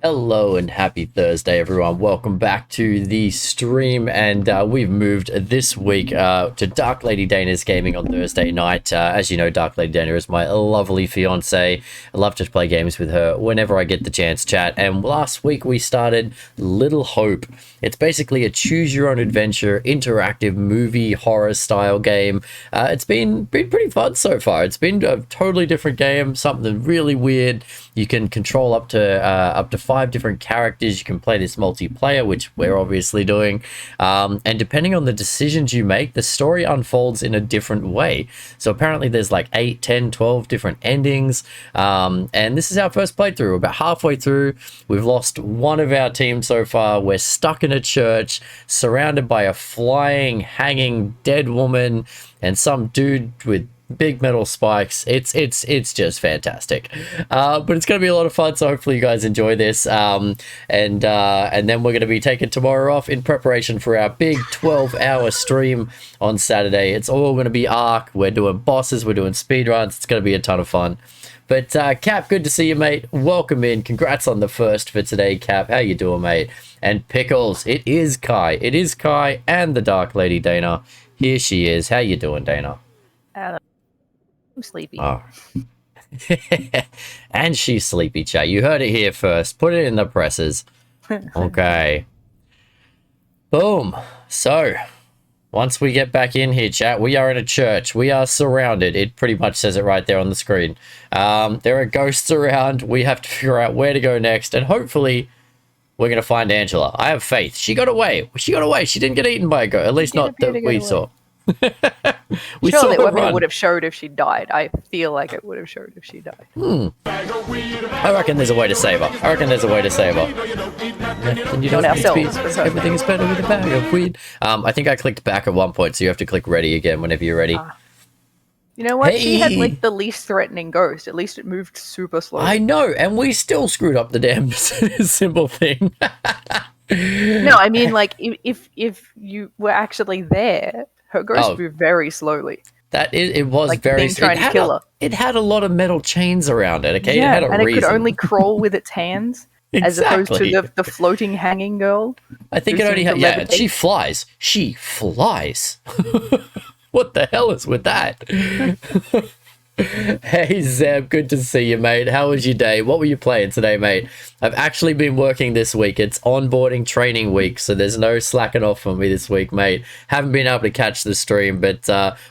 Hello and happy Thursday, everyone. Welcome back to the stream, and we've moved this week to Dark Lady Dana's gaming on Thursday night. As you know, Dark Lady Dana is my lovely fiance. I love to play games with her whenever I get the chance, chat. And last week we started Little Hope. It's basically a choose-your-own-adventure, interactive movie horror style game. It's been pretty fun so far. It's been a totally different game, something really weird. You can control up to 5 different characters. You can play this multiplayer, which we're obviously doing. And depending on the decisions you make, the story unfolds in a different way. So apparently there's like 8, 10, 12 different endings. And this is our first playthrough. We're about halfway through. We've lost one of our team so far. We're stuck in a church, surrounded by a flying, hanging, dead woman and some dude with big metal spikes. It's just fantastic, but it's gonna be a lot of fun, so hopefully you guys enjoy this, and then we're gonna be taking tomorrow off in preparation for our big 12-hour stream on Saturday. It's all gonna be Ark. We're doing bosses, we're doing speed runs. It's gonna be a ton of fun. But Cap, good to see you, mate. Welcome in. Congrats on the first for today, Cap. How you doing, mate? And Pickles, it is Kai and the Dark Lady Dana. Here she is. How you doing, Dana? I'm sleepy. Oh. And she's sleepy, chat. You heard it here first. Put it in the presses. Okay. Boom. So, once we get back in here, chat, we are in a church. We are surrounded. It pretty much says it right there on the screen. There are ghosts around. We have to figure out where to go next. And hopefully, we're going to find Angela. I have faith. She got away. She didn't get eaten by a ghost. At least not that we saw. We sure, that weapon would have showed if she died. I feel like it would have showed if she died. I reckon there's a way to save her. And you don't everything is better with a bag of weed. I think I clicked back at one point, so you have to click ready again whenever you're ready. You know what? Hey. She had like the least threatening ghost. At least it moved super slow. I know, and we still screwed up the damn simple thing. No, I mean, like if you were actually there, her ghost moved very slowly. It was like very trying to kill her. It had a lot of metal chains around it. Okay, yeah, it had a reason. It could only crawl with its hands, as opposed to the floating hanging girl. I think it only had. Yeah, she flies. What the hell is with that? Hey Zeb, good to see you, mate. How was your day? What were you playing today, mate? I've actually been working this week. It's onboarding training week, so there's no slacking off for me this week, mate. Haven't been able to catch the stream, but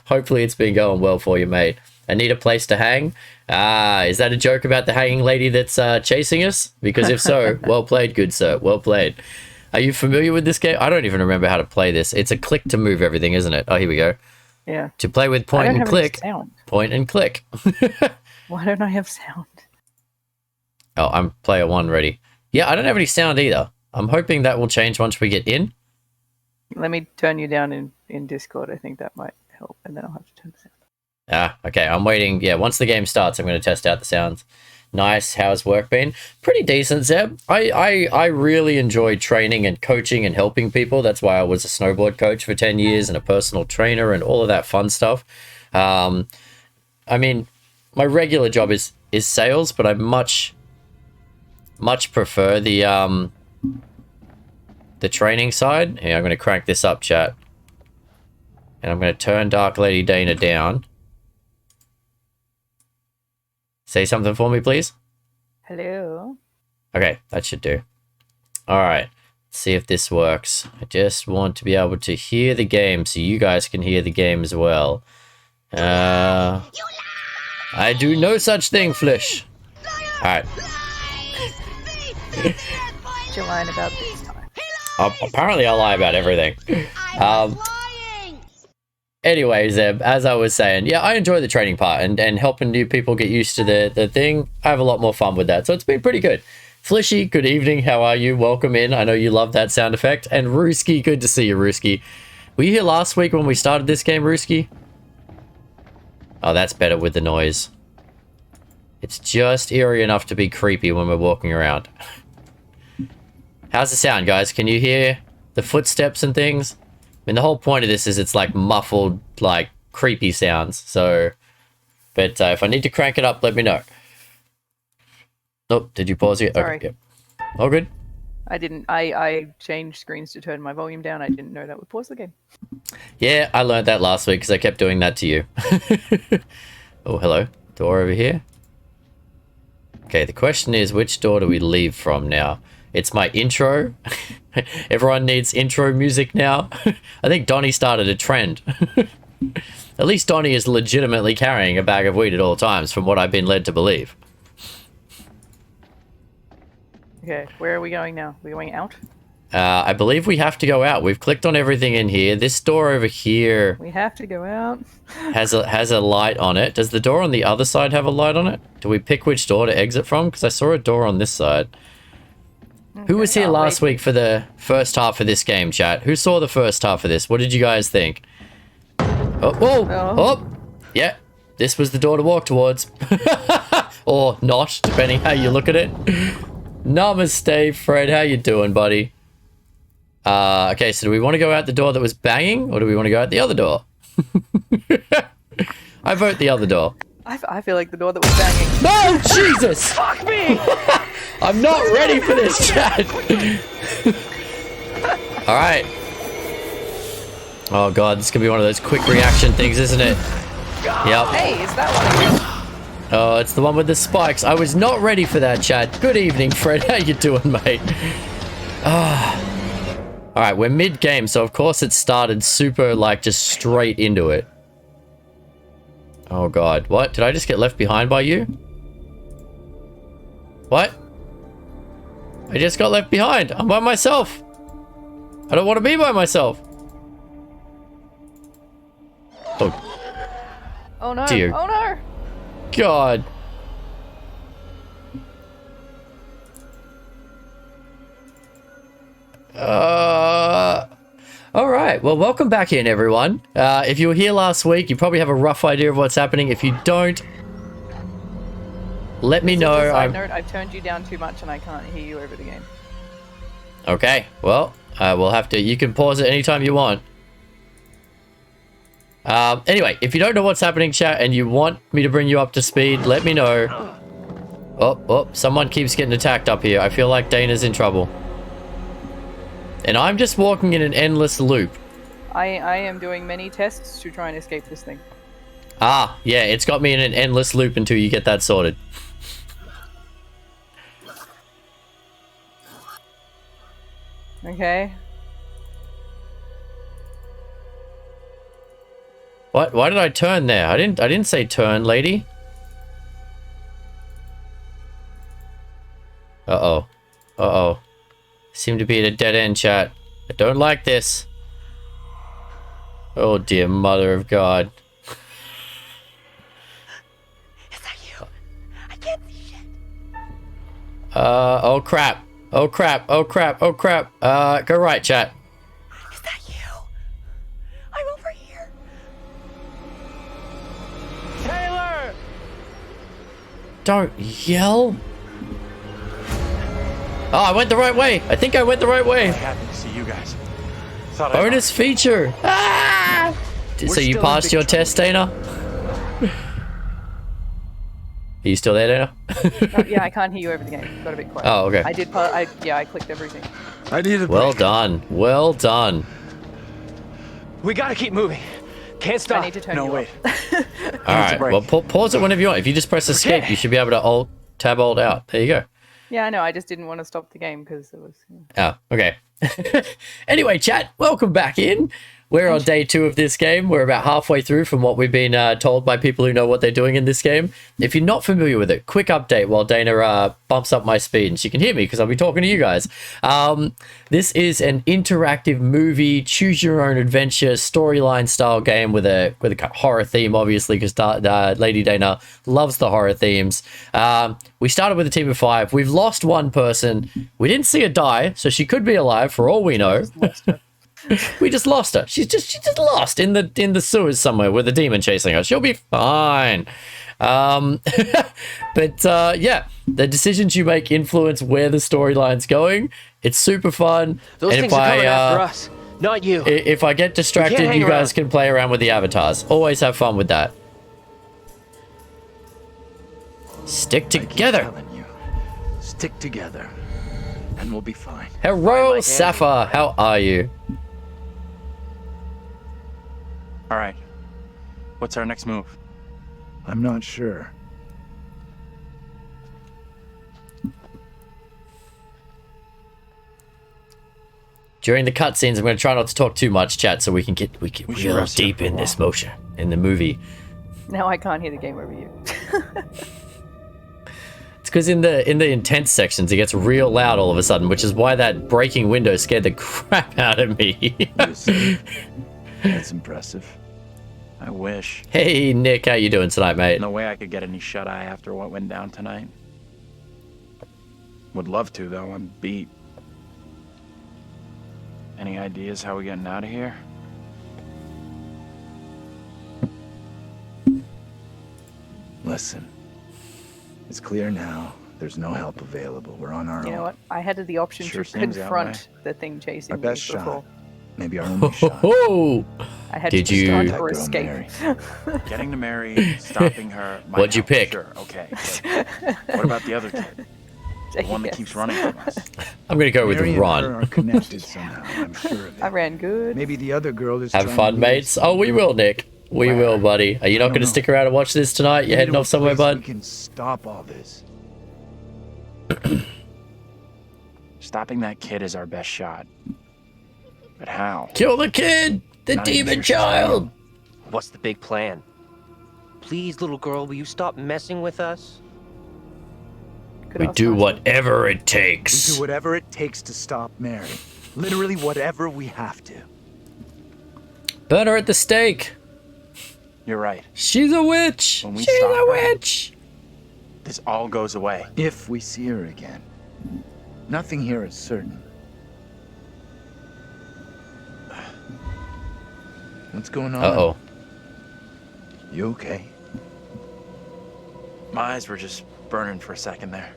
hopefully it's been going well for you, mate. I need a place to hang. Is that a joke about the hanging lady that's chasing us? Because if so, well played, good sir. Well played. Are you familiar with this game? I don't even remember how to play this. It's a click to move everything, isn't it? Oh, here we go. Yeah. To play with point and click. Point and click. Why don't I have sound? Oh, I'm player 1 ready. Yeah, I don't have any sound either. I'm hoping that will change once we get in. Let me turn you down in Discord. I think that might help, and then I'll have to turn the sound. Okay. I'm waiting. Yeah, once the game starts, I'm going to test out the sounds. Nice. How's work been? Pretty decent, Zeb. I really enjoy training and coaching and helping people. That's why I was a snowboard coach for 10 years and a personal trainer and all of that fun stuff. I mean, my regular job is sales, but I much prefer the training side. Here, I'm going to crank this up, chat. And I'm going to turn Dark Lady Dana down. Say something for me, please. Hello. Okay, that should do. All right, let's see if this works. I just want to be able to hear the game so you guys can hear the game as well. I do no such thing, Flish. All right. What you lying about this time? Apparently, I lie about everything. Anyways, as I was saying, yeah, I enjoy the training part and helping new people get used to the thing. I have a lot more fun with that, so it's been pretty good. Flishy, good evening. How are you? Welcome in. I know you love that sound effect. And Rooski, good to see you, Rooski. Were you here last week when we started this game, Rooski? Oh, that's better with the noise. It's just eerie enough to be creepy when we're walking around. How's the sound, guys? Can you hear the footsteps and things? I mean, the whole point of this is it's like muffled, like creepy sounds. So, but if I need to crank it up, let me know. Oh, did you pause it? Sorry. Okay. All good. I didn't. I changed screens to turn my volume down. I didn't know that would pause the game. Yeah, I learned that last week because I kept doing that to you. Oh, hello. Door over here. Okay, the question is, which door do we leave from now? It's my intro. Everyone needs intro music now. I think Donnie started a trend. At least Donnie is legitimately carrying a bag of weed at all times, from what I've been led to believe. Okay, where are we going now? We're going out? I believe we have to go out. We've clicked on everything in here. This door over here We have to go out. has a light on it. Does the door on the other side have a light on it? Do we pick which door to exit from? Because I saw a door on this side. Okay. Who was here last week for the first half of this game, chat? Who saw the first half of this? What did you guys think? Oh. Yeah, this was the door to walk towards. Or not, depending how you look at it. Namaste, Fred. How you doing, buddy? Okay, so do we want to go out the door that was banging, or do we want to go out the other door? I vote the other door. I feel like the door that was banging. No, Jesus! Fuck me! I'm not ready for this, chat. All right. Oh god, this is gonna be one of those quick reaction things, isn't it? Yep. Hey, is that one again? Oh, it's the one with the spikes. I was not ready for that, chat. Good evening, Fred. How you doing, mate? All right, we're mid-game, so of course it started super, like, just straight into it. Oh god, what? Did I just get left behind by you? What? I just got left behind. I'm by myself. I don't want to be by myself. Oh. Oh no. Dear. Oh no. God. All right. Well, welcome back in, everyone. If you were here last week, you probably have a rough idea of what's happening. If you don't, let me know. I've turned you down too much and I can't hear you over the game. Okay. Well, we'll have to. You can pause it anytime you want. Anyway, if you don't know what's happening, chat, and you want me to bring you up to speed, let me know. Oh, someone keeps getting attacked up here. I feel like Dana's in trouble. And I'm just walking in an endless loop. I am doing many tests to try and escape this thing. Ah, yeah, it's got me in an endless loop until you get that sorted. Okay. What? Why did I turn there? I didn't say turn, lady. Uh-oh. Seem to be at a dead end, chat. I don't like this. Oh dear mother of God. Is that you? I can't see shit. Oh crap. Go right, chat. Is that you? I'm over here. Taylor! Don't yell. Oh, I went the right way. I think I went the right way. Happy to see you guys. Bonus feature. Ah! So you passed your test, Dana? Are you still there, Dana? Yeah, I can't hear you over the game. Got a bit quiet. Oh, okay. I clicked everything. I need a Well done. Well done. We gotta keep moving. Can't stop. I need to turn no, you wait. off. All right. Well, pause it whenever you want. If you just press escape, Okay. you should be able to tab alt out. There you go. Yeah, I know. I just didn't want to stop the game because it was. Oh, okay. Anyway, chat, welcome back in. We're on day 2 of this game. We're about halfway through from what we've been told by people who know what they're doing in this game. If you're not familiar with it, quick update while Dana bumps up my speed and she can hear me because I'll be talking to you guys. This is an interactive movie, choose your own adventure, storyline style game with a horror theme, obviously, because Lady Dana loves the horror themes. We started with a team of 5. We've lost one person. We didn't see her die, so she could be alive for all we know. We just lost her. She's just lost in the sewers somewhere with a demon chasing her. She'll be fine. But yeah, the decisions you make influence where the storyline's going. It's super fun. Those and things are coming after us, not you. If I get distracted, you guys can play around with the avatars. Always have fun with that. Stick together. Stick together. and we'll be fine. Hello, like Sapphire. How are you? All right. What's our next move? I'm not sure. During the cutscenes, I'm going to try not to talk too much, chat, so we can should real rest here deep for a in this while. motion in the movie. Now I can't hear the game over you. It's because in the intense sections, it gets real loud all of a sudden, which is why that breaking window scared the crap out of me. You safe? That's impressive. I wish. Hey, Nick, how you doing tonight, mate? No way I could get any shut-eye after what went down tonight. Would love to, though. I'm beat. Any ideas how we getting out of here? Listen, it's clear now. There's no help available. We're on our You own. know what? I had the option Sure to seems that confront the thing chasing Our me best before. shot. Maybe our only shot. Oh, I had Did to you- start That or girl, escape. Mary. Getting to Mary, stopping her. might What'd you help, pick? Sure, okay. But what about the other kid? The one that keeps running from us. I'm going to go with Mary and her Ron. are connected somehow. I'm sure of it. I ran good. Maybe the other girl is Have trying fun, to mates. leave Oh, we will, Nick. We Where? will, buddy. Are you not don't going to know. stick around and watch this tonight? You're Maybe heading to a off somewhere, place We bud? can stop all this. Stopping that kid is our best shot. But how? Kill the kid! The Not even demon sure she's child! real. What's the big plan? Please, little girl, will you stop messing with us? Could We ask do myself. whatever it We takes. do whatever it takes to stop Mary. Literally whatever we have to. Burn her at the stake. You're right. She's a witch. When we She's stop a her- witch. This all goes away. If we see her again. Nothing here is certain. What's going on? Uh-oh. You okay? My eyes were just burning for a second there.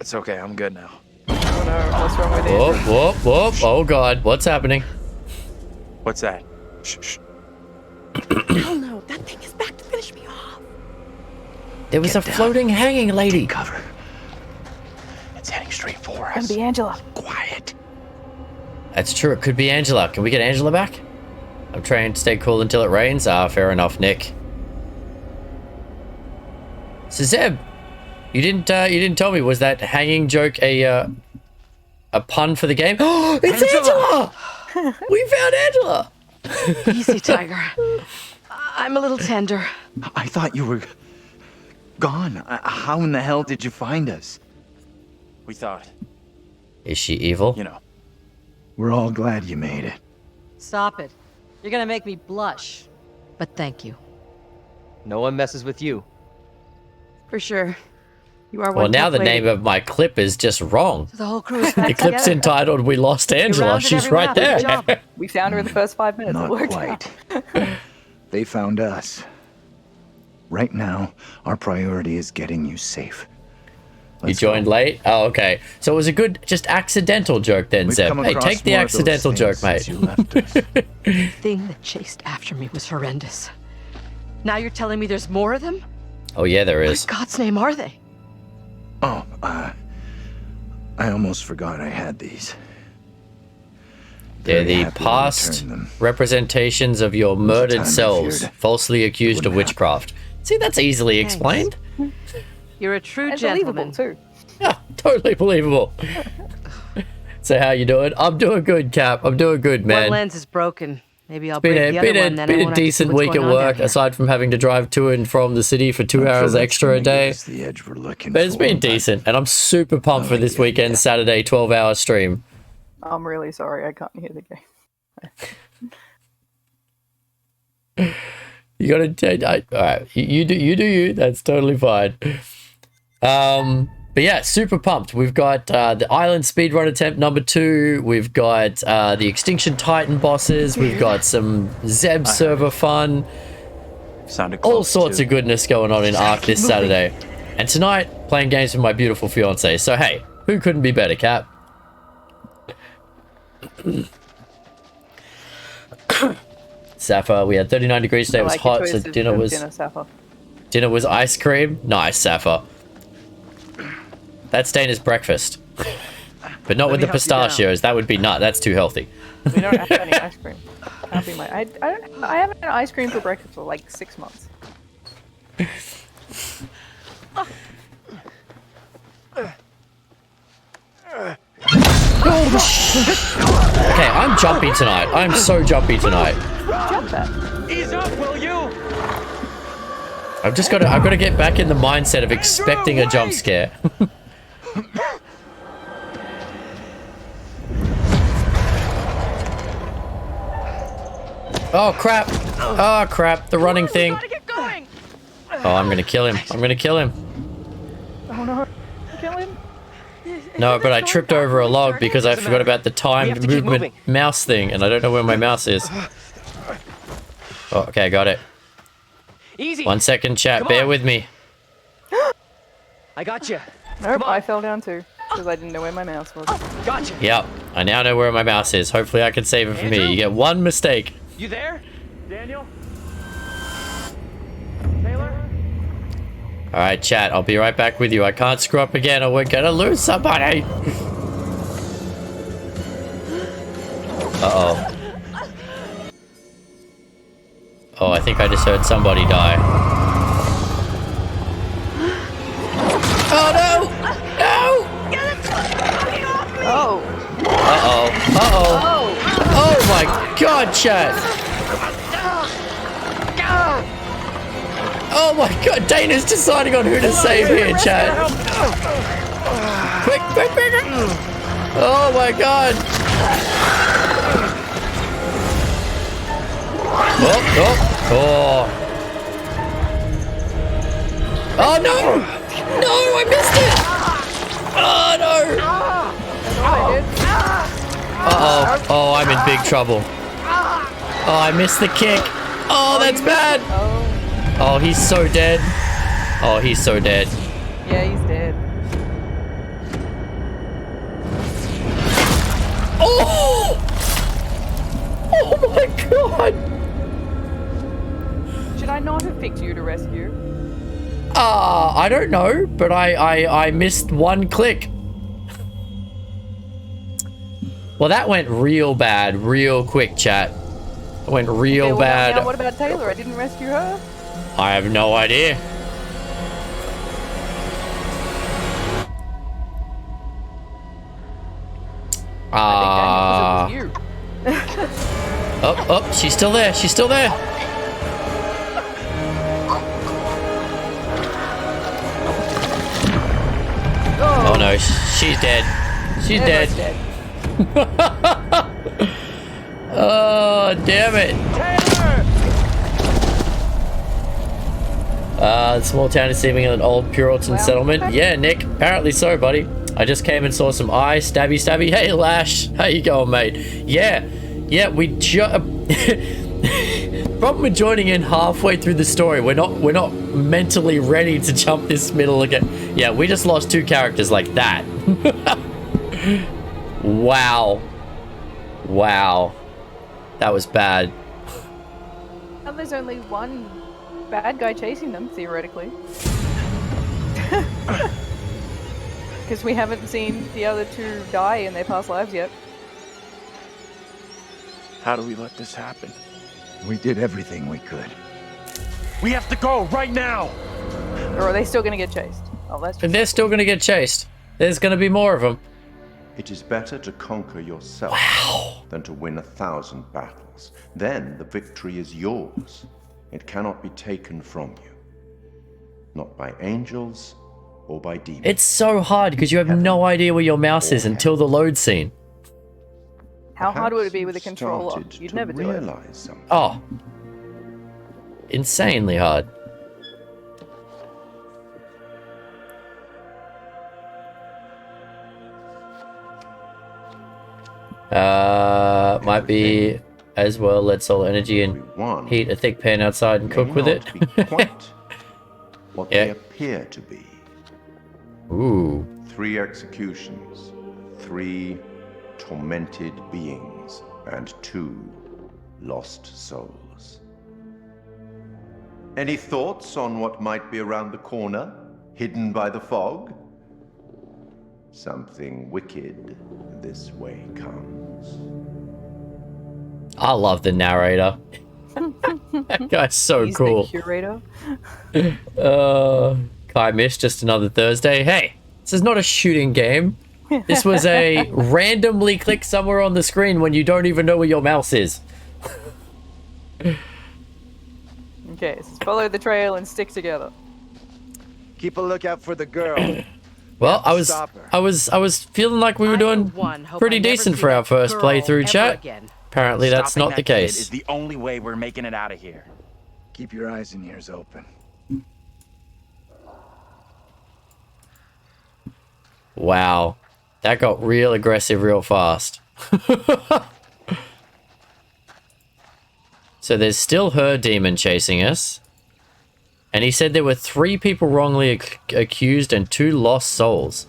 It's okay, I'm good now. Oh no, what's wrong with Whoop, Andrew? whoop, whoop. Oh, God. What's happening? What's that? Shh, shh. Hell no, that thing is back to finish me off. There was a Get down. floating hanging lady. Cover. It's heading straight for Gonna us. be Angela. Quiet. That's true. It could be Angela. Can we get Angela back? I'm trying to stay cool until it rains. Ah, fair enough, Nick. So Zeb, you didn't tell me, was that hanging joke a pun for the game? Oh, it's Angela! We found Angela. Easy, Tiger. I'm a little tender. I thought you were gone. How in the hell did you find us? We thought, Is she evil? you know. We're all glad you made it. Stop it. You're gonna make me blush. But thank you. No one messes with you. For sure. You are Well, one now tough the lady. name of my clip is just wrong. The whole crew is back The clip's together. entitled "We Lost Angela." rounded She's everyone right up. Good there. job. We found her in the first 5 minutes. Not it worked quite. out. They found us. Right now, our priority is getting you safe. You Let's go. joined late? Oh, okay. So it was a good, just accidental joke then, We've Zeb. come Hey, across take the more of those accidental things joke, mate. since you left us. The thing that chased after me was horrendous. Now you're telling me there's more of them? Oh, yeah, there What is. in God's name are they? Oh, I almost forgot I had these. They're Very the happy to past return them. representations of your murdered time I selves, feared falsely accused of wouldn't witchcraft. See, that's easily Thanks. explained. You're a true And gentleman. believable, too. Yeah, totally believable. So how you doing? I'm doing good, Cap. I'm doing good, One man. lens is broken. Maybe I'll Been break a, the other been one, a, then I been won't a have to see decent what's week at going on work, down here. aside from having to drive to and from the city for 2 I'm sure hours that's extra gonna a give day. us the edge we're looking But it's for, been decent, and I'm super pumped for this weekend, Saturday, 12-hour stream. I'm really sorry. I can't hear the game. You gotta take. All right, you do you. That's totally fine. But yeah, super pumped. We've got the island speedrun attempt number 2. We've got the Extinction Titan bosses. We've got some Zeb server fun. Sounded close, All sorts too. of goodness going on in Ark this Saturday. And tonight, playing games with my beautiful fiance. So hey, who couldn't be better, Cap? Sapphire, we had 39 degrees today. It was I like your hot, so choice of dinner was Sapphire. ice cream. Nice, Sapphire. That's Dana's breakfast. But not with the pistachios. That would be nut. That's too healthy. We don't have any ice cream. Can't be my. I haven't had ice cream for breakfast for like 6 months. Okay, I'm jumpy tonight. I'm so jumpy tonight. Jump that. Ease up, will you? I've got to get back in the mindset of expecting a jump scare. Oh crap! Oh crap! The running thing. Oh, I'm gonna kill him. I'm gonna kill him. Oh no! Kill him. No, but I tripped over a log because I forgot about the timed movement mouse thing, and I don't know where my mouse is. Oh, okay, I got it. Easy. 1 second, chat. Bear with me. I got you. Nope, I fell down too because I didn't know where my mouse was. Gotcha. Yep, I now know where my mouse is. Hopefully, I can save it for me. You get one mistake. You there? Daniel? Taylor? All right, chat. I'll be right back with you. I can't screw up again, or we're gonna lose somebody. Uh-oh. Oh, I think I just heard somebody die. Oh no! No! Oh. Uh-oh. Uh-oh. Oh. Oh my god, chat! Oh my god, Dana's deciding on who to save here, chat. Quick, quick, quick, quick. Oh my god. Oh, oh, oh. Oh no! No, I missed it! Oh no! Uh-oh. Oh, I'm in big trouble. Oh, I missed the kick. Oh, that's bad. Oh, he's so dead. Oh, he's so dead. Yeah, he's dead. Oh! Oh my god! Should I not have picked you to rescue? I don't know, but I missed one click. Well, that went real bad, real quick, chat. It went real well, bad. Now what about Taylor? I didn't rescue her. I have no idea. I think Daniel, 'cause it was you. Oh, oh, she's still there. She's still there. Oh no, she's dead. She's dead. Oh, damn it. Small town is seeming an old Puritan settlement. Yeah, Nick, apparently so, buddy. I just came and saw some eyes, stabby, stabby. Hey, Lash, how you going, mate? Yeah, we problem with joining in halfway through the story. We're not mentally ready to jump this middle again. Yeah, we just lost 2 characters like that. Wow. That was bad. And there's only one bad guy chasing them, theoretically. Because we haven't seen the other 2 die in their past lives yet. How do we let this happen? We did everything we could. We have to go right now! Or are they still going to get chased? Oh, that's just... And they're still going to get chased. There's going to be more of them. It is better to conquer yourself than to win 1,000 battles. Then the victory is yours. It cannot be taken from you. Not by angels or by demons. It's so hard because you have no idea where your mouse is until the load scene. How hard would it be with a controller? You'd never do it. Something. Oh. Insanely hard. Might be as well. Let's all energy and heat a thick pan outside and cook with it. What they appear to be. Ooh. 3 executions, 3 tormented beings, and 2 lost souls. Any thoughts on what might be around the corner, hidden by the fog? Something wicked this way comes. I love the narrator. That guy's so He's cool. the curator. Kai missed just another Thursday. Hey, this is not a shooting game. This was a randomly click somewhere on the screen when you don't even know where your mouse is. Okay, so follow the trail and stick together. Keep a lookout for the girl. Well, I Stop her. was feeling like we were doing pretty decent for our first playthrough, chat. Apparently that's Stopping not the that kid case. is the only way we're making it out of here. Keep your eyes and ears open. Wow. That got real aggressive real fast. So there's still her demon chasing us. And he said there were 3 people wrongly accused and 2 lost souls.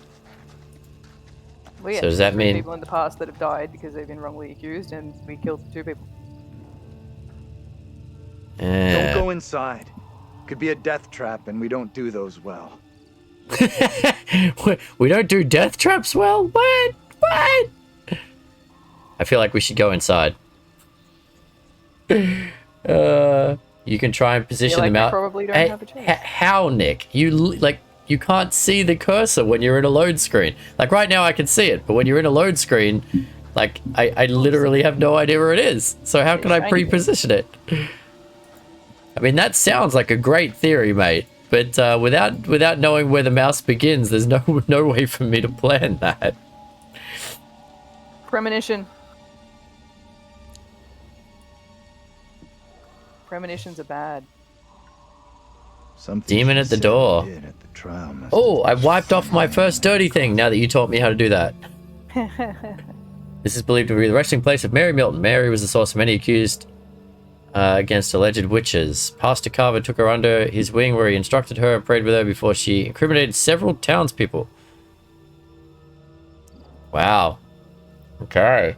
Well, yeah, So does that three mean- people in the past that have died because they've been wrongly accused, and we killed 2 people. Don't go inside. Could be a death trap, and we don't do those well. We don't do death traps well? What? What? I feel like we should go inside. You can try and position like them we out. probably don't Hey, have a choice. How, Nick? You can't see the cursor when you're in a load screen. Like right now I can see it, but when you're in a load screen, like I literally have no idea where it is. So how can I shiny. pre-position it? I mean, that sounds like a great theory, mate. But without knowing where the mouse begins, there's no way for me to plan that. Premonition. Premonitions are bad. Something Demon she at the said door. and did at the trial must Oh, I have wiped off my somehow first dirty thing now that you taught me how to do that. This is believed to be the resting place of Mary Milton. Mary was the source of many accused against alleged witches. Pastor Carver took her under his wing where he instructed her and prayed with her before she incriminated several townspeople. Wow. Okay.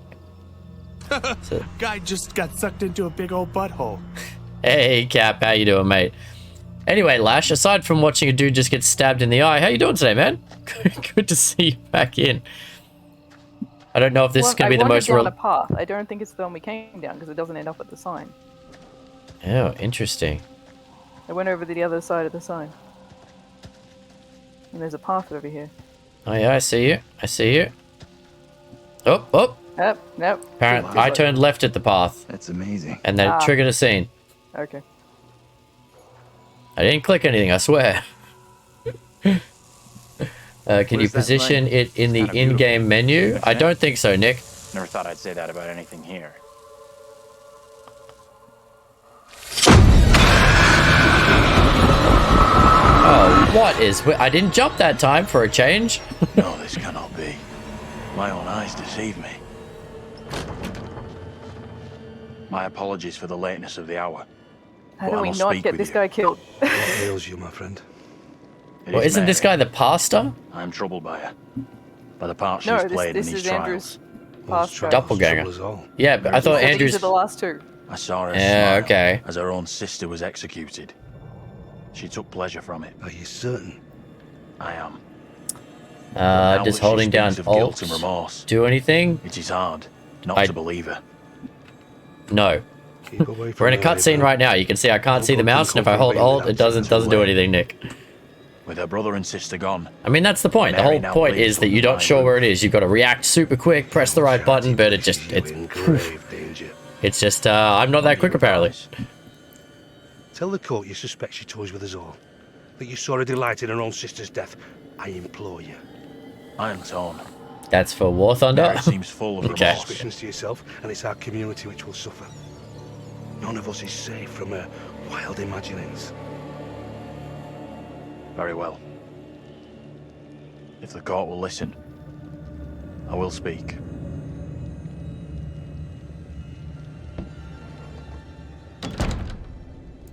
So, Guy just got sucked into a big old butthole. hey, Cap, how you doing, mate? Anyway, Lash, aside from watching a dude just get stabbed in the eye, how you doing today, man? Good to see you back in. I don't know if this is going to be the most real. real... A path. I don't think it's the one we came down because it doesn't end up at the sign. Oh, interesting. I went over to the other side of the sign. And there's a path over here. Oh, yeah, I see you. I see you. Oh, oh. Nope, nope. Apparently, I turned left at the path, That's amazing. and then it triggered a scene. Okay. I didn't click anything, I swear. Can you is that position like? it in the Kinda in-game menu? I don't think so, Nick. Never thought I'd say that about anything here. Oh, what is... I didn't jump that time for a change. No, this cannot be. My own eyes deceive me. My apologies for the lateness of the hour. How Well, do I we must not speak get with this you. guy killed? What ails you, my friend? It Well, is isn't this Mary. guy the pastor? I'm troubled by her. By the part she's No, played this in these is Andrew's trials. past guy. Doppelganger. Trouble is all. Yeah, but I thought I think Andrew's... these are the last 2. I saw her Yeah, smile okay. as her own sister was executed. She took pleasure from it. Are you certain? I am. Now does that she holding down speaks of guilt Alt and remorse, do anything? it is hard not I- to believe her. No. Keep away from We're in a her, cutscene Abel. right now. You can see I can't see the mouse, and if I hold Alt, it doesn't do anything, Nick. With her brother and sister gone, I mean, that's the point. The Mary whole now point bleeds is that from you the don't mind. sure where it is. You've got to react super quick, press the right button, but it just... You in grave danger. It's just, I'm not that quick, apparently. Tell the court you suspect she toys with us all. That you saw her delight in her own sister's death. I implore you. I am torn. That's for War Thunder? Mary seems full of Okay. remorse. Suspicions to yourself, and it's our community which will suffer. None of us is safe from her wild imaginings. Very well. If the court will listen, I will speak.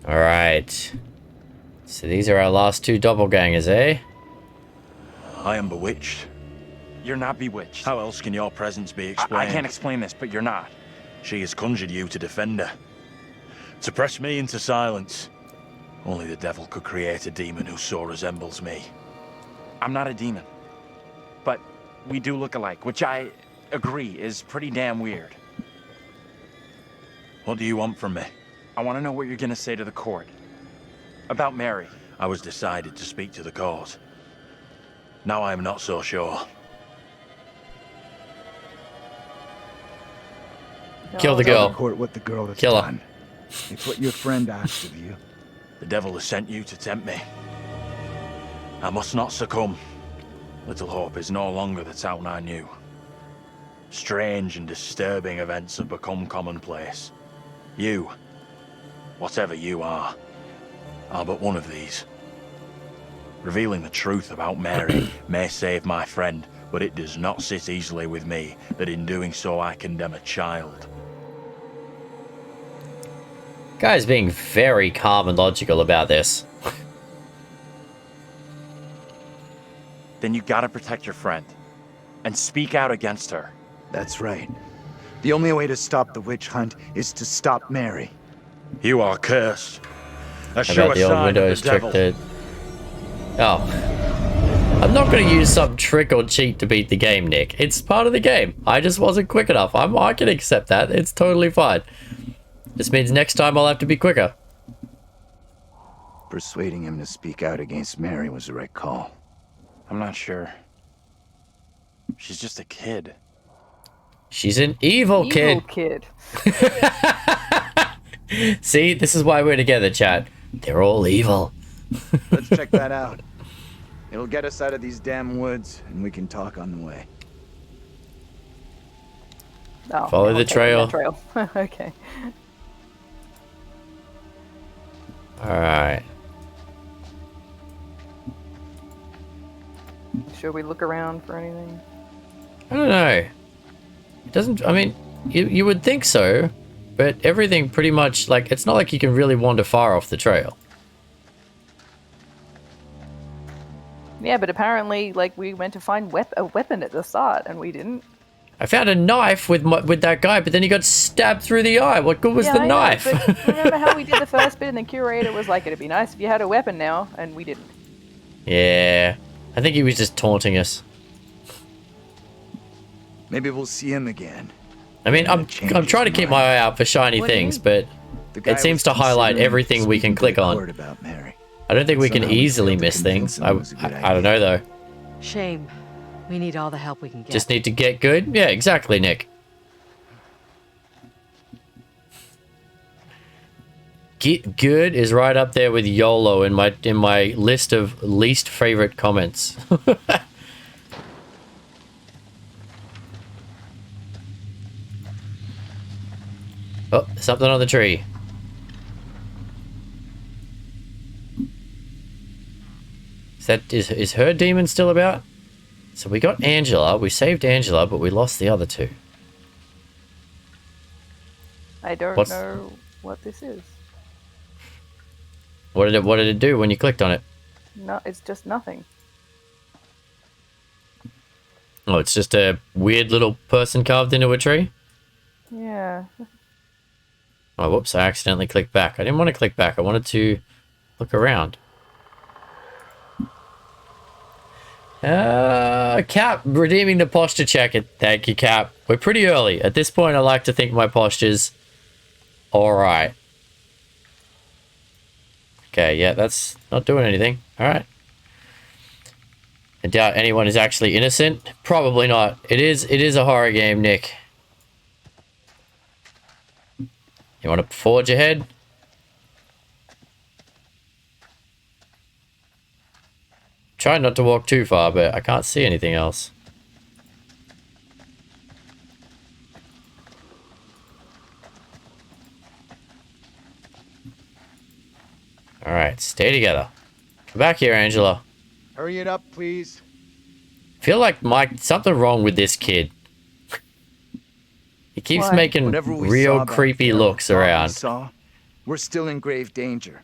Alright. So these are our last 2 doppelgangers, eh? I am bewitched. You're not bewitched. How else can your presence be I explained? can't explain this, but you're not. She has conjured you to defend her. To press me into silence. Only the devil could create a demon who so resembles me. I'm not a demon. But we do look alike, which I agree is pretty damn weird. What do you want from me? I want to know what you're gonna say to the court. About Mary. I was decided to speak to the cause. Now I am not so sure. Kill the Tell girl. the court what the girl has Kill her. done. It's what your friend asked of you. The devil has sent you to tempt me. I must not succumb. Little Hope is no longer the town I knew. Strange and disturbing events have become commonplace. You, whatever you are but one of these. Revealing the truth about Mary may save my friend, but it does not sit easily with me that in doing so I condemn a child. Guy's being very calm and logical about this. Then you gotta protect your friend. And speak out against her. That's right. The only way to stop the witch hunt is to stop Mary. You are cursed. A About sure the old sign of Windows the trick devil. that... Oh. I'm not going to use some trick or cheat to beat the game, Nick. It's part of the game. I just wasn't quick enough. I can accept that. It's totally fine. This means next time I'll have to be quicker. Persuading him to speak out against Mary was the right call. I'm not sure. She's just a kid. She's an evil kid. kid. See, this is why we're together, chat. They're all evil. Let's check that out. It'll get us out of these damn woods, and we can talk on the way. Oh, Follow yeah, the we're taking trail. that trail. Okay. Alright. Should we look around for anything? I don't know. It doesn't... I mean, you would think so, but everything pretty much... Like, it's not like you can really wander far off the trail. Yeah, but apparently, like, we went to find a weapon at the start, and we didn't. I found a knife with that guy, but then he got stabbed through the eye. What good was the I know, knife? but remember how we did the first bit, and the curator was like, it'd be nice if you had a weapon now, and we didn't. Yeah. I think he was just taunting us. Maybe we'll see him again. I mean, I'm Change trying to his keep my mind. eye out for shiny What do you things, mean? but The guy it seems was to highlight considering everything we can speaking to click the on. court about Mary. I don't think we can Somehow we easily failed to miss convince things. him it was a good I don't know, though. Shame. We need all the help we can get. Just need to get good? Yeah, exactly, Nick. Get good is right up there with YOLO in my list of least favorite comments. Oh, something on the tree. Is her demon still about? So we got Angela, we saved Angela, but we lost the other two. I don't What's- know what this is. What did it do when you clicked on it? No, it's just nothing. Oh, it's just a weird little person carved into a tree? Yeah. Oh, whoops, I accidentally clicked back. I didn't want to click back. I wanted to look around. Cap, redeeming the posture check. Thank you, Cap. We're pretty early. At this point, I like to think my posture's alright. Okay, yeah, that's not doing anything. Alright. I doubt anyone is actually innocent. Probably not. It is a horror game, Nick. You want to forge ahead? Try not to walk too far, but I can't see anything else. Alright, stay together. Come back here, Angela. Hurry it up, please. Feel like something wrong with this kid. He keeps Why? making Whatever we real saw back creepy there, looks what we around. saw, we're still in grave danger.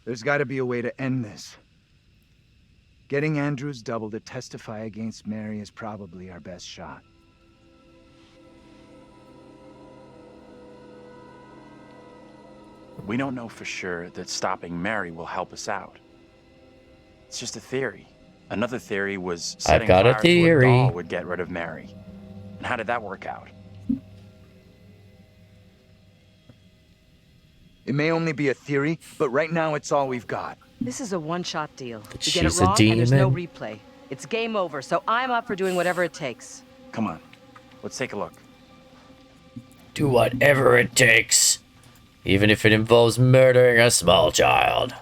There's got to be a way to end this. Getting Andrew's double to testify against Mary is probably our best shot. We don't know for sure that stopping Mary will help us out. It's just a theory. Another theory was setting got a fire to a theory. doll would get rid of Mary. And how did that work out? It may only be a theory, but right now it's all we've got. This is a one-shot deal. You She's get it a wrong, and there's no demon. replay. It's game over, so I'm up for doing whatever it takes. Come on, let's take a look. Do whatever it takes. Even if it involves murdering a small child.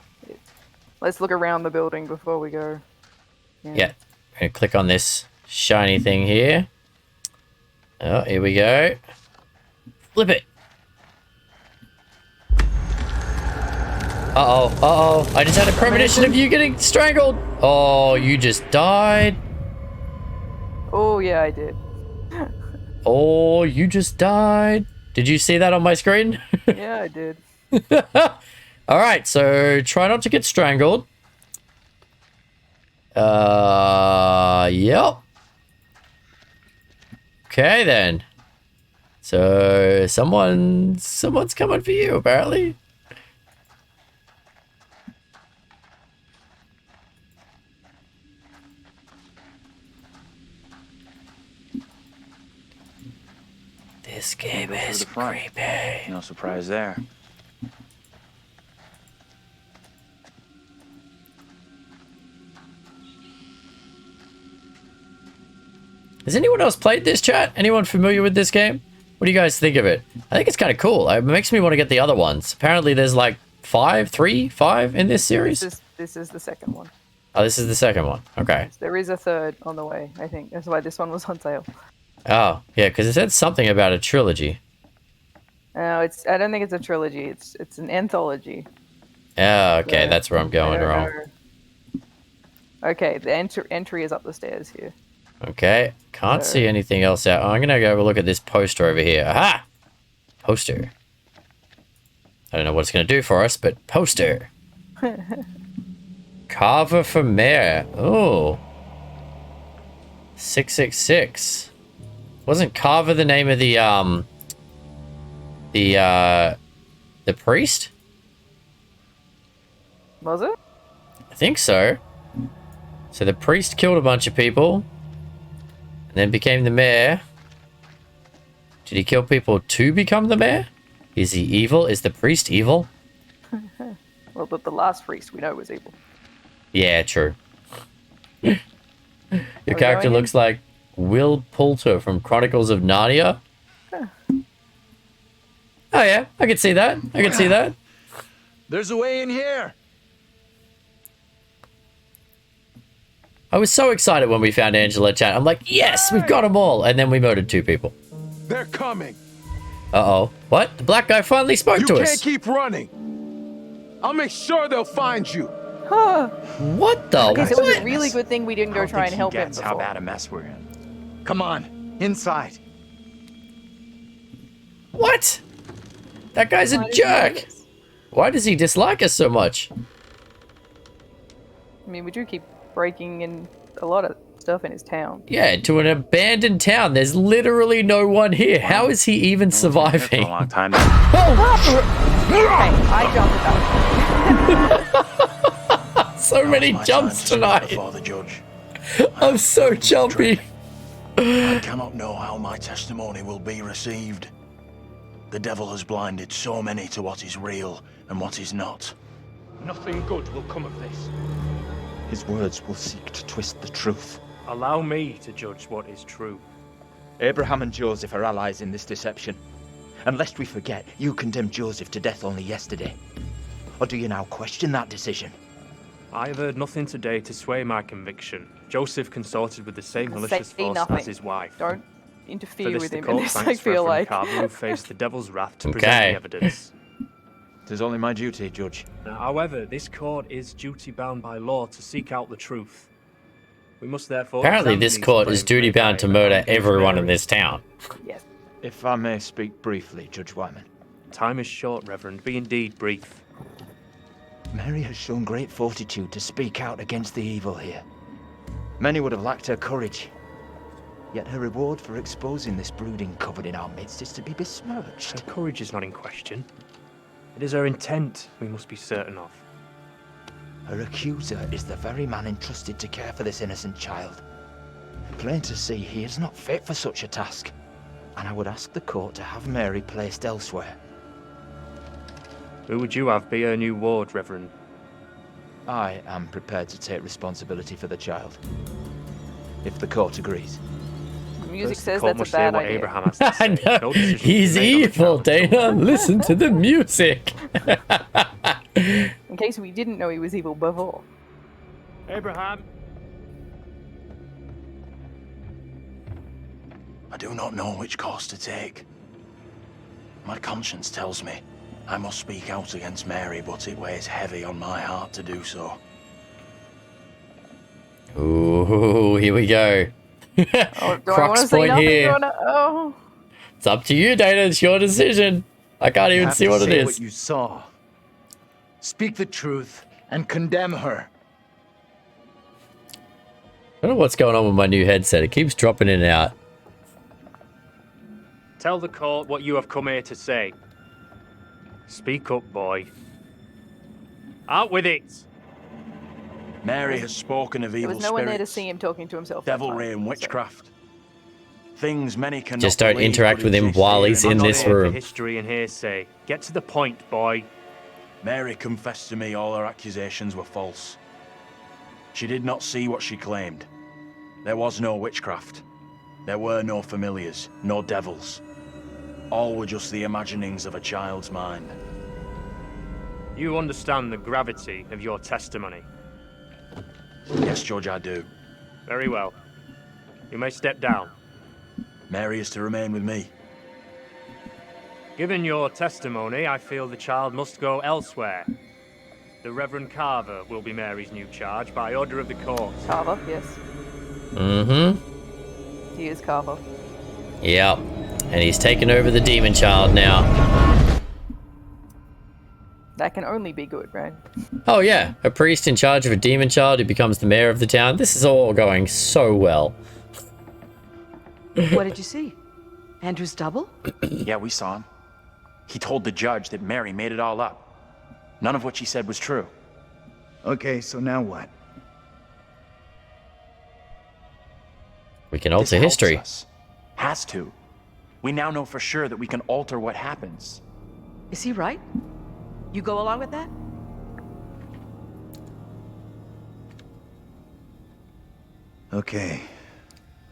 Let's look around the building before we go. Yeah. I'm gonna click on this shiny thing here. Oh, here we go. Flip it. Uh-oh, uh-oh. I just had a premonition of you getting strangled. Oh, you just died. Oh, yeah, I did. Oh, you just died. Did you see that on my screen? Yeah, I did. All right, so try not to get strangled. Yep. Okay, then. So someone's coming for you, apparently. This game is creepy. No surprise there. Has anyone else played this, chat? Anyone familiar with this game? What do you guys think of it? I think it's kind of cool. It makes me want to get the other ones. Apparently there's like 5 in this series. This is the second one. Oh, this is the second one. Okay. There is a third on the way, I think. That's why this one was on sale. Oh, yeah, because it said something about a trilogy. No, I don't think it's a trilogy. It's an anthology. Oh, okay, So, that's where I'm going I don't wrong. know. Okay, the entry is up the stairs here. Okay, can't see anything else out. Oh, I'm gonna go have a look at this poster over here. Aha! Poster. I don't know what it's gonna do for us, but poster. Carver for mayor. Oh. 666. Wasn't Carver the name of the priest? Was it? I think so. So the priest killed a bunch of people and then became the mayor. Did he kill people to become the mayor? Is he evil? Is the priest evil? Well, but the last priest we know was evil. Yeah, true. Your we character going looks like Will Poulter from Chronicles of Narnia. Huh. Oh yeah, I can see that. I can see that. There's a way in here. I was so excited when we found Angela chat. I'm like, yes, we've got them all. And then we murdered 2 people. They're coming. Uh-oh. What? The black guy finally spoke to us. You can't keep running. I'll make sure they'll find you. What the? Okay, so it was a What? really good thing we didn't go try and help him Gets how before. bad a mess we're in. Come on, inside. What? That guy's a Why did he do jerk. this? Why does he dislike us so much? I mean, we do keep breaking in a lot of stuff in his town. Yeah, to an abandoned town. There's literally no one here. How is he even For surviving? a long time now. Hey, I jumped about. So many My jumps time tonight. before the judge. I'm so jumpy. I cannot know how my testimony will be received. The devil has blinded so many to what is real and what is not. Nothing good will come of this. His words will seek to twist the truth. Allow me to judge what is true. Abraham and Joseph are allies in this deception. And lest we forget, you condemned Joseph to death only yesterday. Or do you now question that decision? I have heard nothing today to sway my conviction. Joseph consorted with the same malicious Say force nothing. as his wife. Don't For interfere this, with the him in court this, I thanks feel Reverend like. Carver, who faced the devil's wrath to Okay. present the evidence. It is only my duty, Judge. However, this court is duty-bound by law to seek out the truth. We must therefore... Apparently examine this these court is claims duty made by bound to Abraham murder and his everyone in Mary. this town. Yes. If I may speak briefly, Judge Wyman. Time is short, Reverend. Be indeed brief. Mary has shown great fortitude to speak out against the evil here. Many would have lacked her courage. Yet her reward for exposing this brooding coven in our midst is to be besmirched. Her courage is not in question. It It is her intent we must be certain of. Her accuser is the very man entrusted to care for this innocent child. Plain to see, he is not fit for such a task, and I would ask the court to have Mary placed elsewhere. Who would you have be her new ward, Reverend? I am prepared to take responsibility for the child, if the court agrees. The music First, says the court that's must a bad say what idea. Abraham has to I say. know. No decision He's can be made on the evil, child's Dana. own. Listen to the music. In case we didn't know he was evil before. Abraham. I do not know which course to take. My conscience tells me I must speak out against Mary, but it weighs heavy on my heart to do so. Ooh, here we go. Oh, do I want Crux to say point nothing? here. Oh. It's up to you, Dana. It's your decision. I can't even see what it is. What you saw. Speak the truth and condemn her. I don't know what's going on with my new headset. It keeps dropping in and out. Tell the court what you have come here to say. Speak up, boy. Out with it! Mary has spoken of There evil was no one there to spirits, see him talking to himself. that devilry time, and so- witchcraft. Things many cannot Just don't believe interact could with him exist while here he's in in our this day. For room. history and hearsay. Get to the point, boy. Mary confessed to me all her accusations were false. She did not see what she claimed. There was no witchcraft. There were no familiars, no devils. All were just the imaginings of a child's mind. You understand the gravity of your testimony. Yes, Judge, I do. Very well. You may step down. Mary is to remain with me. Given your testimony, I feel the child must go elsewhere. The Reverend Carver will be Mary's new charge by order of the court. Carver, yes. Mm-hmm. He is Carver. Yep. And he's taken over the demon child now. That can only be good, right? Oh yeah, a priest in charge of a demon child who becomes the mayor of the town. This is all going so well. What did you see? Andrew's double? Yeah, we saw him. He told the judge that Mary made it all up. None of what she said was true. Okay, so now what? We can This alter helps history. us. Has to. We now know for sure that we can alter what happens. Is he right? You go along with that? Okay.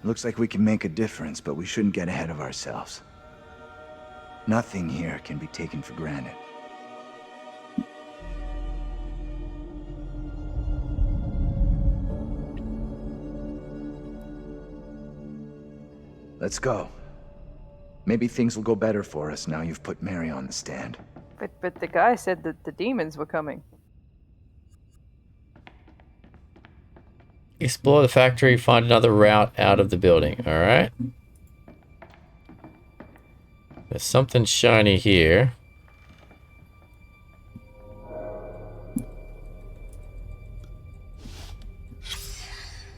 Looks like we can make a difference, but we shouldn't get ahead of ourselves. Nothing here can be taken for granted. Let's go. Maybe things will go better for us now you've put Mary on the stand. But the guy said that the demons were coming. Explore the factory, find another route out of the building. Alright. There's something shiny here.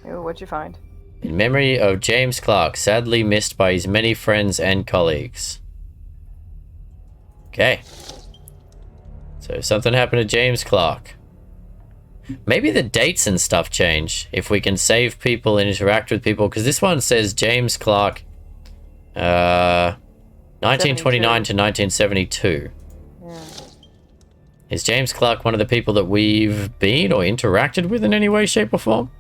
Oh, what'd you find? In memory of James Clark, sadly missed by his many friends and colleagues. Okay. So something happened to James Clark. Maybe the dates and stuff change if we can save people and interact with people, because this one says James Clark 1929 to 1972. Yeah. Is James Clark one of the people that we've been or interacted with in any way, shape, or form?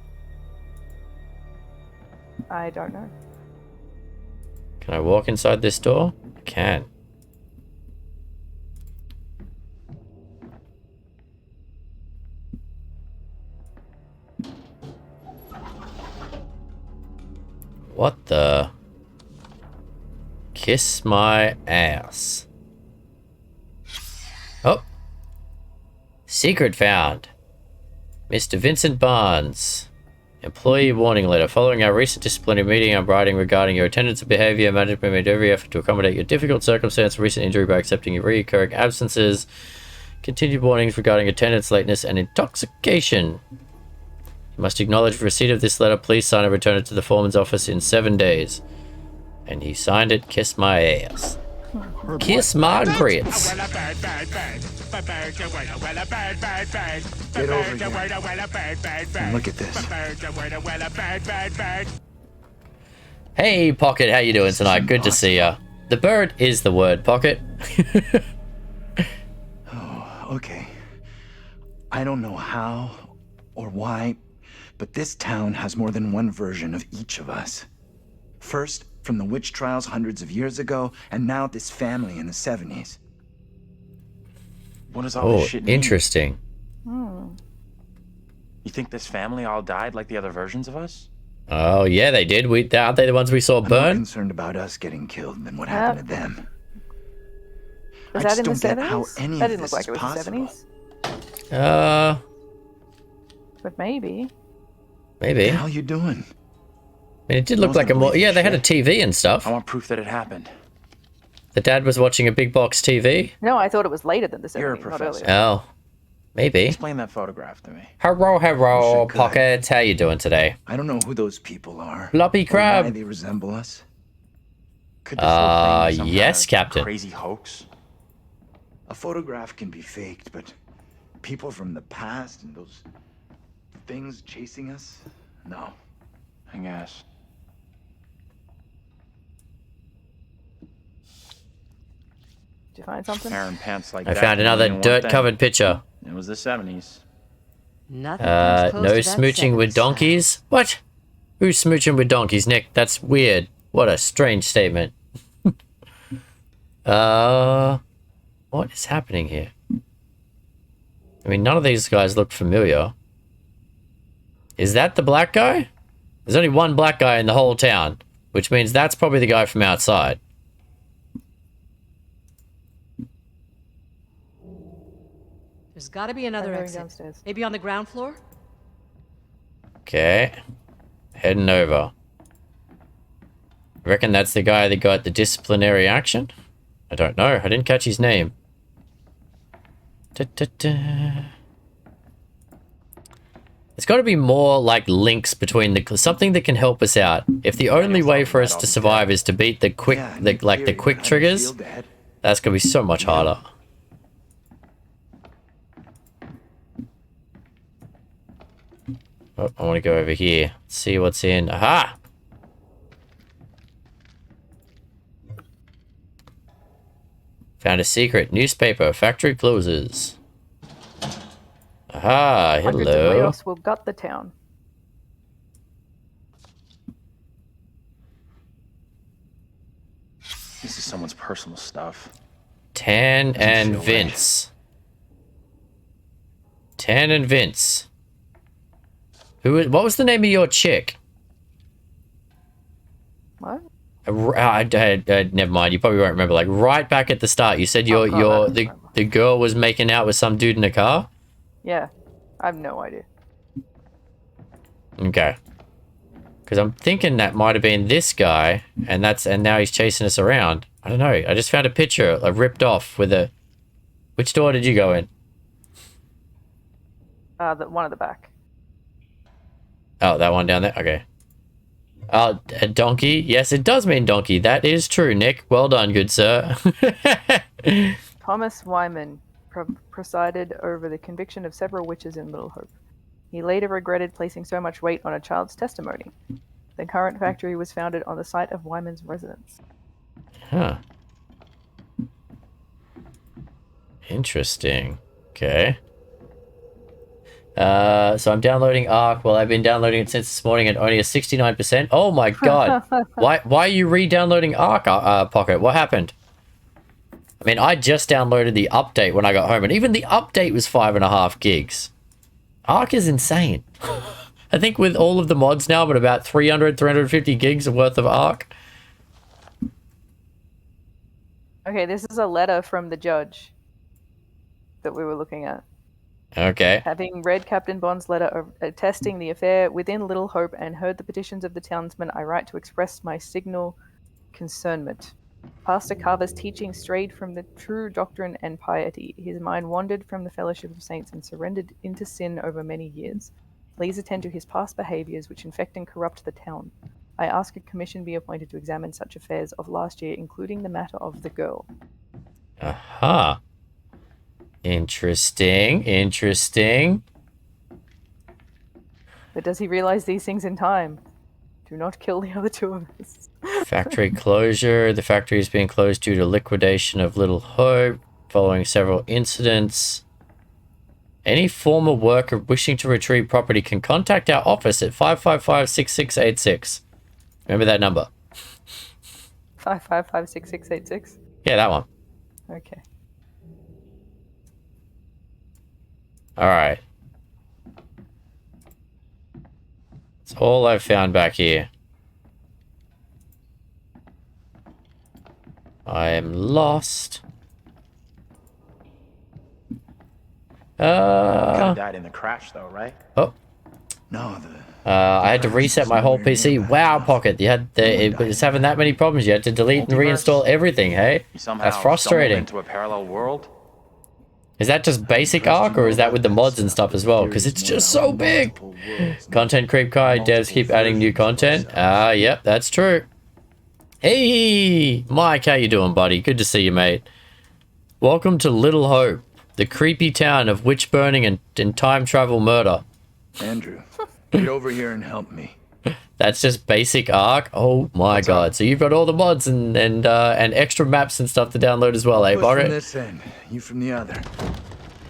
I don't know. Can I walk inside this door? I can. What the? Kiss my ass. Oh. Secret found. Mr. Vincent Barnes. Employee warning letter. Following our recent disciplinary meeting, I'm writing regarding your attendance and behavior. Management made every effort to accommodate your difficult circumstance, recent injury by accepting your recurring absences. Continued warnings regarding attendance, lateness, and intoxication. You must acknowledge receipt of this letter. Please sign and return it to the foreman's office in 7 days. And he signed it, kiss my ass. Kiss my grits. Get over here. And look at this. Hey, Pocket, how you doing tonight? Good to see ya. The bird is the word, Pocket. Oh, okay. I don't know how or why, but this town has more than one version of each of us. First, from the witch trials hundreds of years ago, and now this family in the 70s. What does all this shit mean? Interesting. You think this family all died like the other versions of us? Oh, yeah, they did. Aren't they the ones we saw I'm more burn? concerned about us getting killed than what happened to them. Was I that just in don't the get how 70s? any That of didn't this look like is it was possible. the 70s. But maybe. Maybe. What the hell you doing? I mean, it did look like a more... Yeah, they had a TV and stuff. I want proof that it happened. The dad was watching a big box TV. No, I thought it was later than the 70s, You're a not professor. earlier. Oh, maybe. Explain that photograph to me. Hello, Pocket. How you doing today? I don't know who those people are. Floppy or crab. why they resemble us. Could this whole thing be some yes, kind of Captain. crazy hoax? A photograph can be faked, but people from the past and those things chasing us? No. I guess. Did you find something? Wearing pants like I that found can another mean one dirt-covered thing. picture. It was the 70s. Nothing comes close No to that smooching with 70s style. donkeys? What? Who's smooching with donkeys, Nick? That's weird. What a strange statement. What is happening here? I mean, none of these guys look familiar. Is that the black guy? There's only one black guy in the whole town, which means that's probably the guy from outside. There's got to be another I'm going exit. downstairs. Maybe on the ground floor? Okay. Heading over. Reckon that's the guy that got the disciplinary action? I don't know. I didn't catch his name. There's got to be more like links between the something that can help us out. If the only way for us to survive is to beat the quick, the quick triggers, that's gonna be so much harder. Oh, I want to go over here. See what's in. Aha! Found a secret newspaper. Factory closes. Aha! Hundreds of Hello. layoffs will gut the town. This is someone's personal stuff. Tan and feel right. Vince. Tan and Vince. What was the name of your chick? What? Never mind. You probably won't remember. Like right back at the start, you said the girl was making out with some dude in a car. Yeah, I have no idea. Okay. Because I'm thinking that might have been this guy, and now he's chasing us around. I don't know. I just found a picture, like ripped off with a. Which door did you go in? The one at the back. Oh, that one down there. Okay. Oh, a donkey. Yes, it does mean donkey. That is true, Nick. Well done, good sir. Thomas Wyman presided over the conviction of several witches in Little Hope. He later regretted placing so much weight on a child's testimony. The current factory was founded on the site of Wyman's residence. Huh. Interesting. Okay. So I'm downloading Ark. Well, I've been downloading it since this morning at only a 69%. Oh my god. Why are you re-downloading Ark, Pocket? What happened? I mean, I just downloaded the update when I got home, and even the update was 5.5 gigs. Ark is insane. I think with all of the mods now, I'm at about 350 gigs worth of Ark. Okay, this is a letter from the judge that we were looking at. Okay. Having read Captain Bond's letter attesting the affair within Little Hope and heard the petitions of the townsmen, I write to express my signal concernment. Pastor Carver's teaching strayed from the true doctrine and piety. His mind wandered from the fellowship of saints and surrendered into sin over many years. Please attend to his past behaviors which infect and corrupt the town. I ask a commission be appointed to examine such affairs of last year, including the matter of the girl. Aha. Interesting. Interesting. But does he realize these things in time? Do not kill the other two of us. Factory closure. The factory is being closed due to liquidation of Little Hope following several incidents. Any former worker wishing to retrieve property can contact our office at 555-6686. Remember that number. 555-6686? Yeah, that one. Okay. Alright. That's all I've found back here. I am lost. Could have died in the crash, though, right? Oh. No, I had to reset my whole PC. Wow, Pocket, you had it was having that many problems. You had to delete and reinstall everything. Hey, that's frustrating. Into a parallel world. Is that just basic Arc, or is that with the mods and stuff as well? Because it's just so big. Content creep Kai, devs keep adding new content. Yep, that's true. Hey, Mike, how you doing, buddy? Good to see you, mate. Welcome to Little Hope, the creepy town of witch burning and time travel murder. Andrew, get over here and help me. That's just basic Arc. Oh my god! So you've got all the mods and extra maps and stuff to download as well, eh, Push Boggart? from this end, you from the other.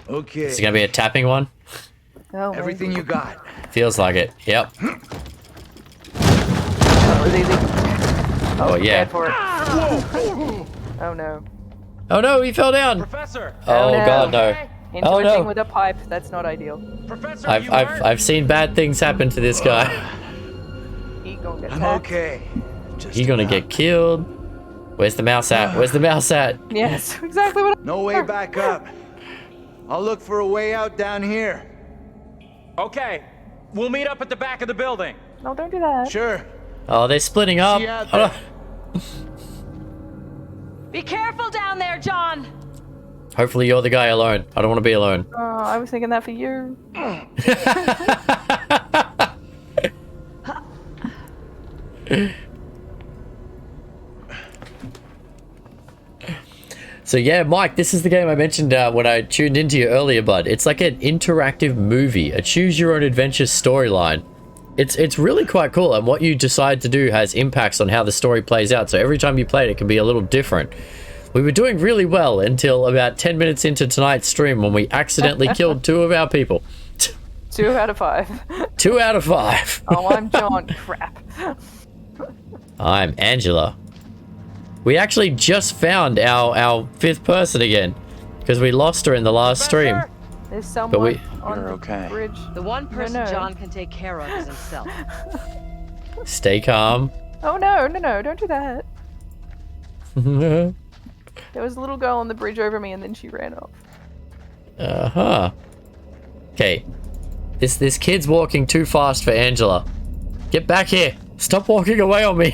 Okay. Is it gonna be a tapping one? Oh, everything you got. Feels like it. Yep. That was easy. Oh yeah. For it. Oh no. Oh no, he fell down. Professor. Oh no. god, no. Into Oh a no. thing with a pipe. That's not ideal. Professor, I've seen bad things happen to this guy. He gonna get I'm attacked. okay. Just He's gonna get killed. Where's the mouse at? Where's the mouse at? Yes, exactly what. No way back up. I'll look for a way out down here. Okay, we'll meet up at the back of the building. No, don't do that. Sure. Oh, they're splitting up. See you out there. Be careful down there, John. Hopefully you're the guy alone. I don't want to be alone. Oh, I was thinking that for you. So yeah, Mike, this is the game I mentioned when I tuned into you earlier, bud. It's like an interactive movie, a choose-your-own-adventure storyline. It's really quite cool, and what you decide to do has impacts on how the story plays out. So every time you play it, it can be a little different. We were doing really well until about 10 minutes into tonight's stream when we accidentally killed 2 of our people. 2 out of 5. 2 out of 5. Oh, I'm John. Crap. I'm Angela. We actually just found our 5th person again because we lost her in the last stream. There's someone on You're the okay. bridge. The one person no. John can take care of is himself. Stay calm. Oh no, don't do that. There was a little girl on the bridge over me and then she ran off. Uh-huh. Okay. This kid's walking too fast for Angela. Get back here. Stop walking away on me.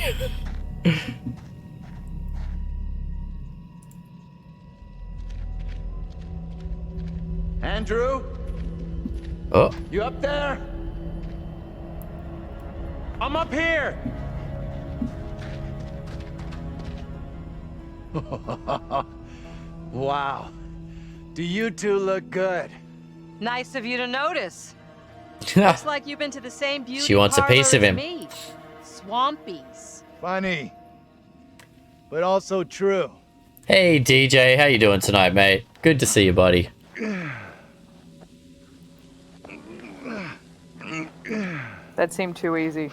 Andrew? Oh. You up there? I'm up here. Wow. Do you two look good? Nice of you to notice. Looks like you've been to the same beauty She wants a piece of parlor him. as me. Swampies. Funny. But also true. Hey, DJ. How you doing tonight, mate? Good to see you, buddy. That seemed too easy.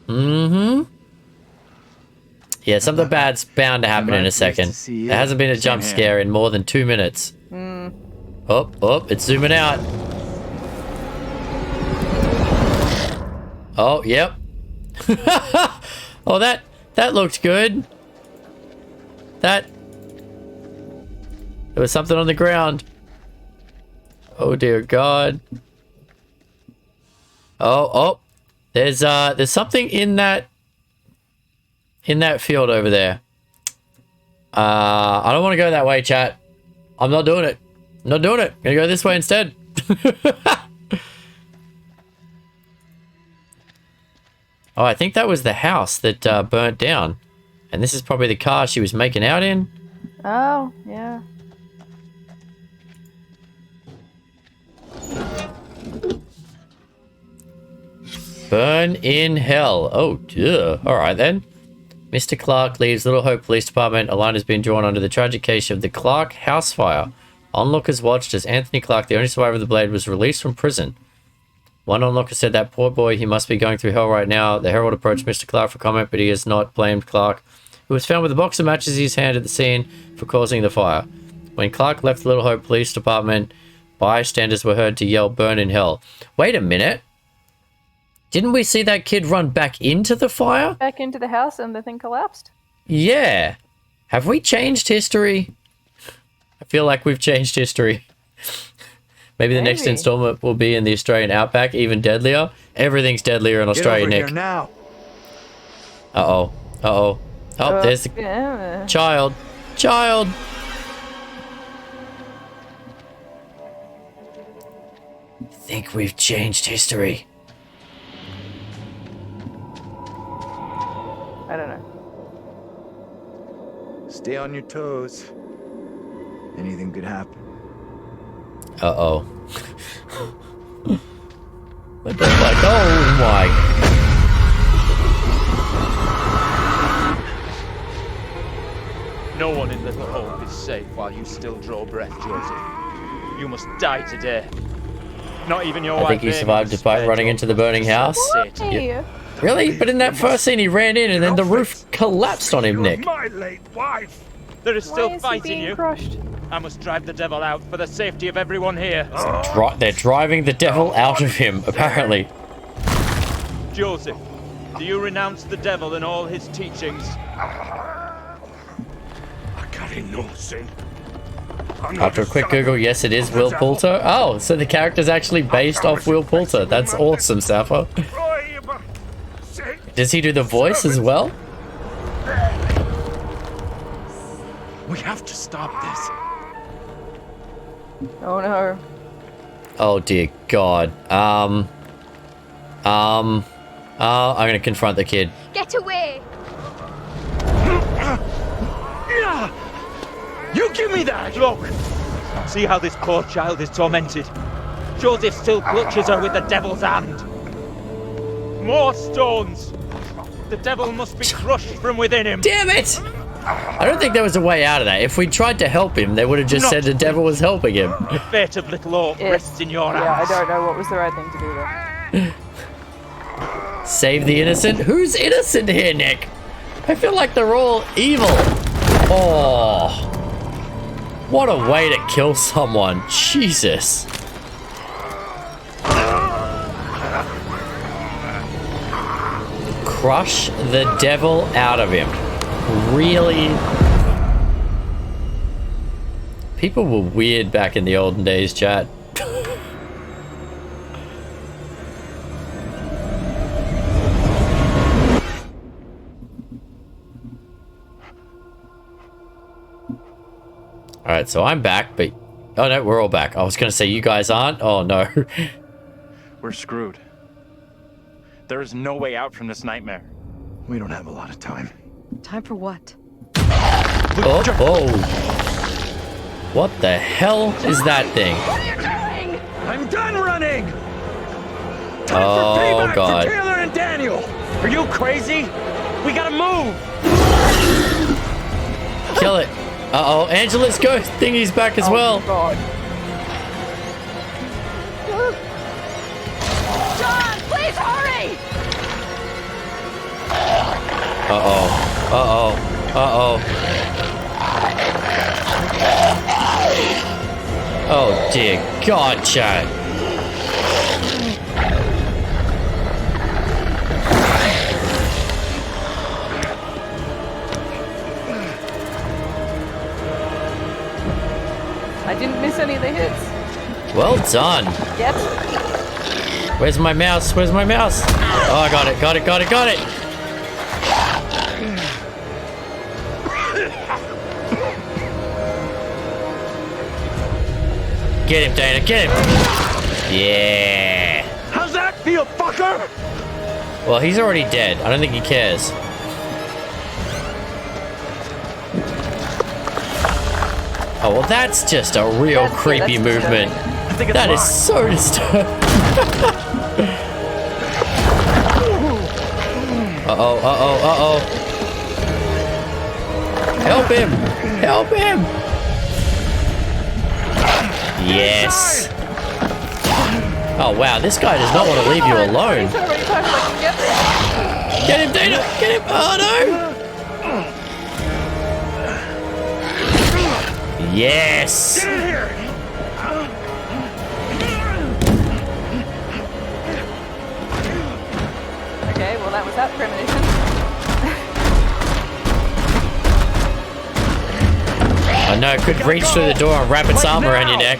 Mm-hmm. Yeah, something bad's bound to happen in a second. There hasn't been a jump scare in more than 2 minutes. Oh, it's zooming out. Oh, yep. Oh, that looked good. There was something on the ground. Oh dear God. Oh, there's something in that field over there. I don't want to go that way, chat. I'm not doing it. I'm not doing it. I'm gonna go this way instead. Oh, I think that was the house that burnt down. And this is probably the car she was making out in. Oh, yeah. Burn in hell. Oh, yeah. All right, then. Mr. Clark leaves Little Hope Police Department. A line has been drawn onto the tragic case of the Clark house fire. Onlookers watched as Anthony Clark, the only survivor of the blade, was released from prison. One onlooker said, "That poor boy, he must be going through hell right now." The Herald approached Mr. Clark for comment, but he has not blamed Clark, who was found with a box of matches in his hand at the scene, for causing the fire. When Clark left the Little Hope Police Department, bystanders were heard to yell, "Burn in hell." Wait a minute. Didn't we see that kid run back into the fire? Back into the house and the thing collapsed. Yeah. Have we changed history? I feel like we've changed history. Maybe the next installment will be in the Australian outback, even deadlier. Everything's deadlier in Australia, Get over Nick. here now. Uh-oh. Uh-oh. Oh, there's the Yeah. child. Child! I think we've changed history. I don't know. Stay on your toes. Anything could happen. Uh-oh. But they're like, oh my. No one in Little Hope is safe while you still draw breath, Joseph. You must die today. Not even your I think he survived despite running into the burning house. Hey. Really? But in that first scene, he ran in and then the roof collapsed on him, Nick. My late wife. There is still Why is he fight in being you. crushed? I must drive the devil out for the safety of everyone here. They're driving the devil out of him, apparently. Joseph, do you renounce the devil and all his teachings? I carry no sin. After a quick Google, yes, it is Will Poulter. Oh, so the character's actually based off Will Poulter. That's awesome, Sappho. Does he do the voice as well? We have to stop this. Oh no. Oh dear God. I'm gonna confront the kid. Get away! You give me that! Look! See how this poor child is tormented. Joseph still clutches her with the devil's hand. More stones! The devil must be crushed from within him. Damn it! I don't think there was a way out of that. If we tried to help him, they would have just said the devil was helping him. The fate of Little Hope rests in your hands. Yeah, I don't know what was the right thing to do there. Save the innocent? Who's innocent here, Nick? I feel like they're all evil. Oh. What a way to kill someone. Jesus. Crush the devil out of him. Really? People were weird back in the olden days, chat. Alright, so I'm back, but... Oh no, we're all back. I was gonna say, you guys aren't? Oh no. We're screwed. There is no way out from this nightmare. We don't have a lot of time. Time for what? Oh, oh. What the hell is that thing? What are you doing? I'm done running! Oh God. Taylor and Daniel! Are you crazy? We gotta move! Kill it. Uh-oh, Angela's ghost thingy's back as well. God. John, please hurry! Uh-oh. Uh-oh. Uh-oh. Oh dear God, Chad. I didn't miss any of the hits. Well done. Yet. Where's my mouse? Where's my mouse? Oh, I got it, got it, got it, got it. Get him, Dana, get him. Yeah. How's that feel, fucker? Well, he's already dead. I don't think he cares. Oh, well, that's just a real creepy movement. That is so disturbing. Uh-oh, uh-oh, uh-oh. Help him! Help him! Yes. Oh, wow, this guy does not want to leave you alone. Get him, Dana! Get him! Oh, no! Yes! Get in here! Okay, well that was that premonition. I know, it could reach through the door and wrap its arm around your neck.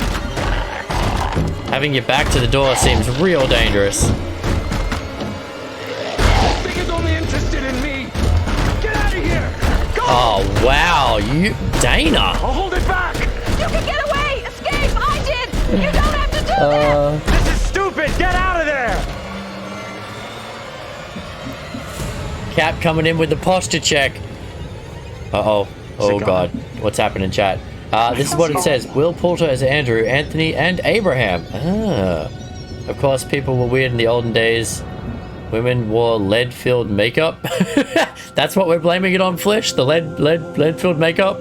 Having your back to the door seems real dangerous. This thing is only interested in me! Get out of here! Go! Oh, wow, you... Dana! I'll hold it back! You can get away! Escape! I did! You don't have to do this! This is stupid! Get out of there! Cap coming in with the posture check. Uh-oh. Oh, God. What's happening, chat? This is what it says. Will Poulter as Andrew, Anthony, and Abraham. Ah. Of course, people were weird in the olden days. Women wore lead-filled makeup. That's what we're blaming it on, Flesh? The lead-filled makeup?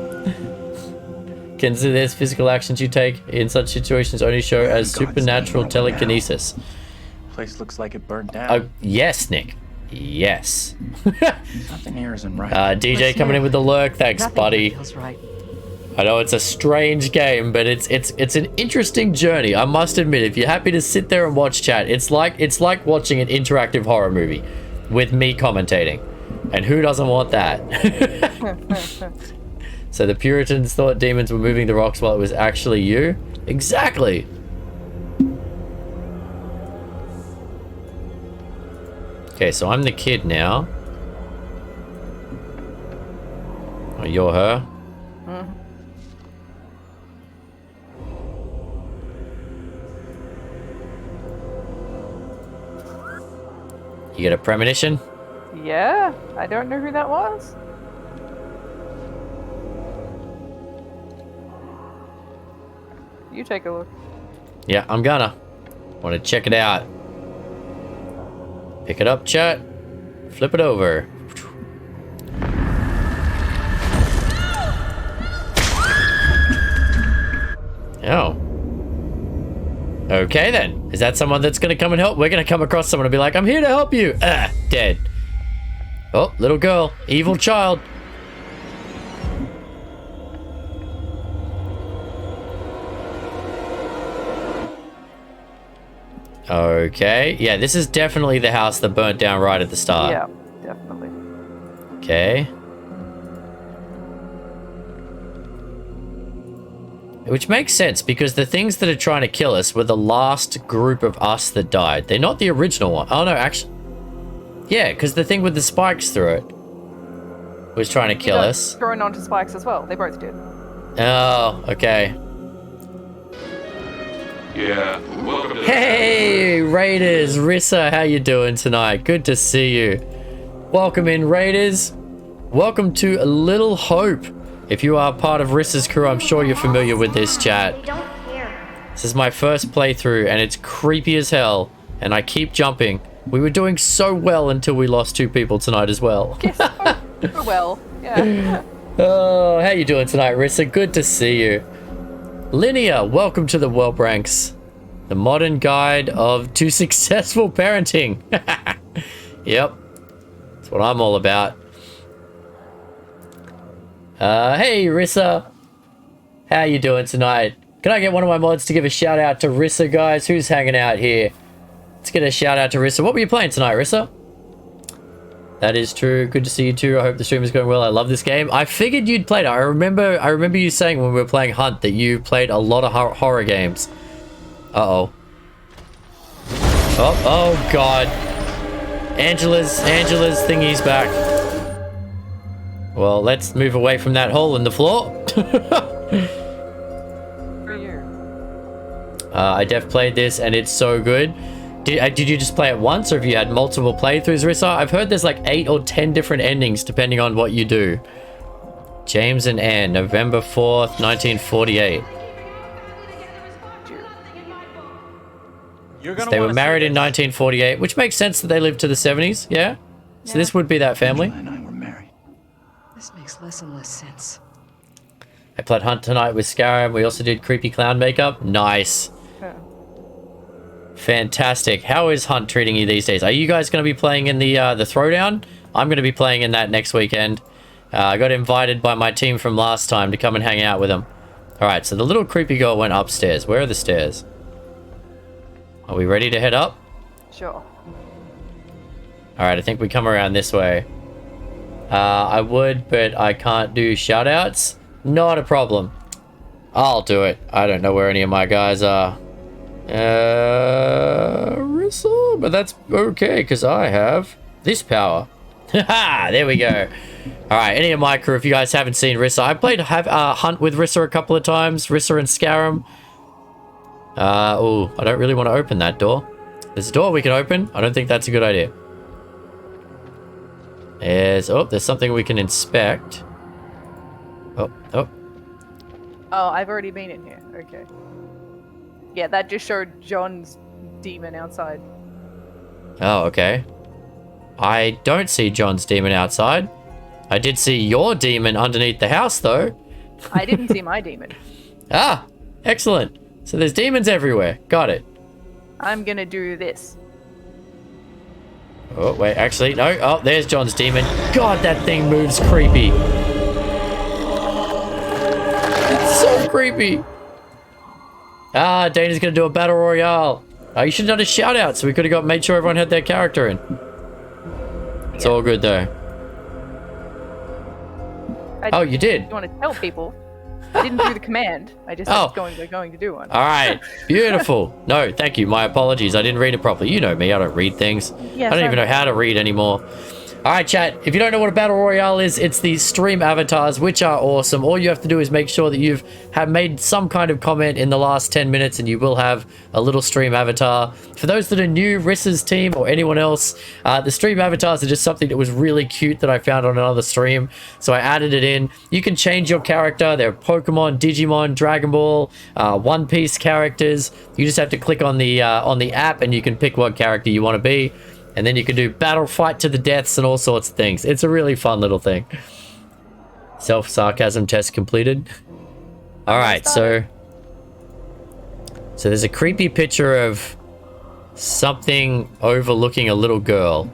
Consider this physical actions you take in such situations only show as supernatural telekinesis. Place looks like it burned down. Oh, yes, Nick. Yes. Something here isn't right. DJ coming in with the lurk. Thanks, buddy. Feels right. I know it's a strange game, but it's an interesting journey. I must admit, if you're happy to sit there and watch chat, it's like watching an interactive horror movie with me commentating. And who doesn't want that? So the Puritans thought demons were moving the rocks while it was actually you? Exactly. Okay, so I'm the kid now. Oh, you're her? You get a premonition? Yeah, I don't know who that was. You take a look. Yeah, I'm gonna. Want to check it out. Pick it up, chat. Flip it over. Oh. Okay then. Is that someone that's gonna come and help? We're gonna come across someone and be like, I'm here to help you. Ah, dead. Oh, little girl. Evil child. Okay. Yeah, this is definitely the house that burnt down right at the start. Yeah, definitely. Okay. Which makes sense, because the things that are trying to kill us were the last group of us that died. They're not the original one. Oh, no, actually... Yeah, because the thing with the spikes through it was trying to kill us. Thrown onto spikes as well. They both did. Oh, okay. Yeah, welcome to the Hey, Raiders! Rissa, how you doing tonight? Good to see you. Welcome in, Raiders. Welcome to Little Hope. If you are part of Rissa's crew, I'm sure you're familiar with this chat. This is my first playthrough, and it's creepy as hell, and I keep jumping. We were doing so well until we lost 2 people tonight as well. Well, yeah. Oh, how you doing tonight, Rissa? Good to see you. Linear, welcome to the Whelp Ranks. The modern guide to successful parenting. Yep. That's what I'm all about. Hey, Rissa. How you doing tonight? Can I get one of my mods to give a shout out to Rissa, guys? Who's hanging out here? Let's get a shout out to Rissa. What were you playing tonight, Rissa? That is true. Good to see you too. I hope the stream is going well. I love this game. I figured you'd played it. I remember you saying when we were playing Hunt that you played a lot of horror games. Uh-oh. Oh, God. Angela's thingy's back. Well, let's move away from that hole in the floor. I def played this and it's so good. Did you just play it once, or have you had multiple playthroughs, Rissa? I've heard there's like 8 or 10 different endings depending on what you do. James and Anne, November 4th, 1948. So they were married in 1948, which makes sense that they lived to the 70s, yeah? So this would be that family. Angela and I were married. This makes less and less sense. I played Hunt tonight with Scarab. We also did creepy clown makeup. Nice. Fantastic. How is Hunt treating you these days? Are you guys going to be playing in the Throwdown? I'm going to be playing in that next weekend. I got invited by my team from last time to come and hang out with them. Alright, so the little creepy girl went upstairs. Where are the stairs? Are we ready to head up? Sure. Alright, I think we come around this way. I would, but I can't do shoutouts. Not a problem. I'll do it. I don't know where any of my guys are. Rissa, but that's okay because I have this power. Haha, there we go. All right, any of my crew, if you guys haven't seen Rissa, I played Hunt with Rissa a couple of times. Rissa and Scarum. Oh, I don't really want to open that door. There's a door we can open. I don't think that's a good idea. There's something we can inspect. Oh. Oh, I've already been in here. Okay. Yeah, that just showed John's demon outside. Oh, okay. I don't see John's demon outside. I did see your demon underneath the house, though. I didn't see my demon. Ah, excellent. So there's demons everywhere. Got it. I'm gonna do this. Oh, wait, actually, no. Oh, there's John's demon. God, that thing moves creepy. It's so creepy. Ah, Dana's gonna do a battle royale. You should have done a shout out so we could have made sure everyone had their character in. It's all good though. Oh, you did? You want to tell people? I didn't do the command. I just said we're going to do one. All right, beautiful. No, thank you. My apologies. I didn't read it properly. You know me. I don't read things. Yes, I don't even know how to read anymore. All right, chat. If you don't know what a battle royale is, it's the stream avatars, which are awesome. All you have to do is make sure that you've made some kind of comment in the last 10 minutes, and you will have a little stream avatar. For those that are new, Rissa's team or anyone else, the stream avatars are just something that was really cute that I found on another stream, so I added it in. You can change your character. They're Pokemon, Digimon, Dragon Ball, One Piece characters. You just have to click on the app, and you can pick what character you want to be. And then you can do battle fight to the deaths and all sorts of things. It's a really fun little thing. Self-sarcasm test completed. All right, so there's a creepy picture of something overlooking a little girl.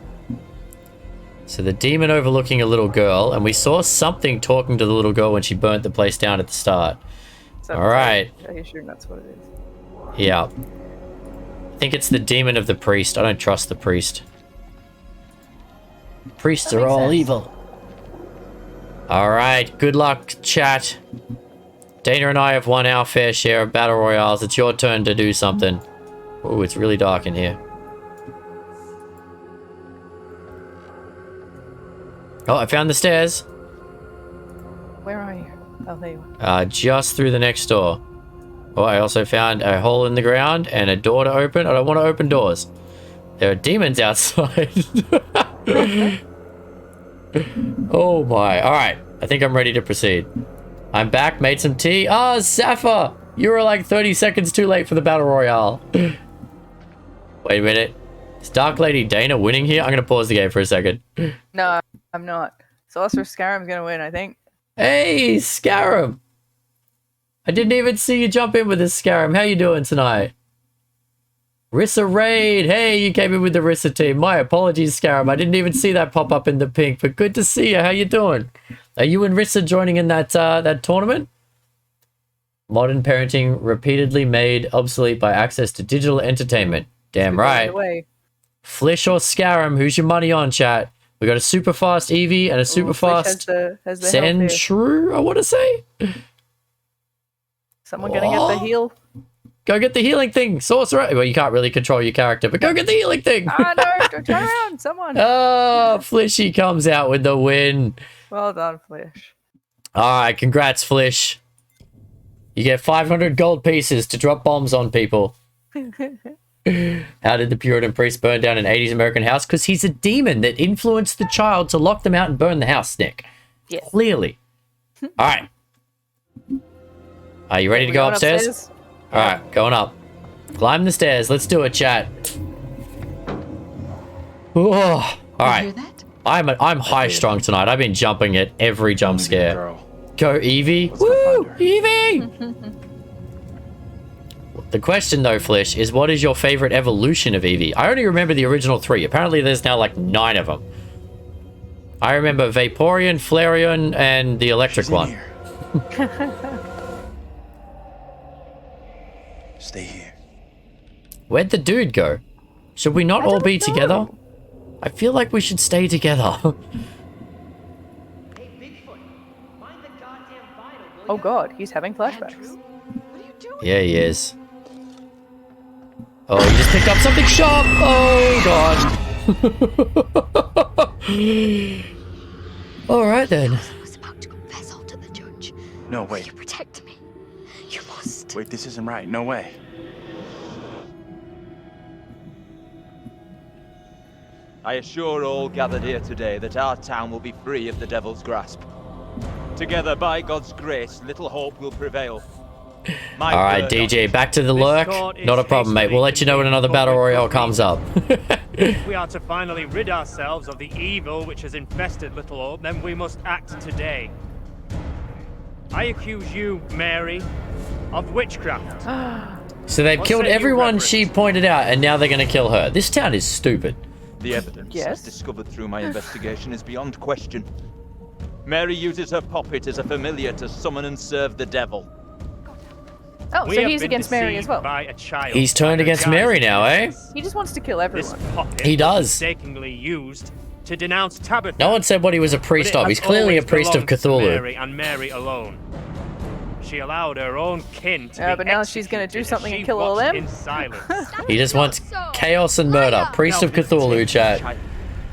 So the demon overlooking a little girl, and we saw something talking to the little girl when she burnt the place down at the start. All right. I assume that's what it is. Yeah. I think it's the demon of the priest. I don't trust the priest. Priests are all evil. Alright, good luck, chat. Dana and I have won our fair share of battle royales. It's your turn to do something. Oh, it's really dark in here. Oh, I found the stairs. Where are you? Oh, there you are. Just through the next door. Oh, I also found a hole in the ground and a door to open. I don't want to open doors. There are demons outside. Oh my. Alright. I think I'm ready to proceed. I'm back. Made some tea. Ah, Safa! You were like 30 seconds too late for the battle royale. Wait a minute. Is Dark Lady Dana winning here? I'm going to pause the game for a second. No, I'm not. Sorcerer Scarab's going to win, I think. Hey, Scarab! I didn't even see you jump in with this, Scarab. How you doing tonight? Rissa Raid. Hey, you came in with the Rissa team. My apologies, Scarab. I didn't even see that pop up in the pink, but good to see you. How you doing? Are you and Rissa joining in that tournament? Modern parenting repeatedly made obsolete by access to digital entertainment. Damn right. Flish or Scarum, who's your money on, chat? We got a super fast Eevee and a super fast Sandshrew, I want to say. Someone gonna get the heal? Go get the healing thing, sorcerer. Well, you can't really control your character, but go get the healing thing. Ah, no, turn around, someone. Oh, Flishy comes out with the win. Well done, Flish. All right, congrats, Flish. You get 500 gold pieces to drop bombs on people. How did the Puritan priest burn down an 80s American house? Because he's a demon that influenced the child to lock them out and burn the house, Nick. Yes. Clearly. All right. Are you ready to go upstairs? All right, going up. Climb the stairs. Let's do it, chat. Oh, all right. I'm high strung tonight. I've been jumping at every jump scare. Go Evie. Woo! Evie! The question though, Flish, is what is your favorite evolution of Evie? I only remember the original 3. Apparently there's now like 9 of them. I remember Vaporeon, Flareon, and the electric one. Stay here. Where'd the dude go? Should we not all be together? I feel like we should stay together. Oh god, he's having flashbacks. Yeah, he is. Oh, he just picked up something sharp! Oh, God. Alright then. No, wait. You protect me. You must. Wait, this isn't right. No way. I assure all gathered here today that our town will be free of the devil's grasp. Together, by God's grace, little hope will prevail. Alright, DJ, back to the lurk. Not a problem, mate. We'll let you know when another battle royale comes up. If we are to finally rid ourselves of the evil which has infested Little Hope, then we must act today. I accuse you, Mary, of witchcraft. So they've killed everyone she pointed out, and now they're going to kill her. This town is stupid. The evidence as discovered through my investigation is beyond question. Mary uses her puppet as a familiar to summon and serve the devil. Oh, so he's against Mary as well. He's turned against Mary now, eh? He just wants to kill everyone. He does. Mistakenly used to denounce Tabitha. No one said what he was a priest of. He's clearly a priest of Cthulhu. Mary and Mary alone. She allowed her own kin to be but now she's going to do something and kill all of them. in silence. He just wants chaos and murder. Priest of Cthulhu, chat.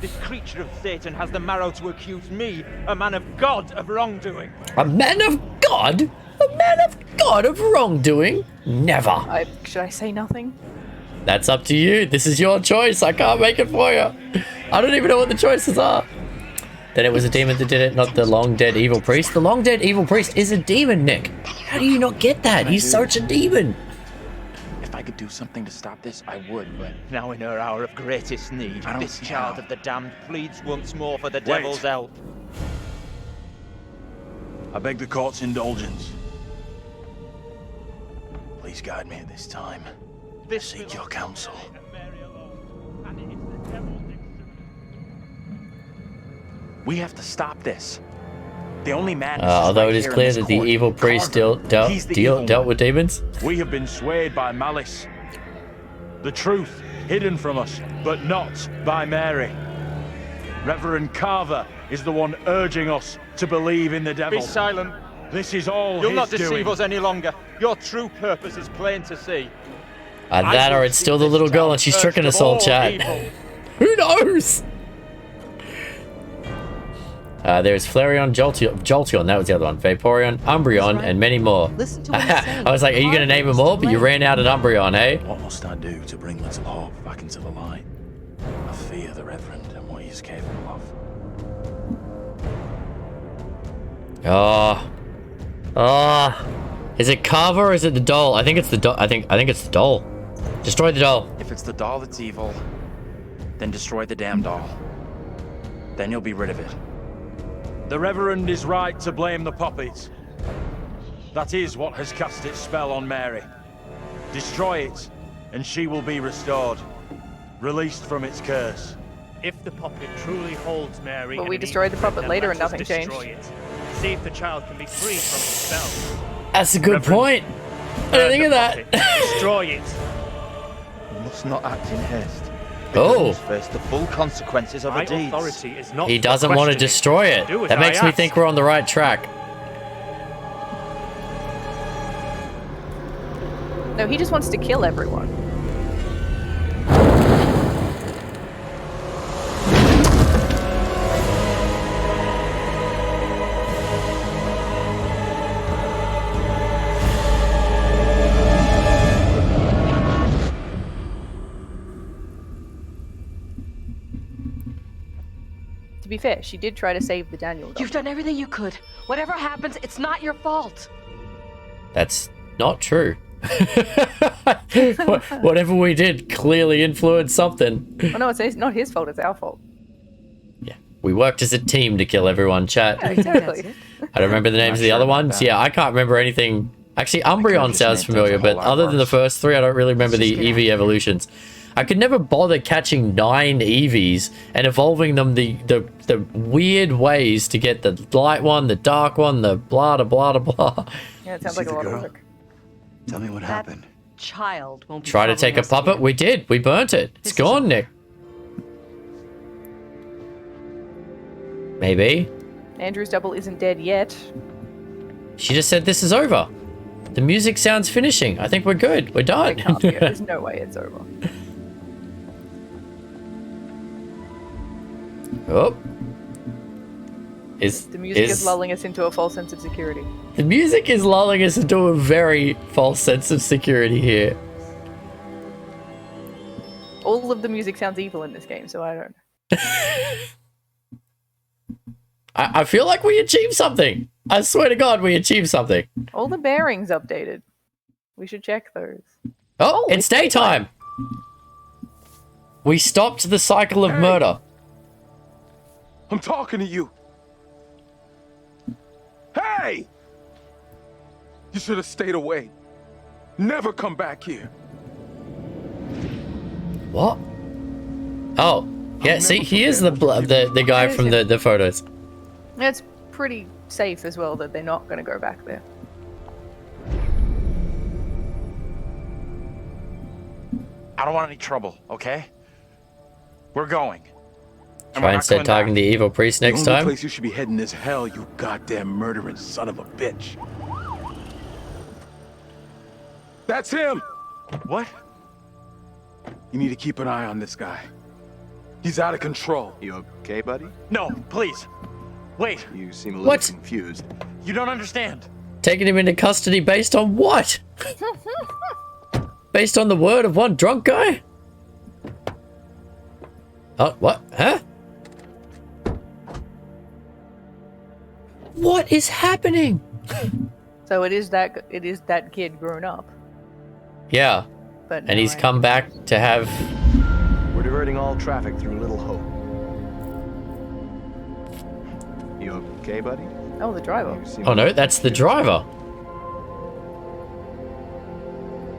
This creature of Satan has the marrow to accuse me, a man of God, of wrongdoing. A man of God? A man of God of wrongdoing? Never. Should I say nothing? That's up to you. This is your choice. I can't make it for you. I don't even know what the choices are. Then it was a demon that did it, not the long dead evil priest. The long dead evil priest is a demon, Nick. How do you not get that? He's such a demon. If I could do something to stop this, I would, but... Now in her hour of greatest need, this child of the damned pleads once more for the Wait. devil's help. I beg the court's indulgence. Please guide me at this time. I seek your counsel. We have to stop this. The only man. Although it is clear that the evil priest dealt with demons. We have been swayed by malice. The truth hidden from us, but not by Mary. Reverend Carver is the one urging us to believe in the devil. Be silent. This is all You'll his not deceive doing. us any longer. Your true purpose is plain to see. That or it's still the little girl and she's tricking us all, chat. Who knows? There's Flareon, Jolteon, that was the other one. Vaporeon, Umbreon, and many more. I was like, are you going to name them all? But you ran out at Umbreon, eh? What must I do to bring Little Hope back into the light? I fear the Reverend and what he is capable of. Is it Carver or is it the doll? I think it's the doll. I think it's the doll. Destroy the doll. If it's the doll that's evil, then destroy the damn doll. Then you'll be rid of it. The Reverend is right to blame the puppet. That is what has cast its spell on Mary. Destroy it, and she will be restored, released from its curse. If the puppet truly holds Mary, But we destroyed the puppet later and nothing changed. See if the child can be freed from its spell. That's a good point. I didn't think of that. Destroy it. You must not act in haste. Oh. Face the full consequences of My her deeds. authority is not He doesn't want to questioning. destroy it. Do as That makes I me ask. think we're on the right track. No, he just wants to kill everyone. To be fair, she did try to save the Daniel doll. You've done everything you could. Whatever happens, it's not your fault. That's not true. Whatever we did clearly influenced something. Oh no, it's not his fault, it's our fault. Yeah. We worked as a team to kill everyone, chat. Yeah, exactly. I don't remember the names of the other ones. Yeah, I can't remember anything. Actually, Umbreon sounds familiar, but other than the first three, I don't really remember the Eevee evolutions. I could never bother catching 9 Eevees and evolving them the weird ways to get the light one, the dark one, the blah, da, blah, da, blah. Yeah, it sounds like a lot of work. Tell me what happened. Child won't be Try to take a troubling us puppet? again. We did. We burnt it. It's gone, Nick. Maybe. Andrew's double isn't dead yet. She just said this is over. The music sounds finishing. I think we're good. We're done. It can't be. There's no way it's over. Oh. The music is lulling us into a false sense of security. The music is lulling us into a very false sense of security here. All of the music sounds evil in this game, so I don't know. I feel like we achieved something. I swear to God, we achieved something. All the bearings updated. We should check those. Oh, it's daytime. We stopped the cycle of murder. I'm talking to you. Hey! You should have stayed away. Never come back here. What? Oh, yeah. See, he is the guy from the photos. It's pretty safe as well that they're not going to go back there. I don't want any trouble, okay? We're going. Try instead targeting the evil priest next The only time. place you should be heading is hell, you goddamn murdering son of a bitch. That's him! What? You need to keep an eye on this guy. He's out of control. You okay, buddy? No, please. Wait. You seem a little What? confused. You don't understand. Taking him into custody based on what? Based on the word of one drunk guy? Oh, what? Huh? What is happening? So it is that kid grown up. Yeah. But and he's come back to have... We're diverting all traffic through Little Hope. You okay, buddy? Oh, the driver. Oh no, that's the driver.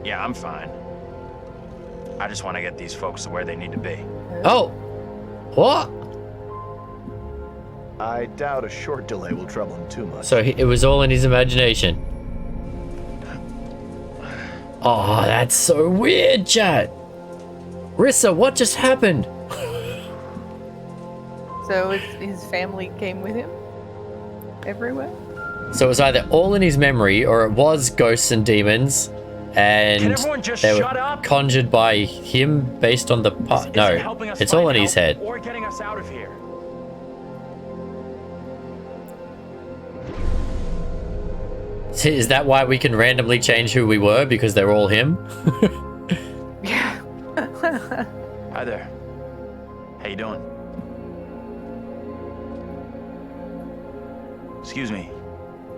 Yeah, I'm fine. I just want to get these folks to where they need to be. Oh. What? I doubt a short delay will trouble him too much. So it was all in his imagination. Oh, that's so weird, chat. Rissa, what just happened? So his family came with him everywhere? So it was either all in his memory or it was ghosts and demons and Can everyone just they shut were up? conjured by him based on the part. No, Helping us it's all in find his help head. Or getting us out of here. Is that why we can randomly change who we were? Because they're all him? Yeah. Hi there. How you doing? Excuse me,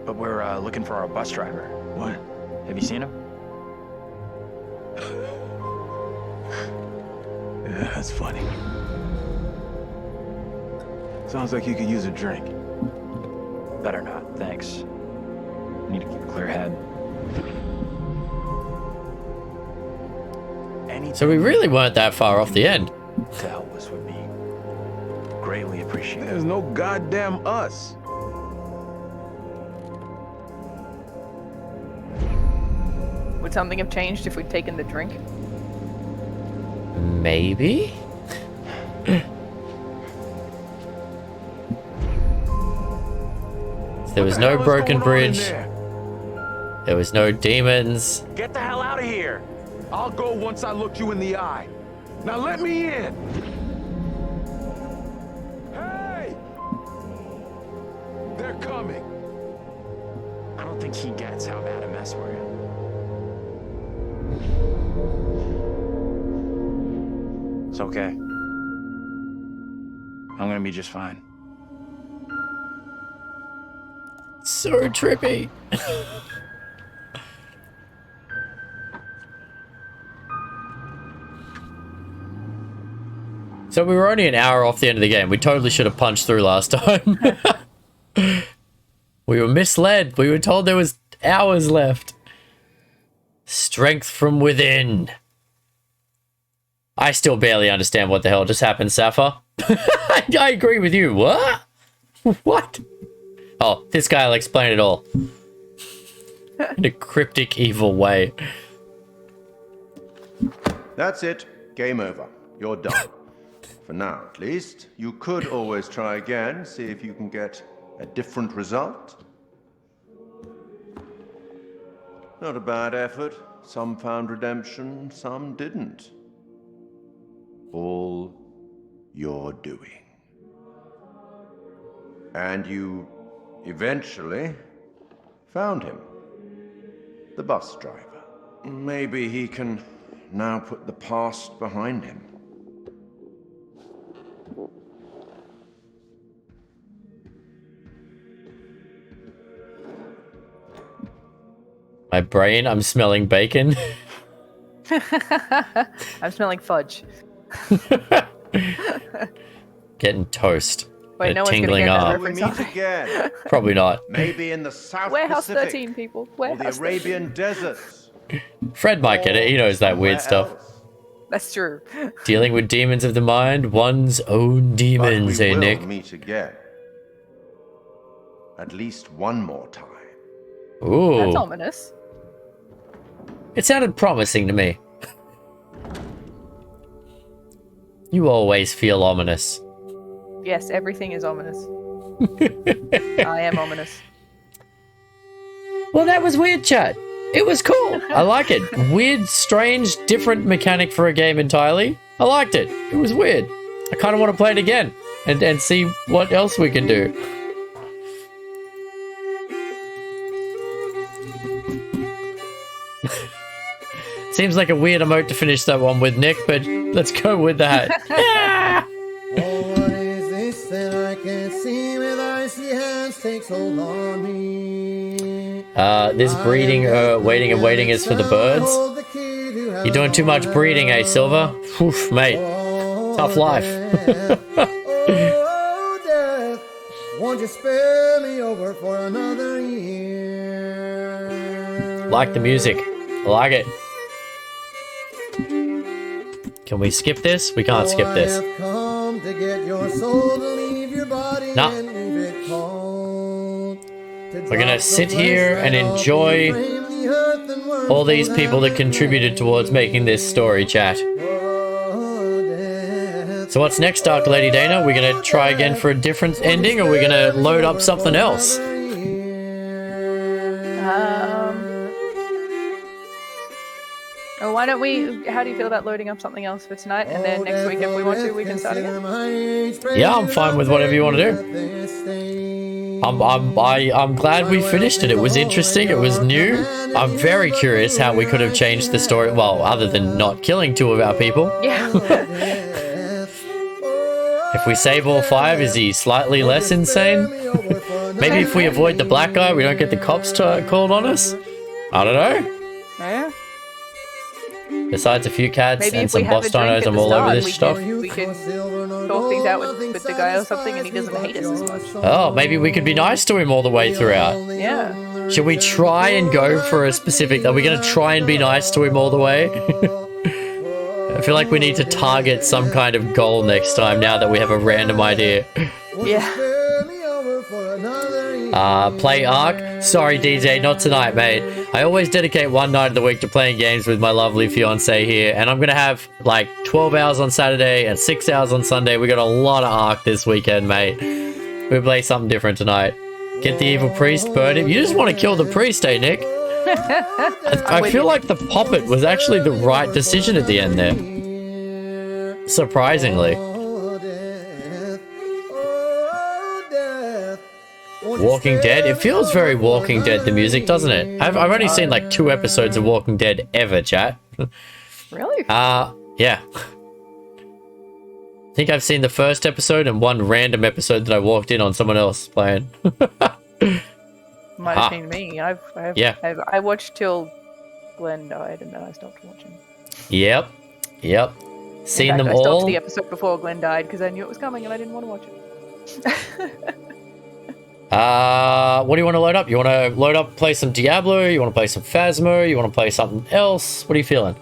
but we're looking for our bus driver. What? Have you seen him? Yeah, that's funny. Sounds like you could use a drink. Better not, thanks. Need to keep a clear head. So we really weren't that far off the end. To help us would be greatly appreciated. There's no goddamn us. Would something have changed if we'd taken the drink? Maybe? There was no broken bridge. There was no demons. Get the hell out of here. I'll go once I look you in the eye. Now let me in. Hey! They're coming. I don't think he gets how bad a mess we're in. It's okay. I'm gonna be just fine. So trippy. So we were only an hour off the end of the game. We totally should have punched through last time. We were misled. We were told there was hours left. Strength from within. I still barely understand what the hell just happened, Sapphire. I agree with you. What? What? Oh, this guy will explain it all. In a cryptic, evil way. That's it. Game over. You're done. For now, at least. You could always try again, see if you can get a different result. Not a bad effort. Some found redemption, some didn't. All your doing. And you eventually found him. The bus driver. Maybe he can now put the past behind him. My brain, I'm smelling bacon. I'm smelling fudge. Getting toast. Wait, no one's gonna get that reference. Again. Probably not. Maybe in the South Warehouse Pacific, 13, people. or the Warehouse Arabian deserts. Fred might get it. He knows that weird stuff. That's true. Dealing with demons of the mind, one's own demons, But we eh, will Nick? meet again. At least one more time. Ooh. That's ominous. It sounded promising to me. You always feel ominous. Yes, everything is ominous. I am ominous. Well, that was weird, chat. It was cool. I like it. Weird, strange, different mechanic for a game entirely. I liked it. It was weird. I kind of want to play it again and see what else we can do. Seems like a weird emote to finish that one with, Nick, but let's go with that. What is this that I can't see with icy hands takes hold on me? This breeding, waiting and waiting is for the birds. You're doing too much breeding, eh, Silver? Oof, mate. Tough life. Oh, death, won't you spare me over for another year? Like the music. I like it. Can we skip this? We can't skip this. I have come to get your soul to leave your body Nah. and leave it cold. We're gonna sit here and enjoy all these people that contributed towards making this story, chat. So what's next, Dark Lady Dana? We're gonna try again for a different ending, or we're gonna load up something else? Oh, why don't we? How do you feel about loading up something else for tonight, and then next week, if we want to, we can start again. Yeah, I'm fine with whatever you want to do. I'm glad we finished it. It was interesting. It was new. I'm very curious how we could have changed the story. Well, other than not killing two of our people. Yeah. If we save all five, is he slightly less insane? Maybe if we avoid the black guy, we don't get the cops called on us? I don't know. Yeah. Besides a few cats Maybe and if we some have boss a drink dinos, at I'm the all over start, this stuff. we could talk things out with the guy or something, and he doesn't hate us as much. Oh, maybe we could be nice to him all the way throughout. Yeah. Should we try and go for a specific... Are we going to try and be nice to him all the way? I feel like we need to target some kind of goal next time now that we have a random idea. Yeah. Play Ark? Sorry, DJ, not tonight, mate. I always dedicate one night of the week to playing games with my lovely fiance here, and I'm gonna have like 12 hours on Saturday and 6 hours on Sunday. We got a lot of Ark this weekend, mate. We play something different tonight. Get the evil priest, burn him. You just want to kill the priest, eh, Nick? I feel like the puppet was actually the right decision at the end there. Surprisingly. Walking Dead? It feels very Walking Dead, the music, doesn't it? I've only seen like 2 episodes of Walking Dead ever, chat. Really? Yeah. I think I've seen the first episode and one random episode that I walked in on someone else playing. Might have been me. Yeah. I watched till Glenn died, and then I stopped watching. Yep. Seen In fact, them I stopped all. the episode before Glenn died because I knew it was coming and I didn't want to watch it. What do you want to load up? You want to load up, play some Diablo? You want to play some Phasmo? You want to play something else? What are you feeling?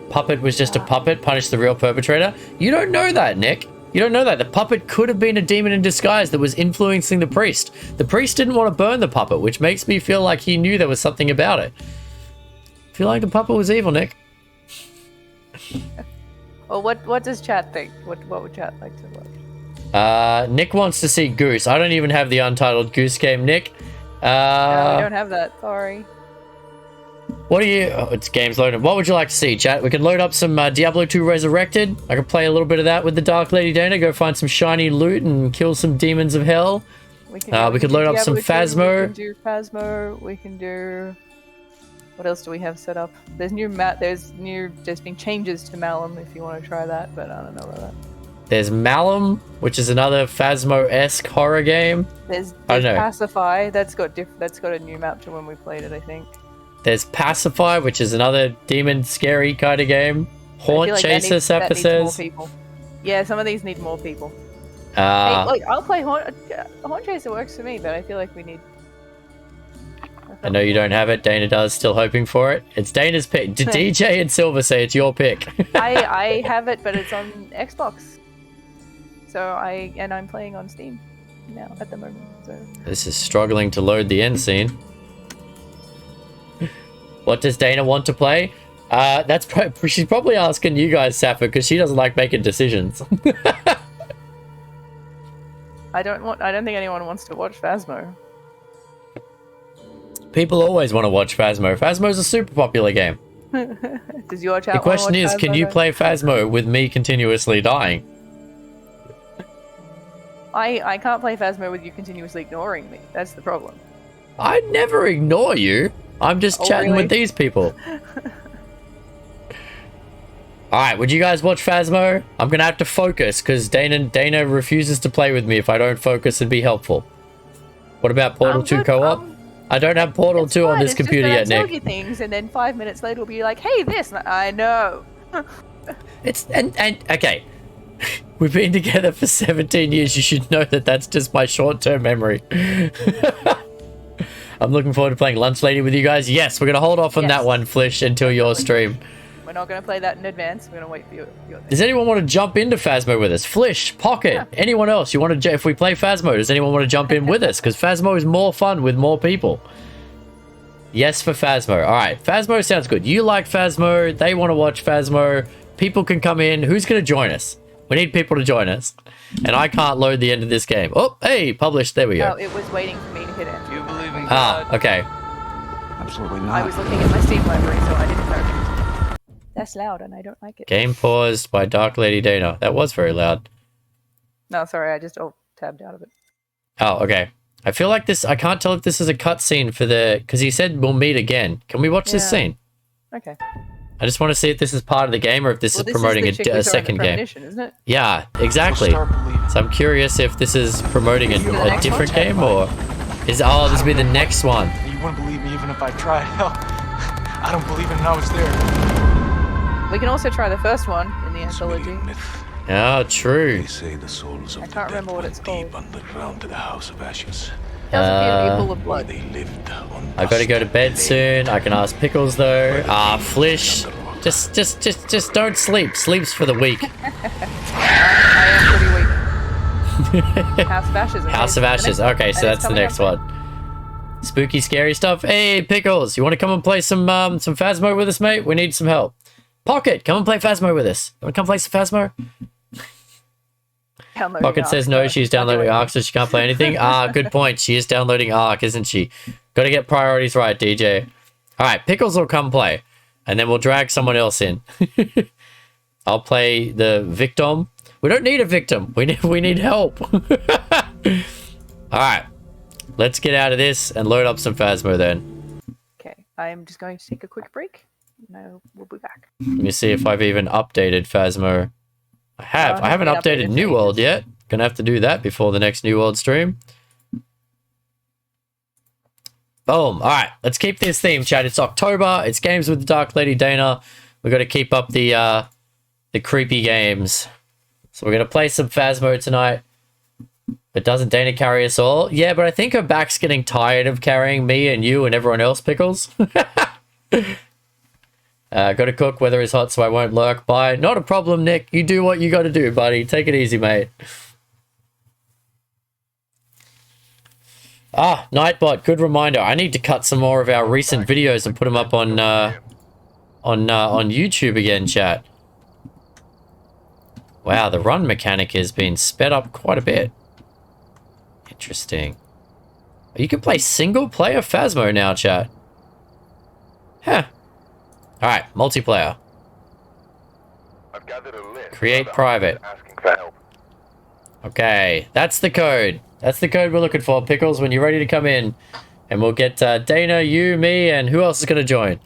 Puppet was just a puppet, punished the real perpetrator. You don't know that, Nick. You don't know that. The puppet could have been a demon in disguise that was influencing the priest. The priest didn't want to burn the puppet, which makes me feel like he knew there was something about it. I feel like the puppet was evil, Nick. Well, what does chat think? What would chat like to watch? Nick wants to see Goose. I don't even have the Untitled Goose game, Nick. No, we don't have that. Sorry. What do you... Oh, it's games loaded. What would you like to see, chat? We can load up some Diablo 2 Resurrected. I can play a little bit of that with the Dark Lady Dana. Go find some shiny loot and kill some demons of hell. We could load up some Phasmo. We can do Phasmo. We can do... What else do we have set up? There's been changes to Malum if you want to try that, but I don't know about that. There's Malum, which is another Phasmo-esque horror game. There's Pacify. That's got a new map to when we played it, I think. There's Pacify, which is another demon scary kind of game. Haunt Chaser, Sapper says. Yeah, some of these need more people. Hey, look, I'll play Haunt Chaser works for me, but I feel like we need... I know you don't have it. Dana does. Still hoping for it. It's Dana's pick. DJ and Silver say it's your pick. I have it, but it's on Xbox. So I'm playing on Steam now at the moment. So this is struggling to load the end scene. What does Dana want to play? She's probably asking you guys, Sappho, because she doesn't like making decisions. I don't think anyone wants to watch Phasmo. People always want to watch Phasmo. Phasmo's a super popular game. Does your chat The question is, Phasmo, can you play Phasmo with me continuously dying? I can't play Phasmo with you continuously ignoring me. That's the problem. I never ignore you. I'm just chatting with these people. Alright, would you guys watch Phasmo? I'm gonna have to focus because Dana refuses to play with me if I don't focus and be helpful. What about Portal 2 co-op? I don't have Portal 2 on this computer yet, Nick. Tell you things, and then 5 minutes later we'll be like, "Hey, this." I know. Okay. We've been together for 17 years. You should know that that's just my short-term memory. I'm looking forward to playing Lunch Lady with you guys. Yes, we're going to hold off on that one, Flish, until your stream. We're not going to play that in advance. We're going to wait for your thing. Does anyone want to jump into Phasmo with us? Flish, Pocket, anyone else? You want to? If we play Phasmo, does anyone want to jump in with us? Because Phasmo is more fun with more people. Yes for Phasmo. All right, Phasmo sounds good. You like Phasmo. They want to watch Phasmo. People can come in. Who's going to join us? We need people to join us. And I can't load the end of this game. Oh, hey, published. There we go. Oh, it was waiting for me to hit it. Do you believe in God? Okay. Absolutely not. I was looking at my Steam library, so I didn't know. That's loud, and I don't like it. Game paused by Dark Lady Dana. That was very loud. No, sorry, I just tabbed out of it. Oh, okay. I feel like this... I can't tell if this is a cutscene for the... Because he said we'll meet again. Can we watch this scene? Okay. I just want to see if this is part of the game or if this is promoting a second game. Isn't it? Yeah, exactly. So I'm curious if this is promoting a different game or... This will be the next one. You wouldn't believe me even if I tried. Hell, I don't believe it now it's there. We can also try the first one in the anthology. Oh, true. They say the souls of I can't remember what it's called. deep underground to the House of Ashes. Doesn't appear to be full of blood. They lived on I gotta go to bed soon. I can ask Pickles though. Flish. Just don't sleep. Sleep's for the weak. I am pretty weak. House of Ashes. House of Ashes. Okay, so that's the next one. Spooky, scary stuff. Hey, Pickles, you want to come and play some Phasmo with us, mate? We need some help. Pocket, come and play Phasmo with us. You want to come play some Phasmo? Pocket says no, she's downloading Ark, so she can't play anything. Good point. She is downloading Ark, isn't she? Got to get priorities right, DJ. All right, Pickles will come play, and then we'll drag someone else in. I'll play the victim. We don't need a victim. We need help. All right, let's get out of this and load up some Phasmo then. Okay, I'm just going to take a quick break. No, we'll be back. Let me see if I've even updated Phasmo. I haven't updated New World yet. Gonna have to do that before the next New World stream. Boom. All right, let's keep this theme, chat. It's October. It's games with the Dark Lady Dana. We've got to keep up the creepy games. So we're going to play some Phasmo tonight. But doesn't Dana carry us all? Yeah, but I think her back's getting tired of carrying me and you and everyone else, Pickles. Got to cook, weather is hot, so I won't lurk. Bye. Not a problem, Nick. You do what you got to do, buddy. Take it easy, mate. Ah, Nightbot, good reminder. I need to cut some more of our recent videos and put them up on YouTube again, chat. Wow, the run mechanic has been sped up quite a bit. Interesting. You can play single player Phasmo now, chat. Huh. Alright, multiplayer. Create private. Okay, that's the code. That's the code we're looking for, Pickles, when you're ready to come in. And we'll get Dana, you, me, and who else is going to join?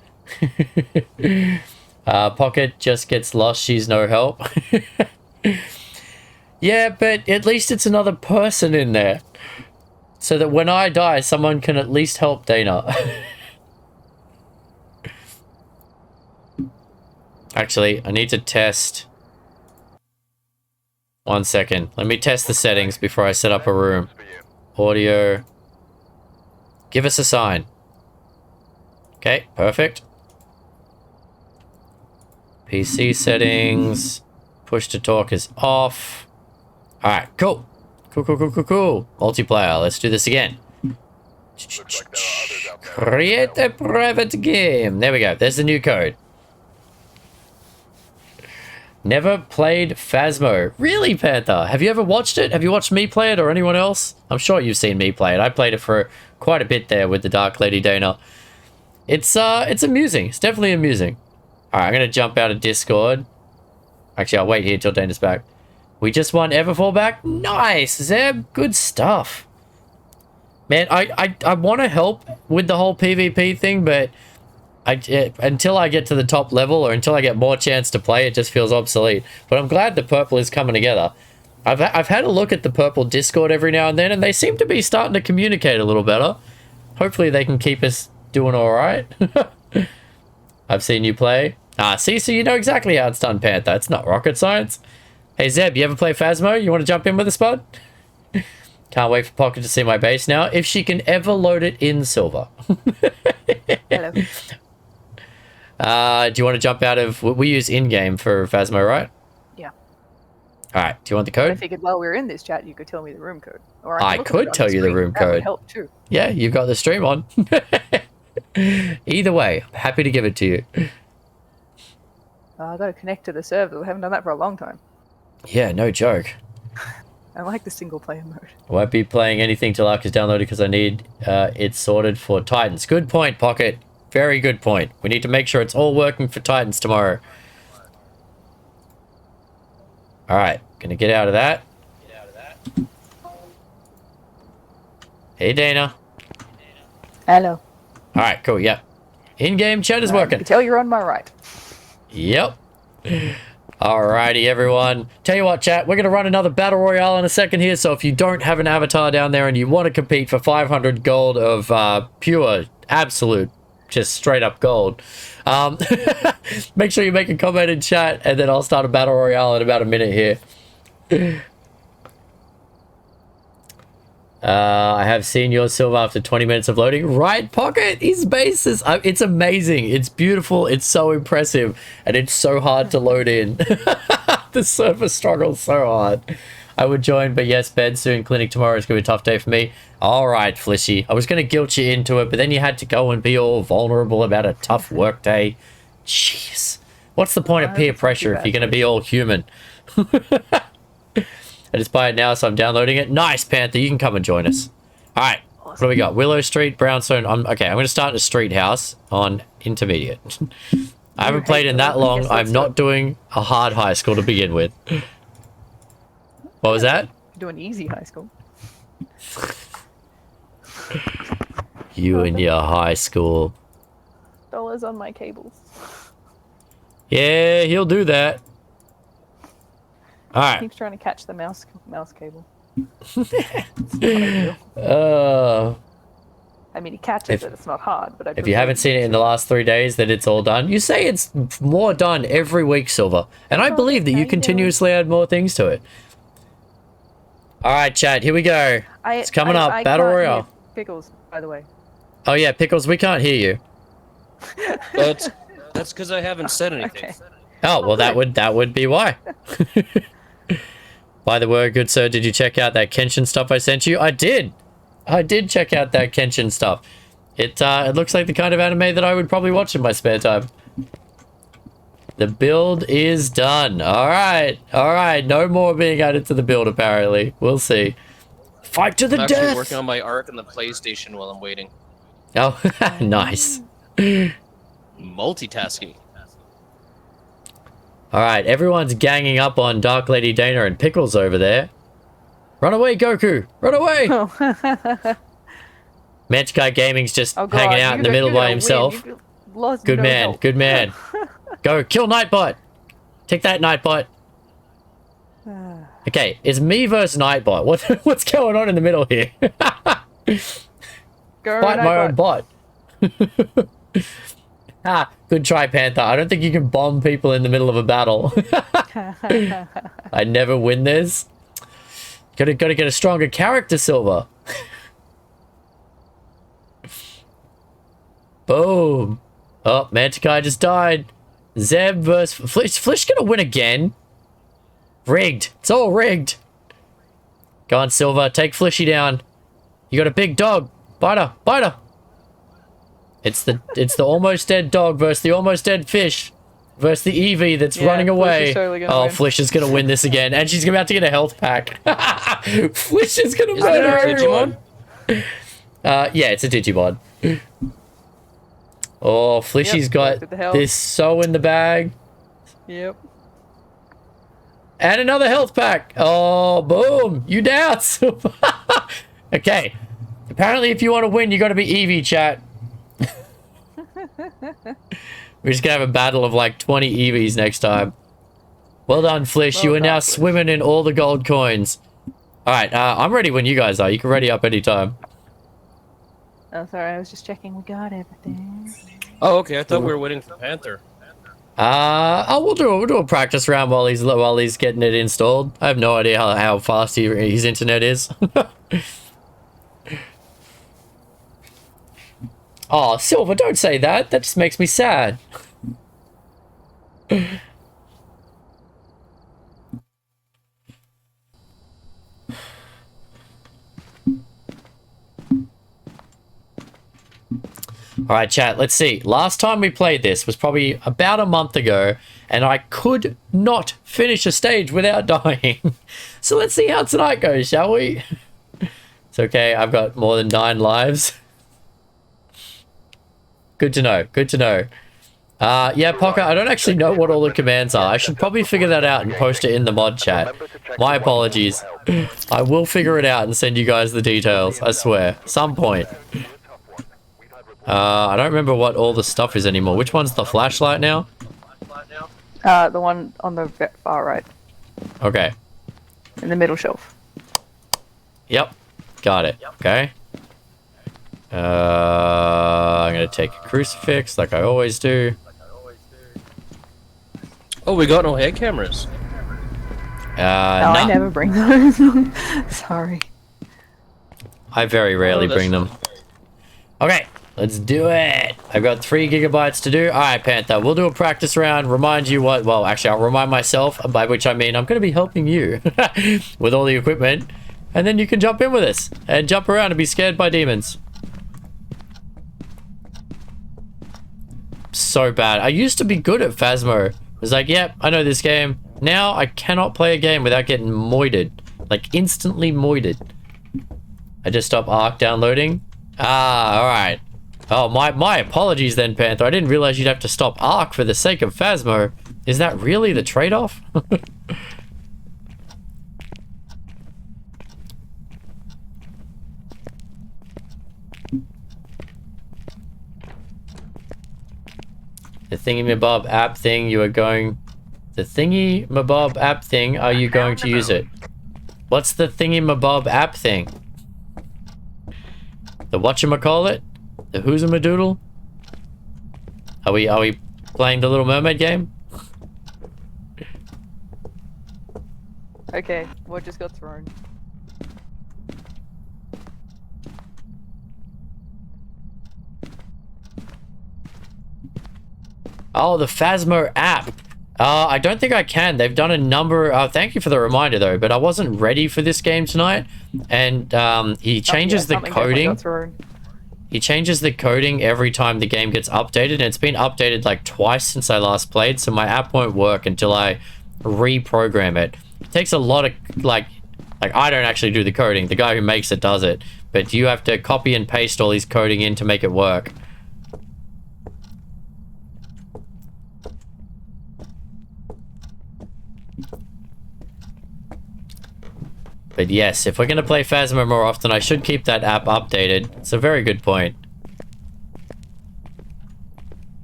Pocket just gets lost. She's no help. Yeah, but at least it's another person in there. So that when I die, someone can at least help Dana. Actually, I need to test. 1 second. Let me test the settings before I set up a room. Audio. Give us a sign. Okay, perfect. PC settings. Push to talk is off. Alright, cool. Cool. Multiplayer. Let's do this again. Create a private game. There we go. There's the new code. Never played Phasmo. Really, Panther? Have you ever watched it? Have you watched me play it or anyone else? I'm sure you've seen me play it. I played it for quite a bit there with the Dark Lady Dana. It's amusing. It's definitely amusing. Alright, I'm gonna jump out of Discord. Actually, I'll wait here till Dana's back. We just won Everfall back. Nice, Zeb. Good stuff. Man, I want to help with the whole PvP thing, but until I get to the top level or until I get more chance to play, it just feels obsolete. But I'm glad the purple is coming together. I've had a look at the purple Discord every now and then, and they seem to be starting to communicate a little better. Hopefully they can keep us doing all right. I've seen you play. Ah, see, so you know exactly how it's done, Panther. It's not rocket science. Hey, Zeb, you ever play Phasmo? You want to jump in with us, bud? Can't wait for Pocket to see my base now. If she can ever load it in silver. Hello. Do you want to jump out of... We use in-game for Phasmo, right? Yeah. Alright, do you want the code? I figured while we're in this chat, you could tell me the room code. Or I could tell you the room code. That would help too. Yeah, you've got the stream on. Either way, I'm happy to give it to you. I've got to connect to the server. I haven't done that for a long time. Yeah, no joke. I like the single player mode. I won't be playing anything till Ark is downloaded because I need it sorted for Titans. Good point, Pocket. Very good point. We need to make sure it's all working for Titans tomorrow. Alright, gonna get out of that. Hey, Dana. Hello. Alright, cool, yeah. In-game chat is You working. can tell you're on my right. Yep. Alrighty, everyone. Tell you what, chat, we're going to run another Battle Royale in a second here, so if you don't have an avatar down there and you want to compete for 500 gold of pure, absolute, just straight up gold, make sure you make a comment in chat, and then I'll start a Battle Royale in about a minute here. I have seen your silver after 20 minutes of loading. Right, Pocket? His base is... it's amazing. It's beautiful. It's so impressive. And it's so hard to load in. The server struggles so hard. I would join, but yes, bed soon. Clinic tomorrow is going to be a tough day for me. All right, Flishy. I was going to guilt you into it, but then you had to go and be all vulnerable about a tough work day. Jeez. What's the point of peer pressure if you're going to be all human? I just buy it now, so I'm downloading it. Nice, Panther. You can come and join us. All right. What do we got? Willow Street, Brownstone. Okay, I'm going to start in a street house on intermediate. I haven't played in that long. I'm not doing a hard high school to begin with. What was that? Doing easy high school. You and your high school. Dollars on my cables. Yeah, he'll do that. All right. Keeps trying to catch the mouse cable. I mean, he catches it. It's not hard, but If you haven't seen it in the last 3 days, then it's all done. You say it's more done every week, Silver. And I believe that you continuously add more things to it. All right, chat, here we go. It's coming up. Battle Royale. Pickles, by the way. Oh, yeah, Pickles, we can't hear you. That's because I haven't said anything. Okay. Oh, well, that would be why. By the way, good sir, did you check out that Kenshin stuff I sent you? I did. I did check out that Kenshin stuff. It looks like the kind of anime that I would probably watch in my spare time. The build is done. All right. All right. No more being added to the build, apparently. We'll see. Fight to the death! I'm actually working on my arc on the PlayStation while I'm waiting. Oh, nice. Multitasking. All right. Everyone's ganging up on Dark Lady Dana and Pickles over there. Run away, Goku! Run away! Manchikai Gaming's just hanging out in the middle by himself. Good man, good man. Go, kill Nightbot! Take that, Nightbot. Okay, it's me versus Nightbot. What's going on in the middle here? Fight my own bot. Good try, Panther. I don't think you can bomb people in the middle of a battle. I never win this. Gotta get a stronger character, Silver. Boom. Oh, Mantikai just died. Zeb versus Flish. Flish gonna win again. Rigged. It's all rigged. Go on, Silver. Take Flishy down. You got a big dog. Bite her. Bite her. It's the almost dead dog versus the almost dead fish. Versus the Eevee that's running away. Flish is gonna win this again. And she's about to get a health pack. Flish is gonna murder everyone. Yeah, it's a Digimon. Oh, Flishy's got this so in the bag. Yep. And another health pack. Oh, boom. You down. Okay. Apparently, if you want to win, you got to be Eevee, chat. We're just going to have a battle of like 20 Eevees next time. Well done, Flish. You are now swimming in all the gold coins. All right. I'm ready when you guys are. You can ready up anytime. Oh, sorry. I was just checking. We got everything. Oh, okay. I thought we were waiting for Panther. We'll do a practice round while he's getting it installed. I have no idea how fast his internet is. Oh, Silver, don't say that. That just makes me sad. All right, chat, let's see. Last time we played this was probably about a month ago, and I could not finish a stage without dying. So let's see how tonight goes, shall we? It's okay, I've got more than 9 lives. Good to know, good to know. Yeah, Pocker, I don't actually know what all the commands are. I should probably figure that out and post it in the mod chat. My apologies. I will figure it out and send you guys the details, I swear. Some point. I don't remember what all the stuff is anymore. Which one's the flashlight now? The one on the far right. Okay. In the middle shelf. Yep. Got it. Okay. I'm gonna take a crucifix like I always do. Oh, we got no head cameras. No, I never bring those. Sorry. I very rarely bring them. Okay, let's do it. I've got 3 gigabytes to do. All right, Panther, we'll do a practice round. Remind you what, well, actually, I'll remind myself, by which I mean I'm going to be helping you with all the equipment. And then you can jump in with us and jump around and be scared by demons. So bad. I used to be good at Phasmo. I was like, yep, I know this game. Now I cannot play a game without getting moided. Like, instantly moided. I just stopped Arc downloading. Alright. Oh, my apologies then, Panther. I didn't realize you'd have to stop Arc for the sake of Phasmo. Is that really the trade-off? The thingy-mabob app thing, you are going... The thingy-mabob app thing, are you going to use it? What's the thingy-mabob app thing? The whatchamacallit? The who's-a-madoodle? Are we playing the Little Mermaid game? Okay, what just got thrown? Oh, the Phasmo app. I don't think I can. They've done a number. Thank you for the reminder, though. But I wasn't ready for this game tonight, and he changes the coding. He changes the coding every time the game gets updated, and it's been updated like twice since I last played. So my app won't work until I reprogram it. It takes a lot of like I don't actually do the coding. The guy who makes it does it, but you have to copy and paste all these coding in to make it work. But yes, if we're going to play Phasmo more often, I should keep that app updated. It's a very good point.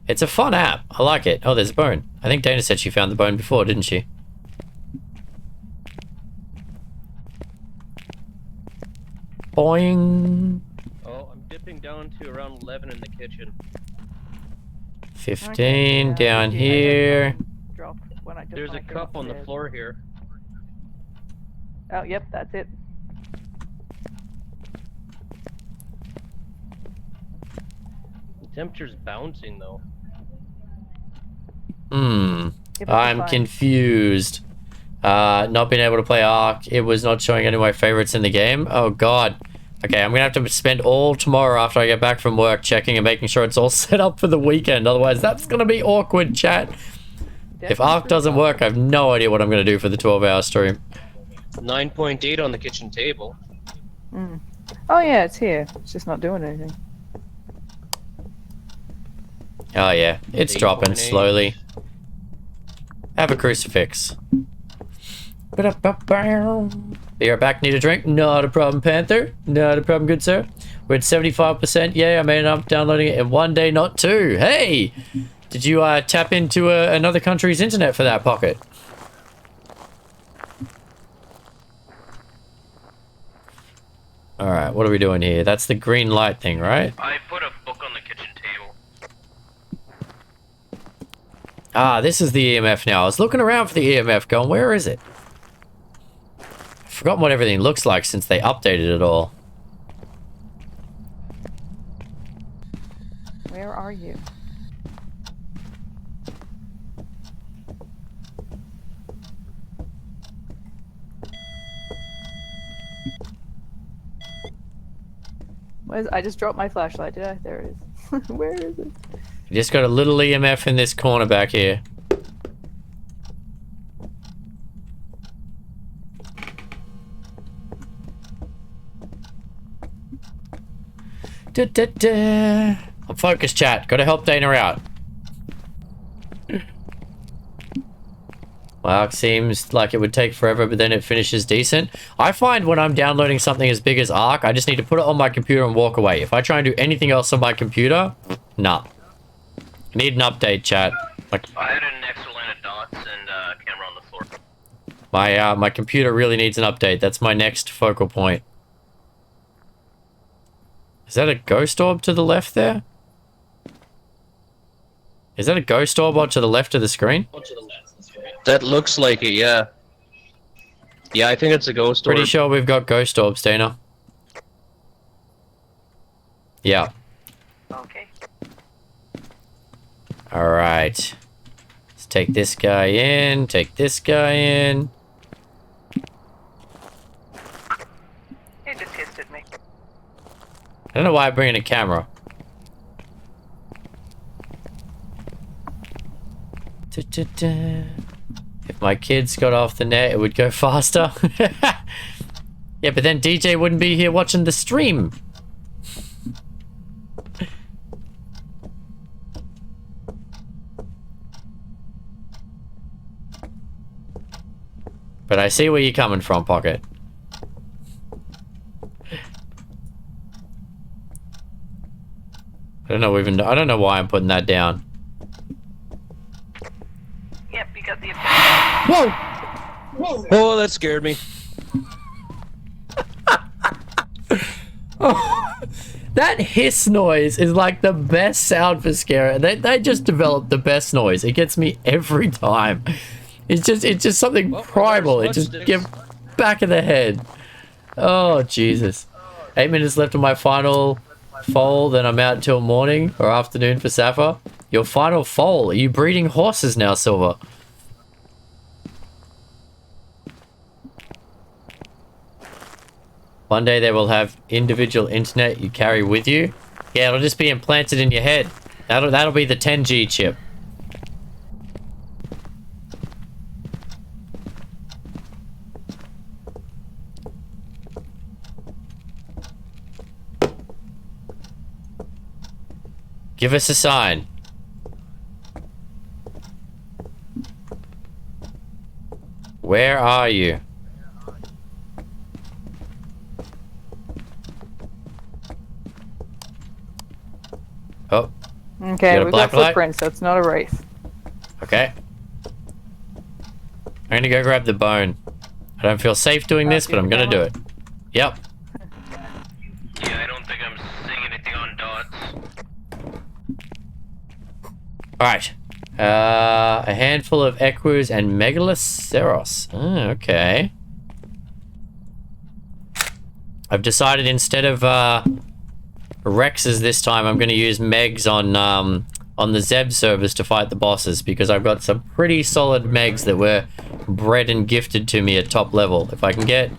It's a fun app. I like it. Oh, there's a bone. I think Dana said she found the bone before, didn't she? Boing. Oh, I'm dipping down to around 11 in the kitchen. 15 down here. There's a cup on the floor here. Oh, yep, that's it. The temperature's bouncing though. I'm confused. Not being able to play Ark. It was not showing any of my favorites in the game. Oh god. Okay, I'm gonna have to spend all tomorrow after I get back from work checking and making sure it's all set up for the weekend. Otherwise, that's gonna be awkward, chat. If Ark doesn't work, I have no idea what I'm gonna do for the 12-hour stream. 9.8 on the kitchen table. Oh yeah, it's here. It's just not doing anything. Oh yeah, it's dropping slowly. Have a crucifix. Be right back. Need a drink? Not a problem, Panther. Not a problem, good sir. We're at 75%. Yay, I made it up downloading it in one day, not two. Hey! Did you tap into another country's internet for that, Pocket? Alright, what are we doing here? That's the green light thing, right? I put a book on the kitchen table. Ah, this is the EMF now. I was looking around for the EMF going, where is it? I've forgotten what everything looks like since they updated it all. Where are you? I just dropped my flashlight, did I? There it is. Where is it? You just got a little EMF in this corner back here. I'm focused, chat. Gotta help Dana out. Well, it seems like it would take forever, but then it finishes decent. I find when I'm downloading something as big as Ark, I just need to put it on my computer and walk away. If I try and do anything else on my computer, nah. I need an update, chat. I had an extra line of dots and camera on the floor. My computer really needs an update. That's my next focal point. Is that a ghost orb to the left there? Is that a ghost orb to the left of the screen? That looks like it, yeah. Yeah, I think it's a ghost orb. Pretty sure we've got ghost orbs, Dana. Yeah. Okay. Alright. Let's take this guy in, take this guy in. It just hissed at me. I don't know why I'm bringing a camera. If my kids got off the net, it would go faster. Yeah, but then DJ wouldn't be here watching the stream. But I see where you're coming from, Pocket. I don't know why I'm putting that down. Yep, you got the Whoa! Whoa! Oh, that scared me. Oh, That hiss noise is like the best sound for scare. They just developed the best noise. It gets me every time. It's just something primal. It just gets back of the head. Oh, Jesus. 8 minutes left on my final foal, then I'm out until morning or afternoon for Sapphire. Your final foal? Are you breeding horses now, Silver? One day they will have individual internet you carry with you. Yeah, it'll just be implanted in your head. That'll be the 10G chip. Give us a sign. Where are you? Oh. Okay, we've got footprints, so it's not a wraith. Okay. I'm gonna go grab the bone. I don't feel safe doing this, but I'm gonna do it. Yep. Yeah, I don't think I'm seeing anything on dots. Alright. A handful of Equus and Megaloceros. Oh, okay. I've decided instead of Rexes this time, I'm going to use Megs on the Zeb servers to fight the bosses, because I've got some pretty solid Megs that were bred and gifted to me at top level. If I can get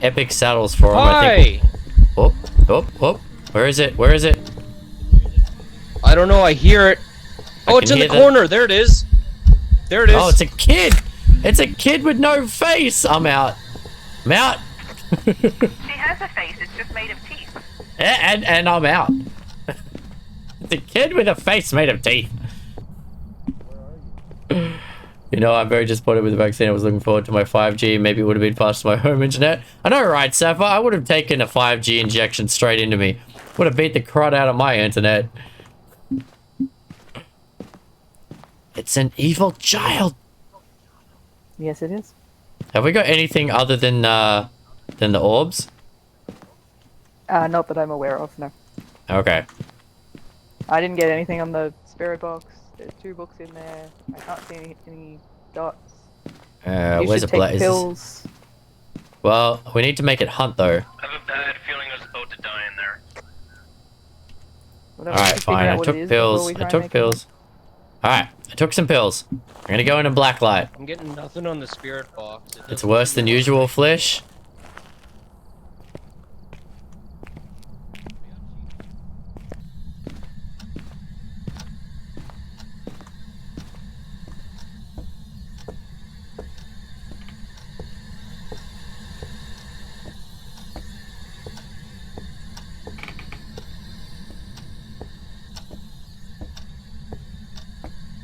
epic saddles for them, I think... Oh. Where is it? Where is it? I don't know, I hear it. Oh, it's in the corner. There it is. There it is. Oh, it's a kid. It's a kid with no face. I'm out. I'm out. She has a face. It's just made of teeth. And I'm out. It's a kid with a face made of teeth. You know, I'm very disappointed with the vaccine. I was looking forward to my 5G. Maybe it would have been fast to my home internet. I know, right, Sapphire? I would have taken a 5G injection straight into me. Would have beat the crud out of my internet. It's an evil child. Yes, it is. Have we got anything other than the orbs? Not that I'm aware of, no. Okay. I didn't get anything on the spirit box. There's 2 books in there. I can't see any dots. You where's should a take pills. Well, we need to make it hunt though. I have a bad feeling I was about to die in there. Alright, fine. I took pills. Alright, I took some pills. I'm gonna go into blacklight. I'm getting nothing on the spirit box. It's worse than usual, Flish.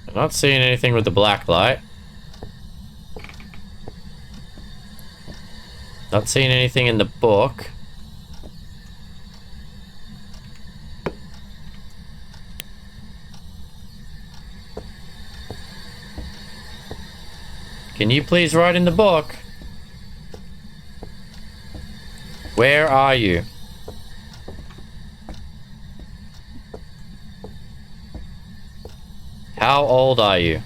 I'm not seeing anything with the black light. Not seeing anything in the book. Can you please write in the book? Where are you? How old are you?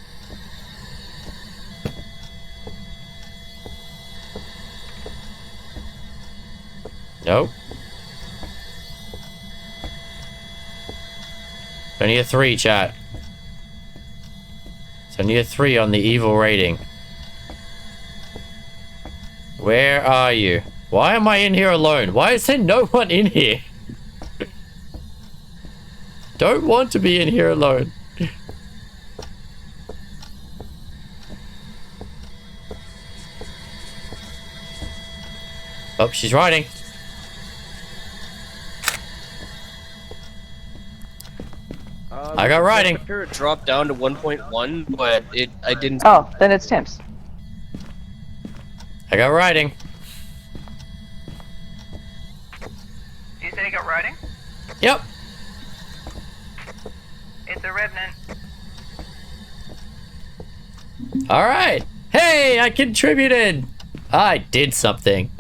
Nope. It's only a 3, chat. It's only a 3 on the evil rating. Where are you? Why am I in here alone? Why is there no one in here? Don't want to be in here alone. Oh, she's riding. I got riding. It dropped down to 1.1, but I didn't. Oh, then it's Tim's. I got riding. You said you got riding? Yep. It's a revenant. All right. Hey, I contributed. I did something.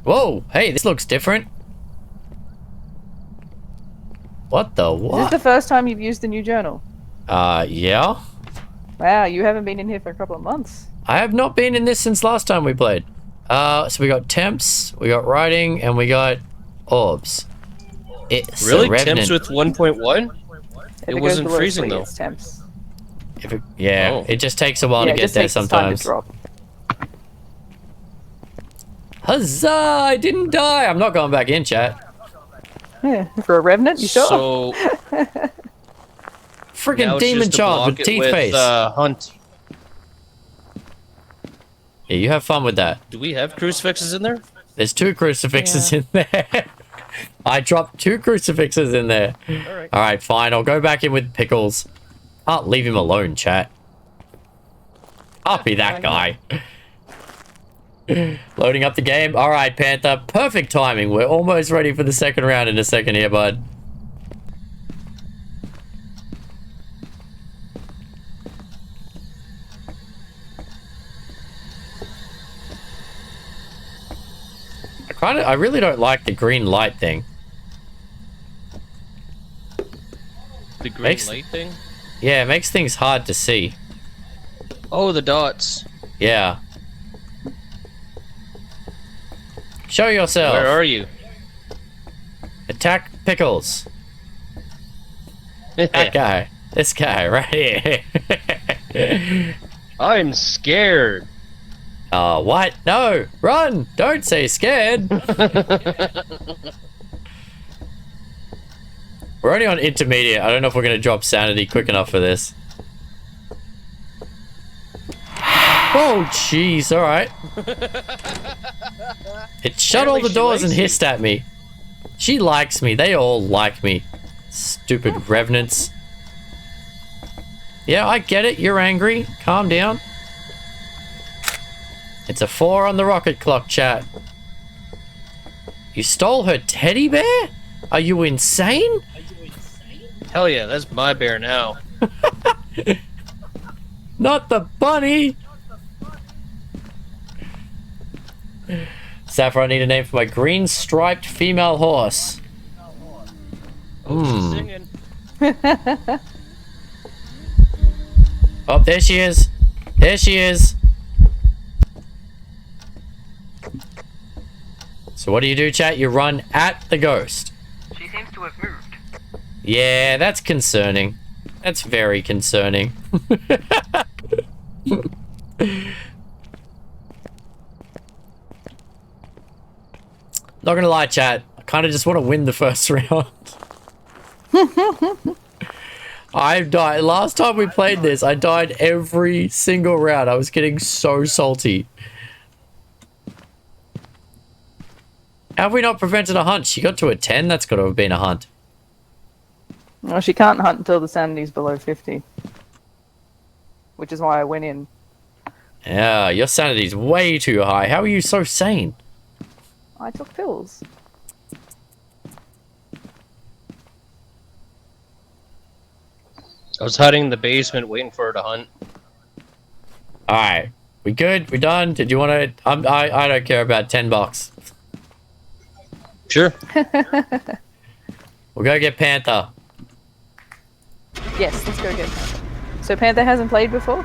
Whoa, hey, this looks different. What the Is this what? the first time you've used the new journal? Yeah. Wow, you haven't been in here for a couple of months. I have not been in this since last time we played. So we got temps, we got writing, and we got orbs. It's Really? Temps with 1.1? It goes wasn't below freezing 3, though. it's temps. It just takes a while to it get just there takes time to sometimes. drop. Huzzah! I didn't die. I'm not going back in, chat. Yeah, for a revenant, you sure? So Freaking now it's demon just to child block with it teeth with, face. Hunt. Yeah, you have fun with that. Do we have crucifixes in there? There's 2 crucifixes in there. I dropped 2 crucifixes in there. All right, fine. I'll go back in with pickles. Can't leave him alone, chat. I'll be that guy. Loading up the game. All right, Panther. Perfect timing. We're almost ready for the second round in a second here, bud. I really don't like the green light thing. The green light thing? Yeah, it makes things hard to see. Oh, the dots. Yeah. Show yourself. Where are you? Attack Pickles. That guy. This guy right here. I'm scared. What? No! Run! Don't say scared! We're only on intermediate. I don't know if we're going to drop sanity quick enough for this. Oh, jeez. Alright. It shut all the doors and hissed at me. She likes me. They all like me. Stupid revenants. Yeah, I get it. You're angry. Calm down. It's a 4 on the rocket clock, chat. You stole her teddy bear? Are you insane? Hell yeah, that's my bear now. Not the bunny! Sapphire, I need a name for my green striped female horse. Oh, she's singing. Oh, there she is. There she is. So what do, chat? You run at the ghost. She seems to have moved. Yeah, that's concerning. That's very concerning. Not gonna lie, chat. I kind of just want to win the first round. I've died. Last time we played this, I died every single round. I was getting so salty. How have we not prevented a hunt? She got to a 10? That's got to have been a hunt. Well, she can't hunt until the sanity's below 50. Which is why I went in. Yeah, your sanity's way too high. How are you so sane? I took pills. I was hiding in the basement waiting for her to hunt. Alright. We good? We done? Did you want to... I don't care about $10. Sure. We'll go get Panther. Yes, let's go get Panther. So Panther hasn't played before?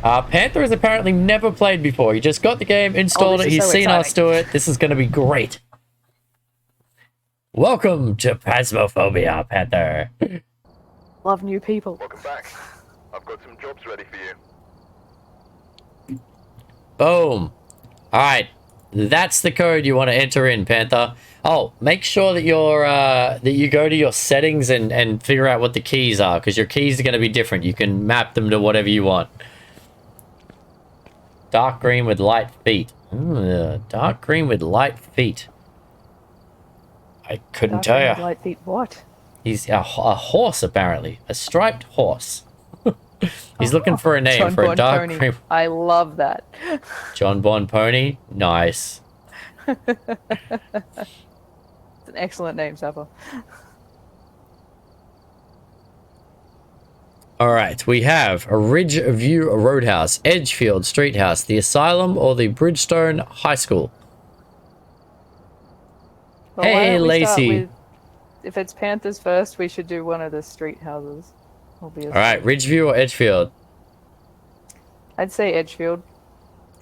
Panther has apparently never played before. He just got the game, installed it, he's seen us do it. This is going to be great. Welcome to Phasmophobia, Panther. Love new people. Welcome back. I've got some jobs ready for you. Boom. Alright. That's the code you want to enter in, Panther. Oh, make sure that you're that you go to your settings and figure out what the keys are, because your keys are going to be different. You can map them to whatever you want. Dark green with light feet. Dark green with light feet. I couldn't tell you. Light feet what? He's a horse, apparently. A striped horse. He's looking for a name John for a Bon dark Pony. green. I love that. John Bon Pony? Nice. It's an excellent name, Sapphire. Alright, we have a Ridge View Roadhouse, Edgefield Street House, the Asylum, or the Bridgestone High School. Well, why Hey, don't we start Lacey. with, if it's Panthers first, we should do one of the street houses. All right, Ridgeview or Edgefield? I'd say Edgefield.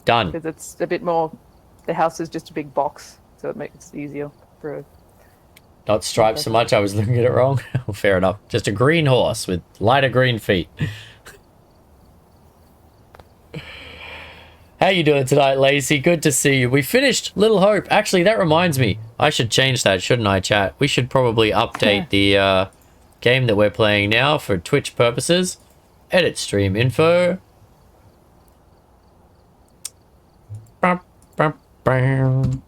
Done. Because it's a bit more. The house is just a big box, so it makes it easier for a. Not striped so much, I was looking at it wrong. Fair enough. Just a green horse with lighter green feet. How you doing tonight, Lacey? Good to see you. We finished Little Hope. Actually, that reminds me. I should change that, shouldn't I, chat? We should probably update the game that we're playing now for Twitch purposes. Edit stream info. Bum, bum, bum.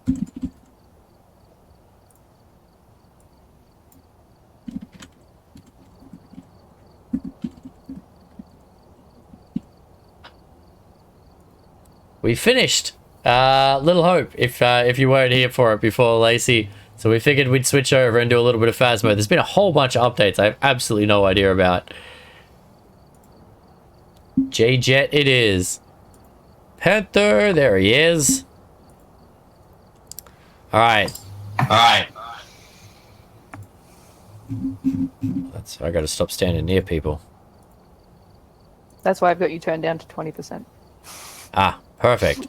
We finished Little Hope, if you weren't here for it before, Lacey. So we figured we'd switch over and do a little bit of Phasmo. There's been a whole bunch of updates I have absolutely no idea about. J-Jet it is. Panther, there he is. Alright. Alright. I gotta stop standing near people. That's why I've got you turned down to 20%. Ah, perfect.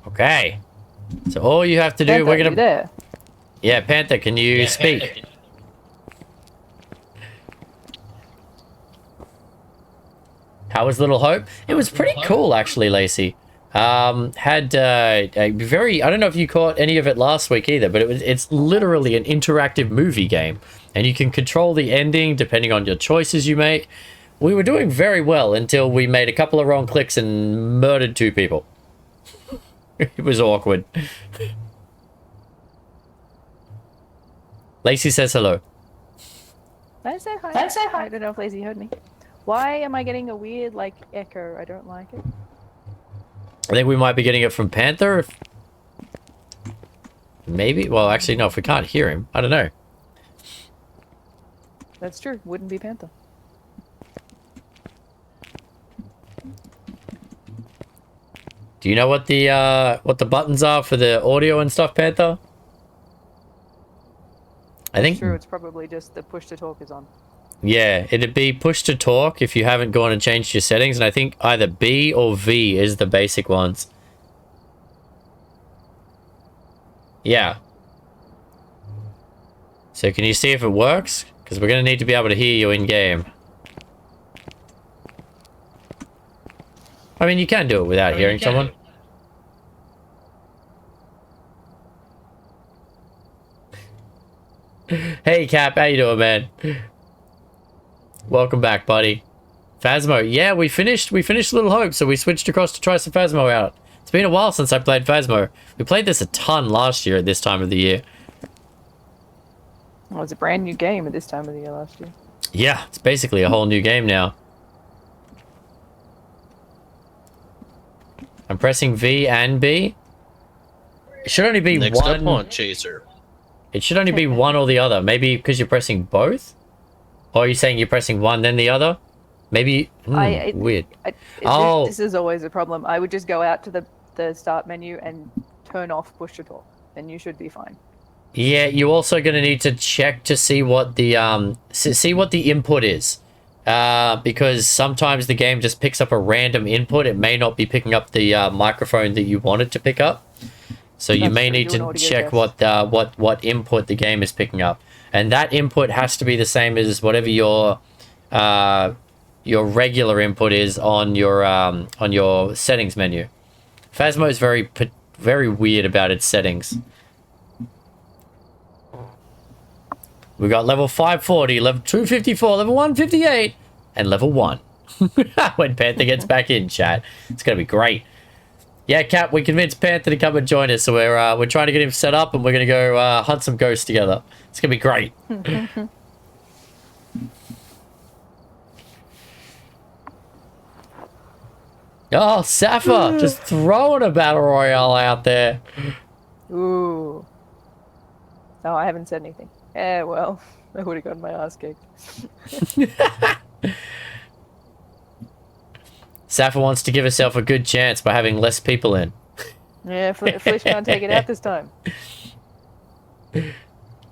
Okay. So all you have to do, Panther, we're gonna. you there? Yeah, Panther, can you speak? How was Little Hope? It was pretty cool, actually, Lacey. Had a very, I don't know if you caught any of it last week either, but it's literally an interactive movie game, and you can control the ending depending on your choices you make. We were doing very well until we made a couple of wrong clicks and murdered 2 people. It was awkward. Lacey says hello. I say hi. I say hi. I don't know if Lacey heard me. Why am I getting a weird, like, echo? I don't like it. I think we might be getting it from Panther. Maybe. Well, actually, no, if we can't hear him, I don't know. That's true. Wouldn't be Panther. Do you know what the buttons are for the audio and stuff, Panther? I think. True. It's probably just the push to talk is on. Yeah, it'd be push to talk if you haven't gone and changed your settings, and I think either B or V is the basic ones. Yeah. So can you see if it works? Because we're going to need to be able to hear you in game. I mean, you can do it without hearing someone. Hey, Cap, how you doing, man? Welcome back, buddy. Phasmo. Yeah, we finished Little Hope, so we switched across to try some Phasmo out. It's been a while since I played Phasmo. We played this a ton last year at this time of the year. Well, it's a brand new game at this time of the year last year. Yeah, it's basically a whole new game now. I'm pressing V and B. It should only be Next one. up on Chaser. It should only be one or the other. Maybe because you're pressing both? Or are you saying you're pressing one then the other? Maybe. Weird. This is always a problem. I would just go out to the start menu and turn off push to talk. Then you should be fine. Yeah, you're also going to need to check to see what the input is. Because sometimes the game just picks up a random input. It may not be picking up the microphone that you wanted to pick up. So you may need to check what input the game is picking up. And that input has to be the same as whatever your regular input is on your settings menu. Phasmo is very weird about its settings. We got level 540, level 254, level 158, and level 1. When Panther gets back in, chat. It's going to be great. Yeah, Cap, we convinced Panther to come and join us, so we're trying to get him set up, and we're going to go hunt some ghosts together. It's going to be great. Oh, Safa, just throwing a battle royale out there. Ooh. No, I haven't said anything. Eh, well, I would have gotten my ass kicked. Sappho wants to give herself a good chance by having less people in. Yeah, Flish can't take it out this time.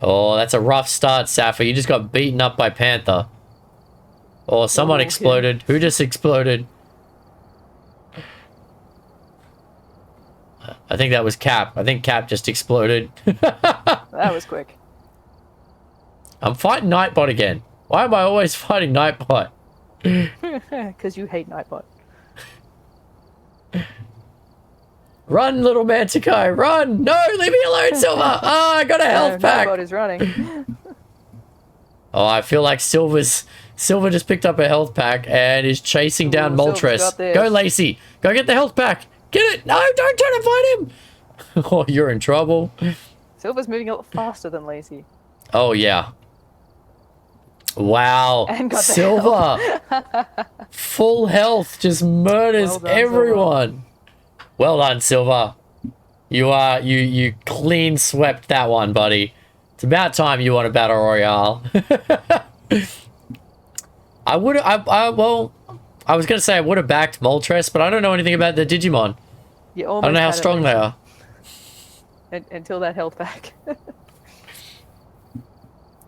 Oh, that's a rough start, Sappho. You just got beaten up by Panther. Oh, someone exploded. Who just exploded? I think that was Cap. I think Cap just exploded. That was quick. I'm fighting Nightbot again. Why am I always fighting Nightbot? Because you hate Nightbot. Run, little Manticore, run! No, leave me alone, Silver! Oh, I got a health pack! Nightbot is running. Oh, I feel like Silver just picked up a health pack and is chasing down Moltres. Go, Lacey! Go get the health pack! Get it! No, don't try to fight him! Oh, you're in trouble. Silver's moving a lot faster than Lacey. Oh, yeah. Wow. And got the Silver! Full health just murders Well done, everyone. Silver. Well done, Silver. You clean swept that one, buddy. It's about time you won a battle royale. I was gonna say I would have backed Moltres, but I don't know anything about the Digimon. I don't know how strong they are. Until that health pack.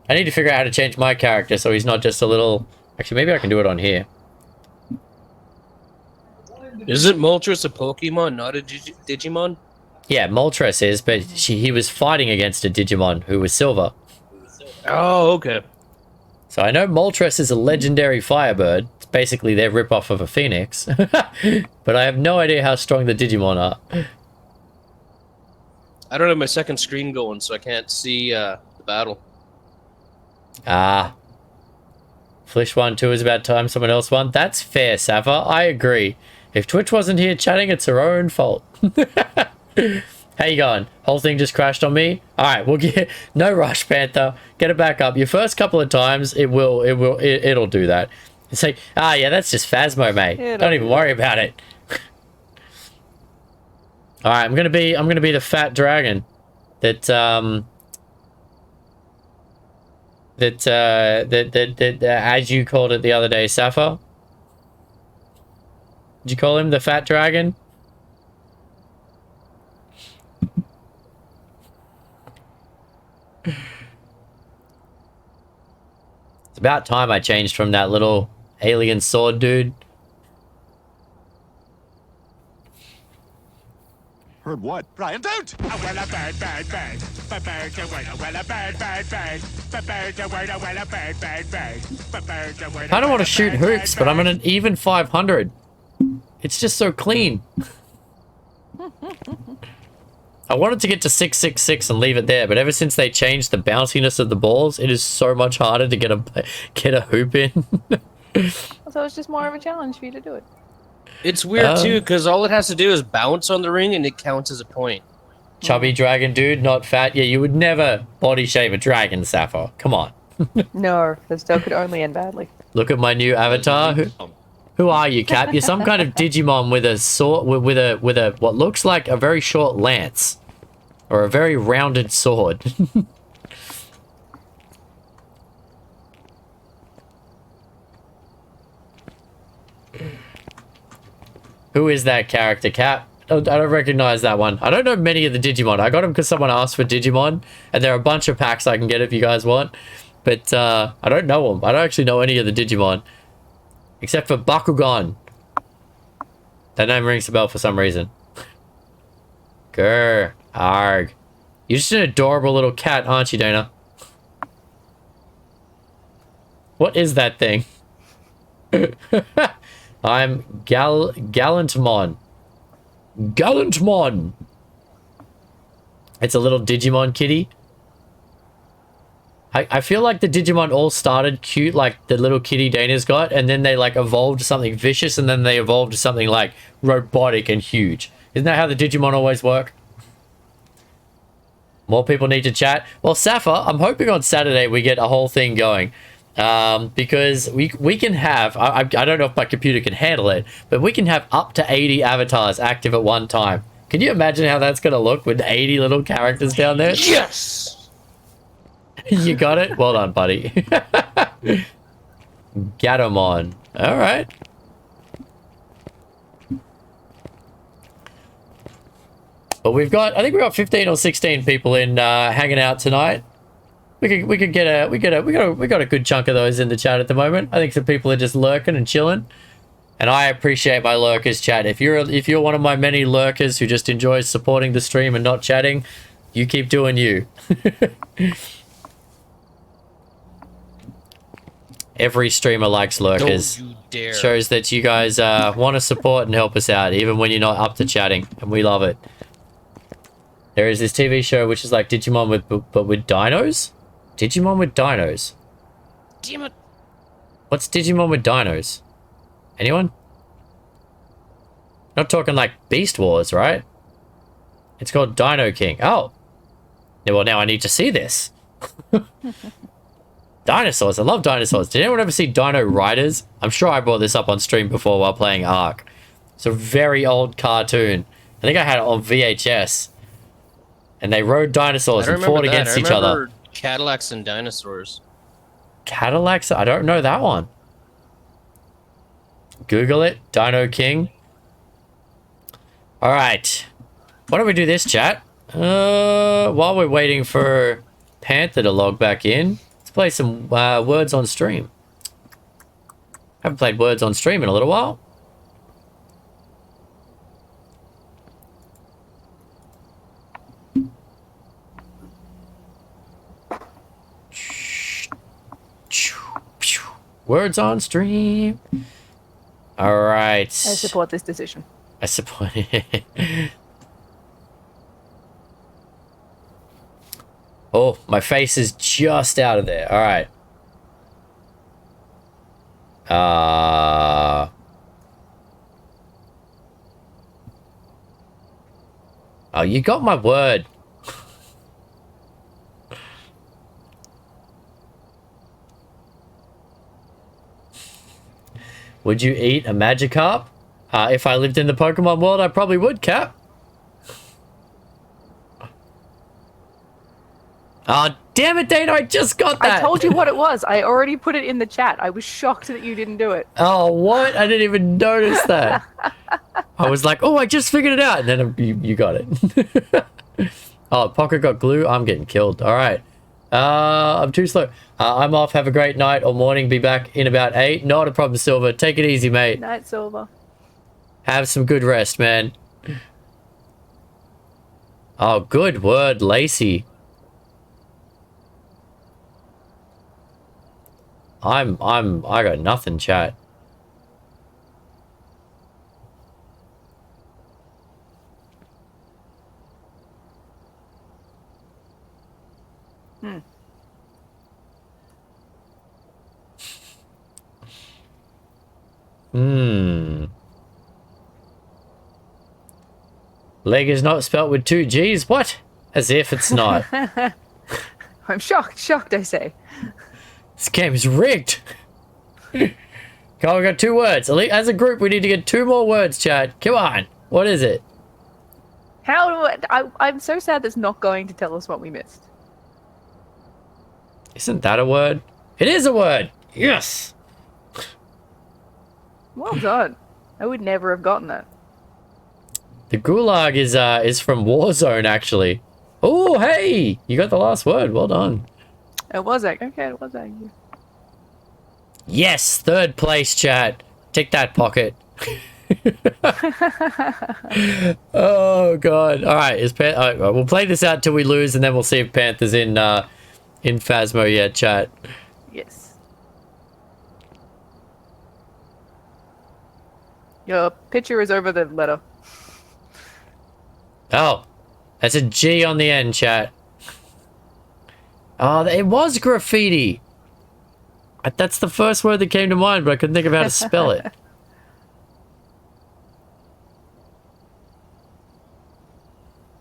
I need to figure out how to change my character so he's not just a little... Actually, maybe I can do it on here. Isn't Moltres a Pokemon, not a Digimon? Yeah, Moltres is, but he was fighting against a Digimon who was Silver. Oh, okay. So I know Moltres is a legendary firebird. It's basically their ripoff of a phoenix. But I have no idea how strong the Digimon are. I don't have my second screen going, so I can't see the battle. Ah. Flish 1, 2 is about time someone else won. That's fair, Safa. I agree. If Twitch wasn't here chatting, it's her own fault. How you going? Whole thing just crashed on me? Alright, we'll get... No rush, Panther. Get it back up. Your first couple of times, it'll do that. It's like, ah, yeah, that's just Phasmo, mate. Don't even worry about it. Alright, I'm gonna be the fat dragon that as you called it the other day, Sappho. Did you call him the fat dragon? It's about time I changed from that little alien sword dude. Heard what? Brian, don't! I don't want to shoot hoops, but I'm at an even 500. It's just so clean. I wanted to get to 666 and leave it there, but ever since they changed the bounciness of the balls, it is so much harder to get a hoop in. So it's just more of a challenge for you to do it. It's weird too, because all it has to do is bounce on the ring and it counts as a point. Chubby dragon dude, not fat. Yeah, you would never body shave a dragon, Sapphire. Come on. No, this still could only end badly. Look at my new avatar. Who are you, Cap? You're some kind of Digimon with a sword, with a what looks like a very short lance, or a very rounded sword. Who is that character, Cap? I don't recognize that one. I don't know many of the Digimon. I got them because someone asked for Digimon, and there are a bunch of packs I can get if you guys want. But I don't know them. I don't actually know any of the Digimon. Except for Bakugan. That name rings a bell for some reason. Grr. Arg. You're just an adorable little cat, aren't you, Dana? What is that thing? I'm Gallantmon. Gallantmon! It's a little Digimon kitty. I feel like the Digimon all started cute, like the little kitty Dana's got, and then they like evolved to something vicious, and then they evolved to something like robotic and huge. Isn't that how the Digimon always work? More people need to chat. Well, Safa, I'm hoping on Saturday we get a whole thing going. Because we can have, I don't know if my computer can handle it, but we can have up to 80 avatars active at one time. Can you imagine how that's going to look with 80 little characters down there? Yes! You got it? Well done, buddy. Gatomon. Alright. But I think we've got 15 or 16 people in hanging out tonight. We got a good chunk of those in the chat at the moment. I think some people are just lurking and chilling. And I appreciate my lurkers, chat. If you're one of my many lurkers who just enjoys supporting the stream and not chatting, you keep doing you. Every streamer likes lurkers. Don't you dare. Shows that you guys want to support and help us out, even when you're not up to chatting, and we love it. There is this TV show which is like Digimon but with dinos? Digimon with dinos. Damn it. What's Digimon with dinos? Anyone? Not talking like Beast Wars, right? It's called Dino King. Oh. Yeah, well, now I need to see this. Dinosaurs. I love dinosaurs. Did anyone ever see Dino Riders? I'm sure I brought this up on stream before while playing Ark. It's a very old cartoon. I think I had it on VHS. And they rode dinosaurs and fought against each other. Cadillacs and dinosaurs. Cadillacs? I don't know that one. Google it. Dino King. Alright. Why don't we do this, chat? While we're waiting for Panther to log back in, let's play some Words on Stream. Haven't played Words on Stream in a little while. Words on Stream. All right. I support this decision. I support it. Oh, my face is just out of there. All right. Oh, you got my word. Would you eat a Magikarp? If I lived in the Pokemon world, I probably would, Cap. Oh, damn it, Dana, I just got that. I told you what it was. I already put it in the chat. I was shocked that you didn't do it. Oh, what? I didn't even notice that. I was like, oh, I just figured it out. And then you got it. Oh, Pocket got glue. I'm getting killed. All right. I'm too slow. I'm off. Have a great night or morning. Be back in about 8. Not a problem, Silver. Take it easy, mate. Night, Silver. Have some good rest, man. Oh, good word, Lacey. I got nothing, chat. Leg is not spelt with 2 G's? What? As if it's not. I'm shocked, I say. This game is rigged. Come on, we got 2 words. As a group, we need to get 2 more words, chat. Come on. What is it? I'm so sad that's not going to tell us what we missed. Isn't that a word? It is a word. Yes. Well done. I would never have gotten that. The gulag is from Warzone, actually. Oh, hey! You got the last word. Well done. It was okay. It was okay. Yes, 3rd place, chat. Tick that pocket. Oh god. All right, we'll play this out till we lose, and then we'll see if Panther's in Phasmo yet, chat. Yes. Your picture is over the letter. Oh, that's a G on the end, chat. Oh, it was graffiti. That's the first word that came to mind, but I couldn't think of how to spell it.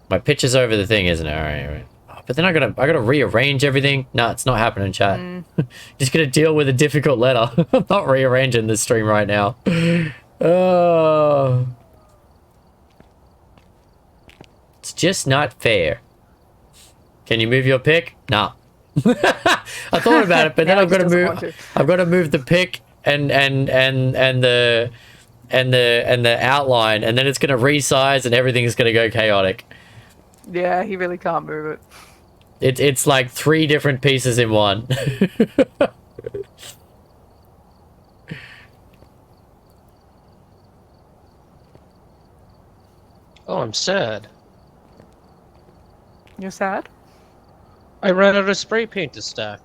My picture's over the thing, isn't it? All right. Oh, but then I gotta rearrange everything. No, it's not happening, chat. Just gonna deal with a difficult letter. I'm not rearranging this stream right now. Oh. It's just not fair. Can you move your pick? No. I thought about it, but then I've got to move the pick and the outline, and then it's going to resize and everything's going to go chaotic. Yeah, he really can't move it. It's like 3 different pieces in one. Oh, I'm sad. You're sad? I ran out of spray paint to stack.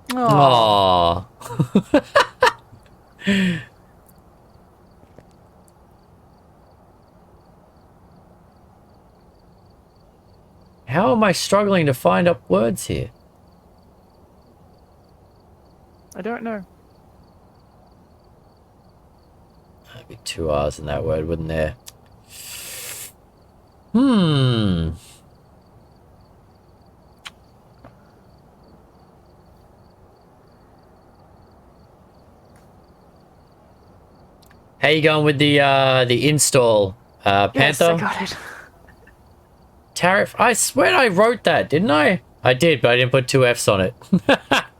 Aww. How am I struggling to find up words here? I don't know. There'd be 2 R's in that word, wouldn't there? Hmm. How you going with the install, Panther? Yes, I got it. Tariff. I swear I wrote that, didn't I? I did, but I didn't put 2 F's on it.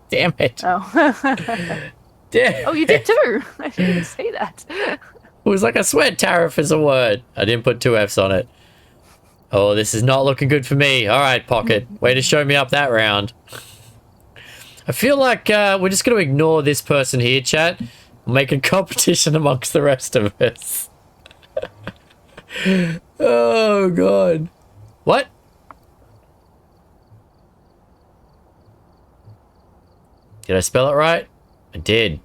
Damn it. Oh. Damn Oh, you did too. I didn't even say that. It was like, I swear tariff is a word. I didn't put 2 F's on it. Oh, this is not looking good for me. All right, Pocket. Way to show me up that round. I feel like we're just going to ignore this person here, chat. Make a competition amongst the rest of us. Oh, God. What? Did I spell it right? I did.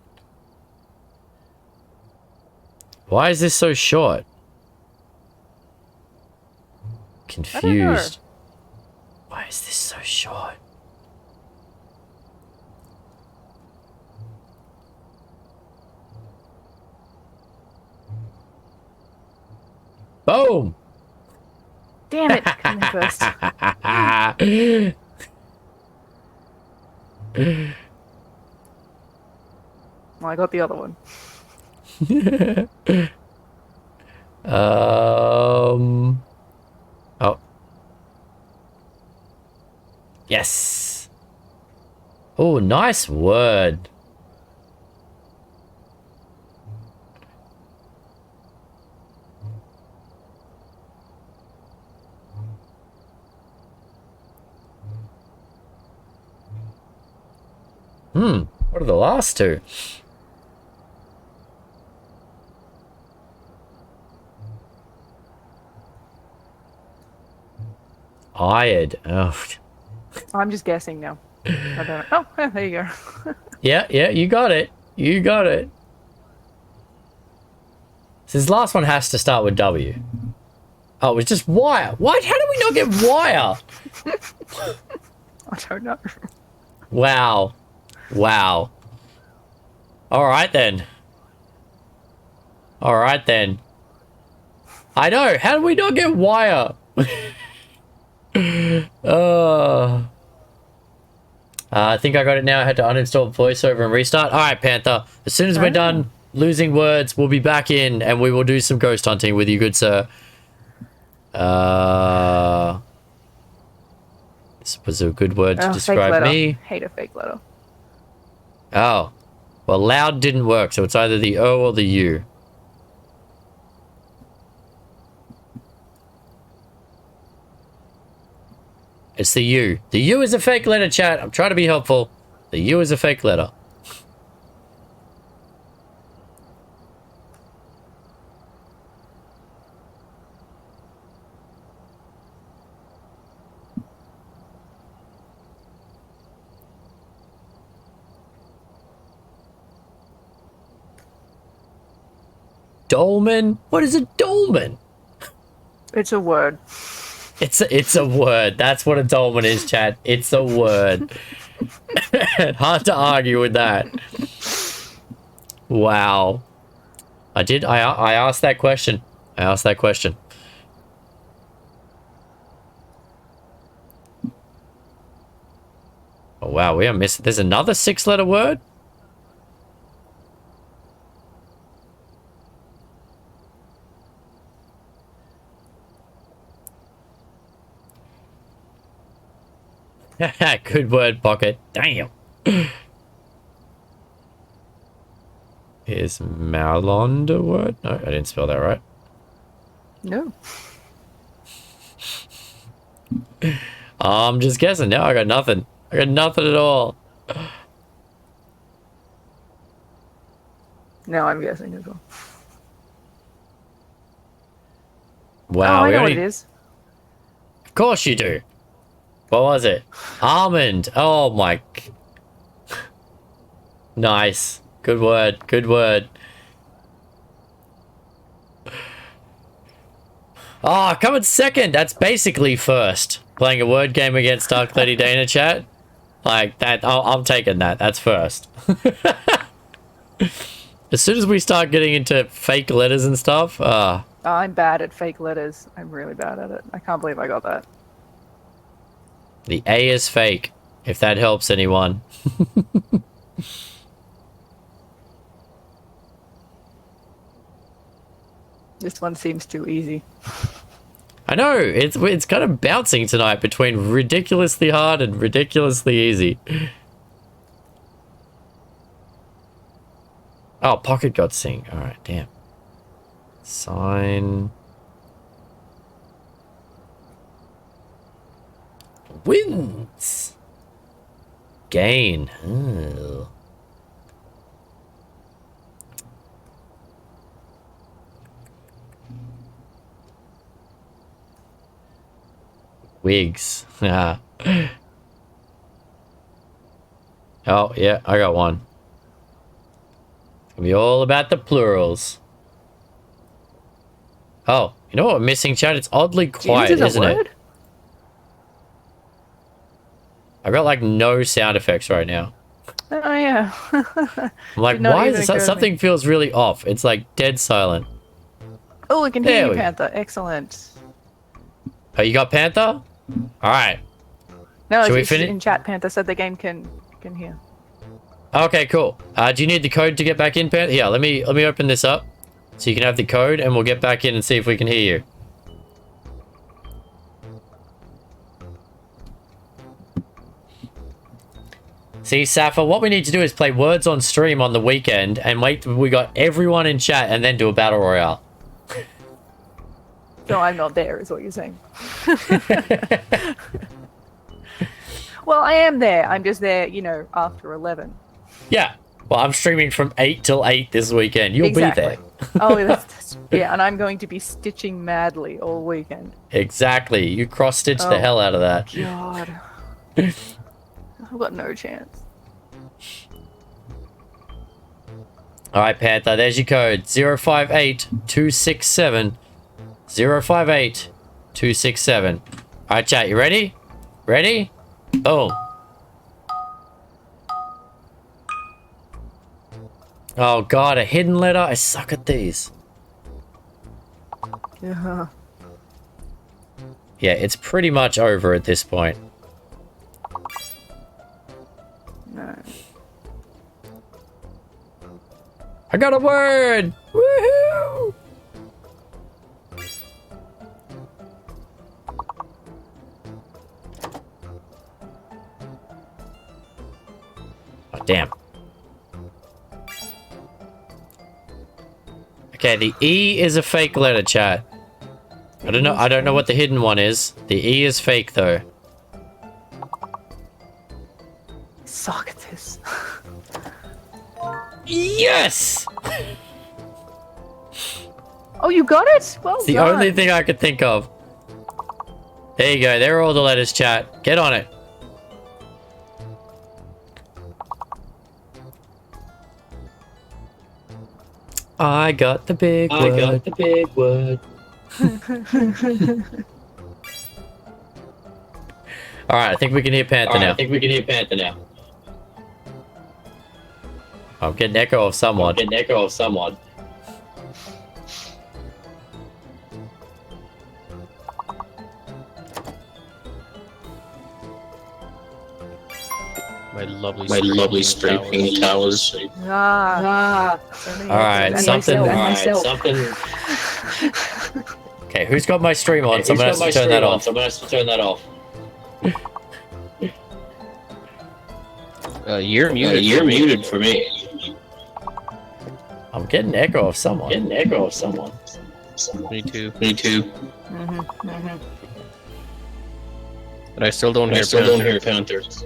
Why is this so short? Confused. Why is this so short? Boom! Damn it. Come in first. Well, I got the other one. Oh. Yes. Oh, nice word. What are the last 2? Ired. Oh. I'm just guessing now. I don't know. Oh, yeah, there you go. Yeah, you got it. You got it. So this last one has to start with W. Oh, it was just wire. What? How did we not get wire? I don't know. Wow. Wow. Alright then. Alright then. I know. How did we not get wire? I think I got it now. I had to uninstall voiceover and restart. Alright, Panther. As soon as we're done losing words, we'll be back in and we will do some ghost hunting with you, good sir. This was a good word to describe me. Hate a fake letter. Oh. Well, loud didn't work, so it's either the O or the U. It's the U. The U is a fake letter, chat. I'm trying to be helpful. The U is a fake letter. Dolmen? What is a dolmen? It's a word. It's a word. That's what a dolmen is, chat. It's a word. Hard to argue with that. Wow. I asked that question. I asked that question. Oh wow, we are missing. There's another 6-letter word? Good word, Pocket. Damn. Is Malond a word? No, I didn't spell that right. No. I'm just guessing now. I got nothing. I got nothing at all. Now I'm guessing as well. Wow, Oh, I we know only... what it is. Of course you do. What was it? Almond. Oh my... Nice. Good word. Good word. Oh, coming second. That's basically first. Playing a word game against Dark Lady Dana, chat. Like, that, I'm taking that. That's first. As soon as we start getting into fake letters and stuff, I'm bad at fake letters. I'm really bad at it. I can't believe I got that. the A is fake, if that helps anyone. This one seems too easy. I know, it's kind of bouncing tonight between ridiculously hard and ridiculously easy. Oh, pocket got synced. Alright, damn. Sign. Wins. Gain. Oh. Wigs. Yeah. Oh, yeah, I got one. It's gonna be all about the plurals. Oh, you know what we're missing, chat? It's oddly quiet, isn't it? I've got like no sound effects right now. Oh yeah. I'm like, why is this? Something feels really off. It's like dead silent. Oh, we can There hear you, we go. Panther. Excellent. Oh, you got Panther? Alright. No, Should we it's finish? in chat. Panther said the game can hear. Okay, cool. Do you need the code to get back in, Panther? Yeah, let me open this up. So you can have the code and we'll get back in and see if we can hear you. See, Safa, what we need to do is play words on stream on the weekend and wait till we got everyone in chat and then do a battle royale. So I'm not there, is what you're saying. Well, I am there. I'm just there, you know, after 11. Yeah. Well, I'm streaming from 8 till 8 this weekend. You'll be there. Oh, that's yeah, and I'm going to be stitching madly all weekend. Exactly. You cross-stitch the hell out of that. God. I've got no chance. Alright, Panther, there's your code. 058267. 058267. Alright, chat, you ready? Ready? Boom. Oh god, a hidden letter? I suck at these. Yeah. Yeah, it's pretty much over at this point. No. I got a word! Woohoo! Oh, damn. Okay, the E is a fake letter, chat. I don't know what the hidden one is. The E is fake though. Suck at this. Yes! Oh, you got it? Well It's the done. only thing I could think of. There you go. There are all the letters, chat. Get on it. I got the big word. I got the big word. Alright, I think we can hear Panther now. I think we can hear Panther now. I'm getting an echo of someone. Get an echo of someone. My lovely scraping towers. Alright, something. Okay, who's got my stream on? Someone has to turn that off. Someone has to turn that off. You're muted. You're muted for me. I'm getting an echo of someone. Me too. Me too. But I still don't hear Panthers.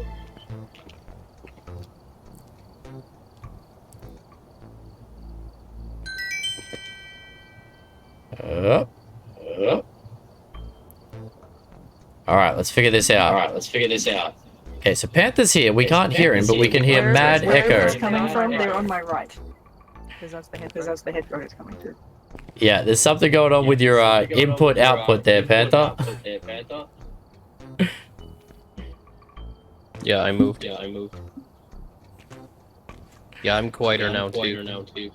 Alright, let's figure this out. Okay, so Panther's here. We can't hear him, but we can hear Mad Where Echo. it's coming from, they're on my right. Because that's the head road it's coming through. Yeah, there's something going on with your input-output there, Panther. Yeah, I moved. Yeah, I'm quieter now too.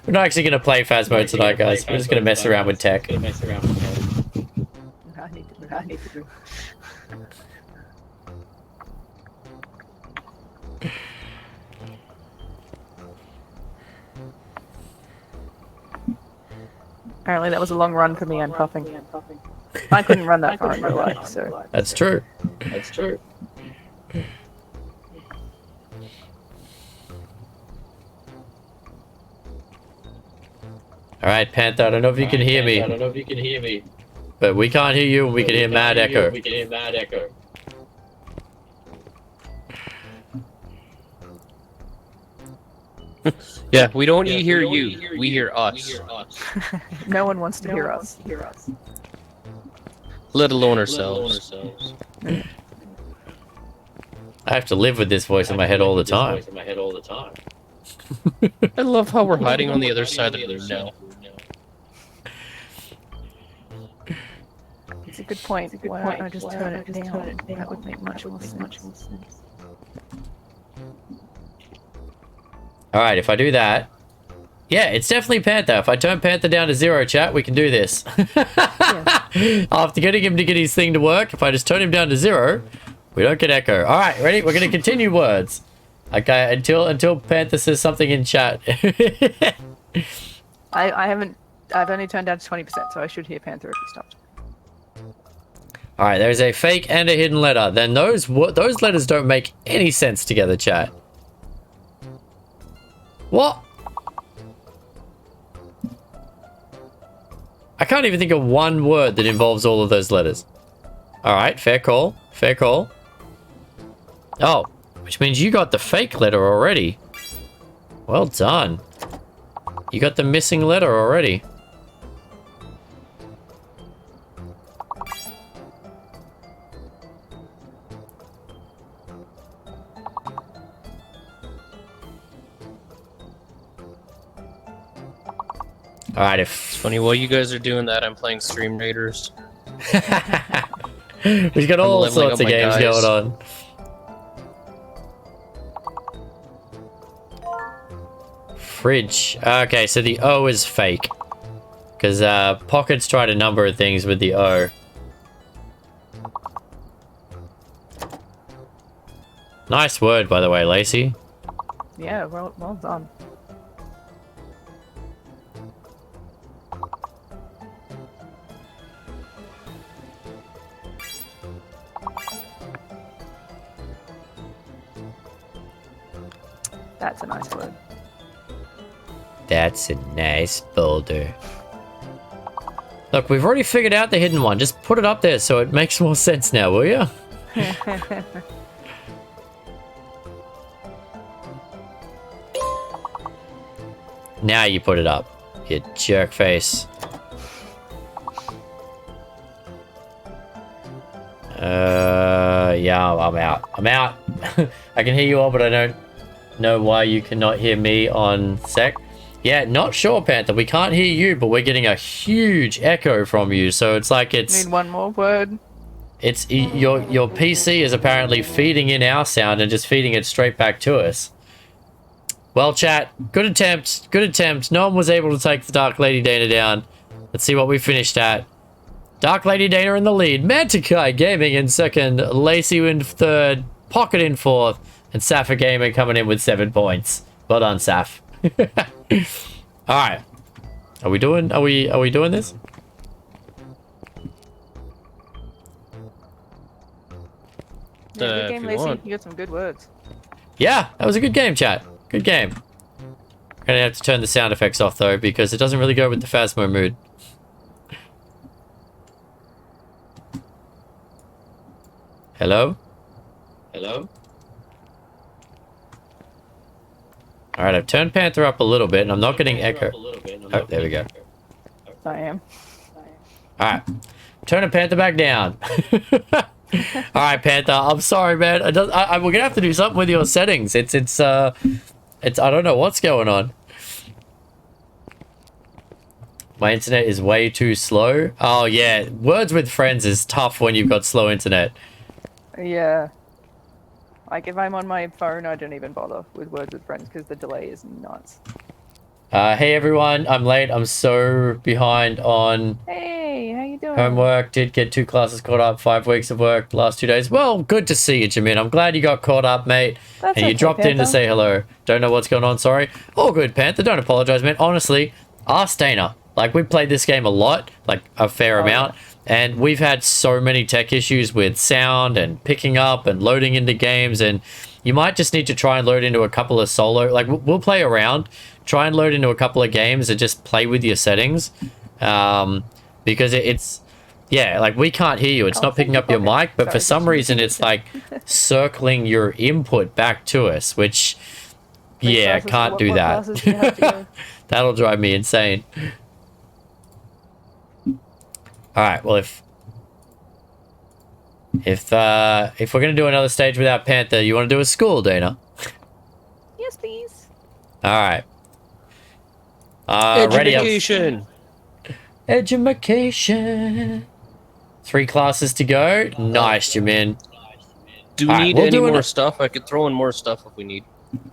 We're not actually going to play Phasmo tonight, guys. We're just going to mess around with tech. I need to do. Apparently that was a long run for me and puffing. I couldn't run that far in real life, so... That's true. Alright, Panther, I don't know if you can hear me. But we can't hear you and we can hear Mad Echo. Yeah, we don't hear you. We hear us. No one wants to hear us. Let alone ourselves. I have to live with this voice in my head all the time. I love how we're hiding on the other side of the room now. It's a good point. Why don't I just turn it down? That would make much more sense. Alright, if I do that... Yeah, it's definitely Panther. If I turn Panther down to 0, chat, we can do this. After getting him to get his thing to work, if I just turn him down to 0, we don't get echo. Alright, ready? We're going to continue words. Okay, until Panther says something in chat. I've only turned down to 20%, so I should hear Panther if he stops. Alright, there's a fake and a hidden letter. Then those letters don't make any sense together, chat. What? I can't even think of one word that involves all of those letters. Alright, fair call. Oh, which means you got the fake letter already. Well done. You got the missing letter already. Alright, It's funny, while you guys are doing that, I'm playing Stream Raiders. We've got all sorts of games going on. Fridge. Okay, so the O is fake. Because Pockets tried a number of things with the O. Nice word, by the way, Lacey. Yeah, well done. That's a nice word. That's a nice boulder. Look, we've already figured out the hidden one. Just put it up there so it makes more sense now, will you? Now you put it up, you jerk face. Yeah, I'm out. I can hear you all, but I don't know why you cannot hear me on sec. Yeah, not sure, Panther. We can't hear you, but we're getting a huge echo from you. So it's like it's... Need one more word. It's your PC is apparently feeding in our sound and just feeding it straight back to us. Well, chat, good attempt. No one was able to take the Dark Lady Dana down. Let's see what we finished at. Dark Lady Dana in the lead. Mantikai Gaming in second. Lacey in third. Pocket in fourth. And Safa Gaming coming in with 7 points. Well done, Saf. Alright. Are we doing this? Yeah, good game, Lacey. You got some good words. Yeah, that was a good game, chat. Good game. Gonna have to turn the sound effects off though, because it doesn't really go with the Phasmo mood. Hello? Hello? Alright, I've turned Panther up a little bit, and I'm not getting echo. Oh, there we go. I am. Alright. Turning Panther back down. Alright, Panther, I'm sorry, man. We're gonna have to do something with your settings. It's I don't know what's going on. My internet is way too slow. Oh yeah, words with friends is tough when you've got slow internet. Yeah. Like, if I'm on my phone, I don't even bother with Words with Friends because the delay is nuts. Hey everyone, I'm late. I'm so behind on Hey, how you doing? homework. Did get 2 classes caught up, 5 weeks of work the last 2 days. Well, good to see you, Jamin. I'm glad you got caught up, mate. That's and you okay, dropped in to Panther. say hello. Don't know what's going on, sorry. All good, Panther. Don't apologize, man. Honestly, ask Dana. Like, we've played this game a lot, like a fair amount. And we've had so many tech issues with sound and picking up and loading into games. And you might just need to try and load into a couple of solo. Like, we'll play around. Try and load into a couple of games and just play with your settings. Because it's... Yeah, like, we can't hear you. It's not picking up your mic. But for some reason, it's, like, circling your input back to us. Which, yeah, can't do that. That'll drive me insane. Alright, well, if we're gonna do another stage without Panther, you want to do a school, Dana? Yes, please. Alright. Education. Education. 3 classes to go. Nice, Jamin. Do we Alright, need we'll any do more it. stuff? I could throw in more stuff if we need.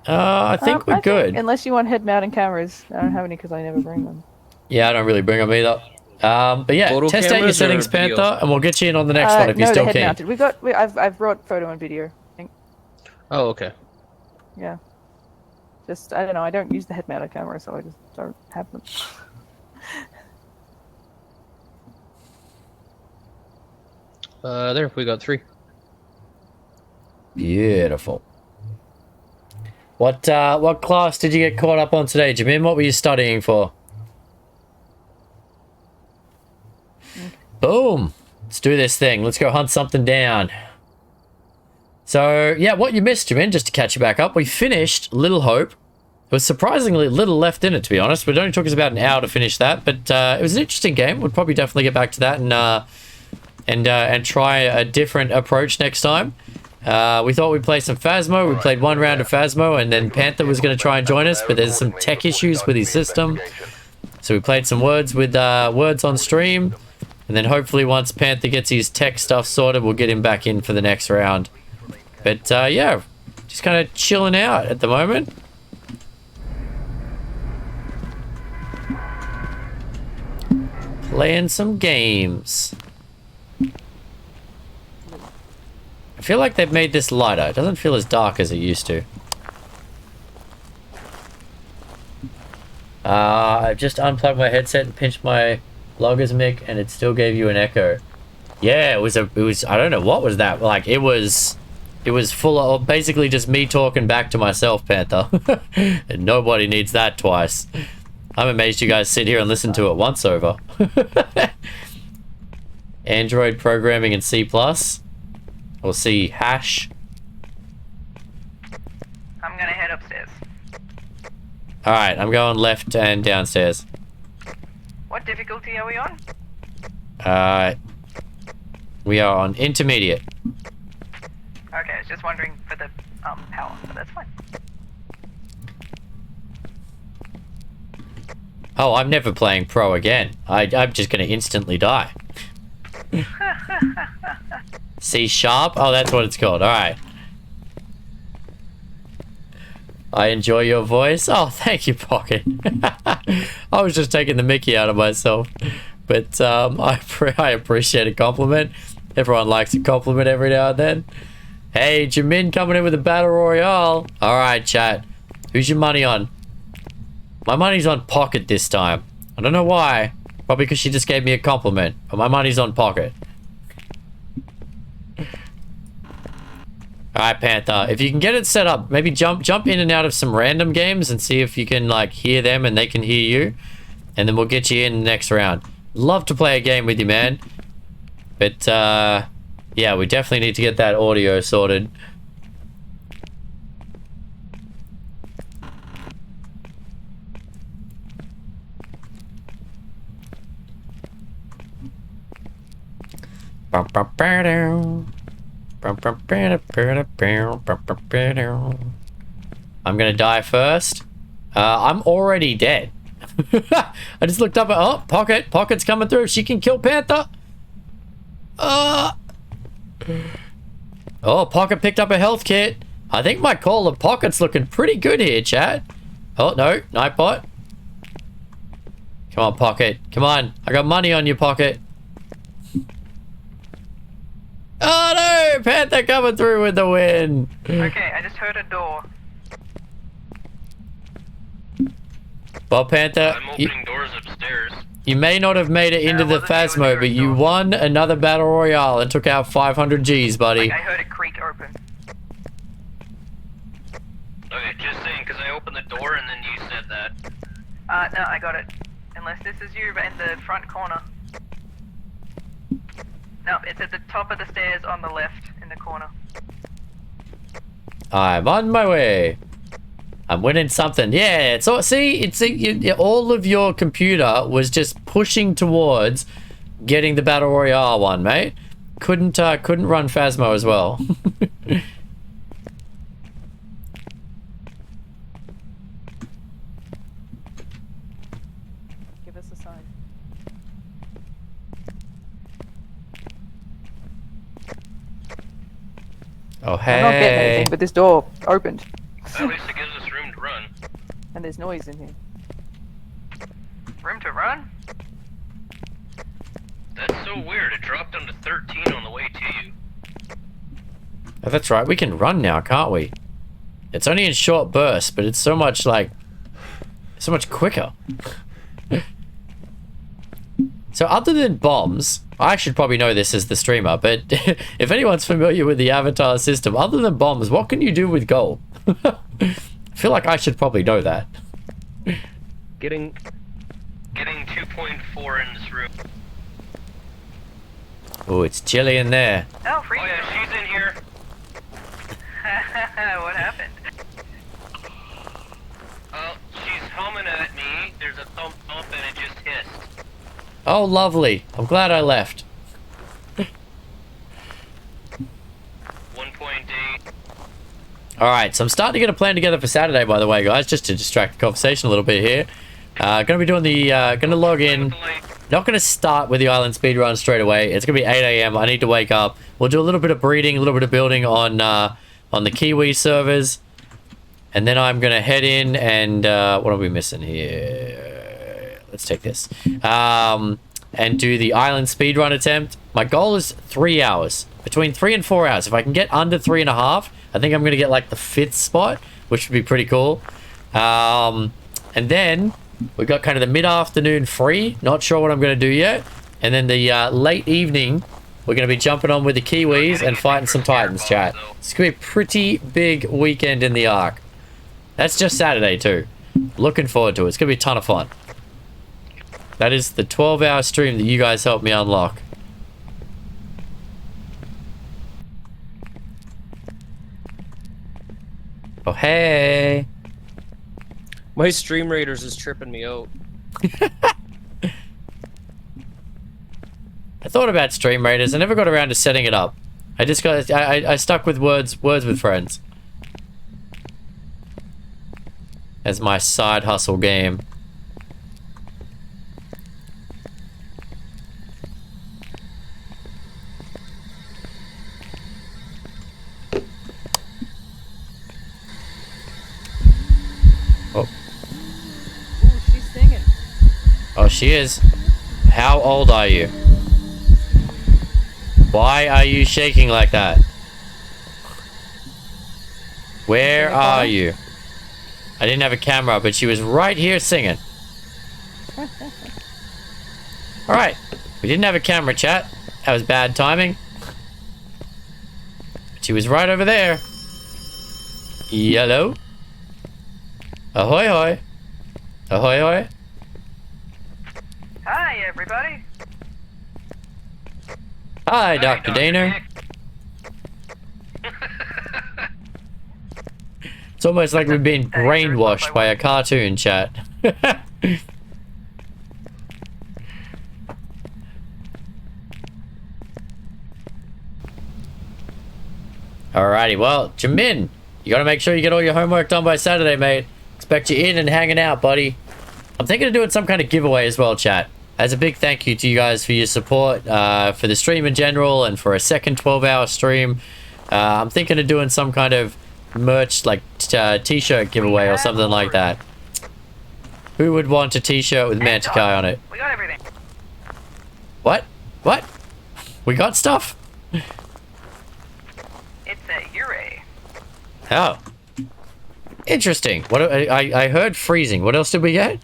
I think we're good. Unless you want head-mounted cameras. I don't have any because I never bring them. Yeah, I don't really bring them either. But yeah, Photo test out your cameras settings, or Panther, videos? and we'll get you in on the next one if no, you're still the keen. head-mounted. I've brought photo and video. I think. Oh, okay. Yeah. Just, I don't know, I don't use the head-mounted camera, so I just don't have them. There, we got 3. Beautiful. What class did you get caught up on today, Jamin? What were you studying for? Boom. Let's do this thing. Let's go hunt something down. So, yeah, what you missed, Jamin, just to catch you back up, we finished Little Hope. There was surprisingly little left in it, to be honest. It only took us about an hour to finish that, but it was an interesting game. We'll probably definitely get back to that and try a different approach next time. We thought we'd play some Phasmo. We played 1 round of Phasmo, and then Panther was going to try and join us, but there's some tech issues with his system. So we played some words with words on stream. And then hopefully once Panther gets his tech stuff sorted, we'll get him back in for the next round. But yeah, just kind of chilling out at the moment. Playing some games. I feel like they've made this lighter. It doesn't feel as dark as it used to. I've just unplugged my headset and pinched my logger's mic, and it still gave you an echo. Yeah, it was I don't know what was that. Like, it was full of basically just me talking back to myself, Panther. And nobody needs that twice. I'm amazed you guys sit here and listen to it once over. Android programming in C+. Or C hash. I'm gonna head upstairs. Alright, I'm going left and downstairs. What difficulty are we on? We are on intermediate. Okay, I was just wondering for the power, but that's fine. Oh, I'm never playing pro again. I'm just gonna instantly die. C sharp? Oh, that's what it's called. Alright. I enjoy your voice. Oh, thank you, Pocket. I was just taking the mickey out of myself. But I appreciate a compliment. Everyone likes a compliment every now and then. Hey, Jamin coming in with a battle royale. Alright, chat. Who's your money on? My money's on Pocket this time. I don't know why. Probably because she just gave me a compliment. But my money's on Pocket. Alright, Panther. If you can get it set up, maybe jump in and out of some random games and see if you can, like, hear them and they can hear you. And then we'll get you in the next round. Love to play a game with you, man. But, yeah, we definitely need to get that audio sorted. I'm gonna die first. I'm already dead. I just looked up at, oh, Pocket's coming through. She can kill Panther. Oh, Pocket picked up a health kit. I think my call of Pocket's looking pretty good here, chat. Oh, no, Nightbot. Come on, Pocket. Come on. I got money on you, Pocket. Oh no! Panther coming through with the win! Okay, I just heard a door. Well, Panther, I'm opening doors upstairs. you may not have made it into the Phasmo, but you won another Battle Royale and took out 500 Gs, buddy. Like, I heard it creak open. Okay, just saying, because I opened the door and then you said that. No, I got it. Unless this is you, but in the front corner. No, it's at the top of the stairs on the left in the corner. I'm on my way. I'm winning something. Yeah, so see, all of your computer was just pushing towards getting the Battle Royale one, mate. Couldn't run Phasmo as well. Give us a sign. Oh, hey. I'm not getting anything, but this door opened. At least it gives us room to run. And there's noise in here. Room to run? That's so weird. It dropped down to 13 on the way to you. Oh, that's right. We can run now, can't we? It's only in short bursts, but it's so much, like, so much quicker. So other than bombs, I should probably know this as the streamer, but if anyone's familiar with the Avatar system, other than bombs, what can you do with gold? I feel like I should probably know that. Getting 2.4 in this room. Oh, it's chilly in there. Oh, free. Oh yeah, she's in here. What happened? She's humming at me. There's a thump thump and it just hissed. Oh, lovely. I'm glad I left. 1.8. Alright, so I'm starting to get a plan together for Saturday, by the way, guys, just to distract the conversation a little bit here. Gonna be doing the, gonna log in. Not gonna start with the island speedrun straight away. It's gonna be 8 AM. I need to wake up. We'll do a little bit of breeding, a little bit of building on the Kiwi servers. And then I'm gonna head in and, what are we missing here? Let's take this. And do the island speedrun attempt. My goal is 3 hours. Between 3 and 4 hours. If I can get under 3.5, I think I'm going to get like the 5th spot, which would be pretty cool. And then we got kind of the mid-afternoon free. Not sure what I'm going to do yet. And then the late evening, we're going to be jumping on with the Kiwis and fighting some Titans, chat. It's going to be a pretty big weekend in the Ark. That's just Saturday too. Looking forward to it. It's going to be a ton of fun. That is the 12-hour stream that you guys helped me unlock. Oh, hey. My Stream Raiders is tripping me out. I thought about Stream Raiders. I never got around to setting it up. I just got I stuck with words with friends as my side hustle game. Oh. Ooh, she's singing. Oh, she is. How old are you? Why are you shaking like that? Where are you? I didn't have a camera, but she was right here singing. Alright. We didn't have a camera, chat. That was bad timing. She was right over there. Yellow. Ahoy hoy. Ahoy hoy. Hi, everybody. Hi, Dr. Dana. It's almost like we've been brainwashed by a cartoon, chat. Alrighty, well, Jamin, you gotta make sure you get all your homework done by Saturday, mate. Expect you in and hanging out, buddy. I'm thinking of doing some kind of giveaway as well, chat. As a big thank you to you guys for your support, for the stream in general, and for a second 12-hour stream. I'm thinking of doing some kind of merch, like t-shirt giveaway or something like that. Who would want a t-shirt with Mantikai on it? We got everything. What? What? We got stuff? It's a Yurei. Oh. Interesting. What I heard freezing. What else did we get?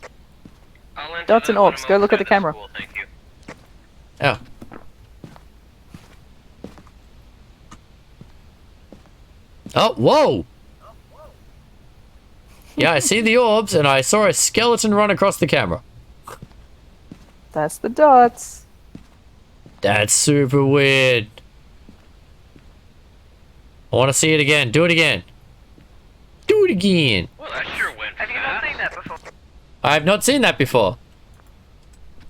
Dots and orbs. Go look at the camera. Oh. Oh, whoa! Yeah, I see the orbs, and I saw a skeleton run across the camera. That's the dots. That's super weird. I want to see it again. Do it again. Do it again. Well, that sure went Have you not seen that before? I have not seen that before.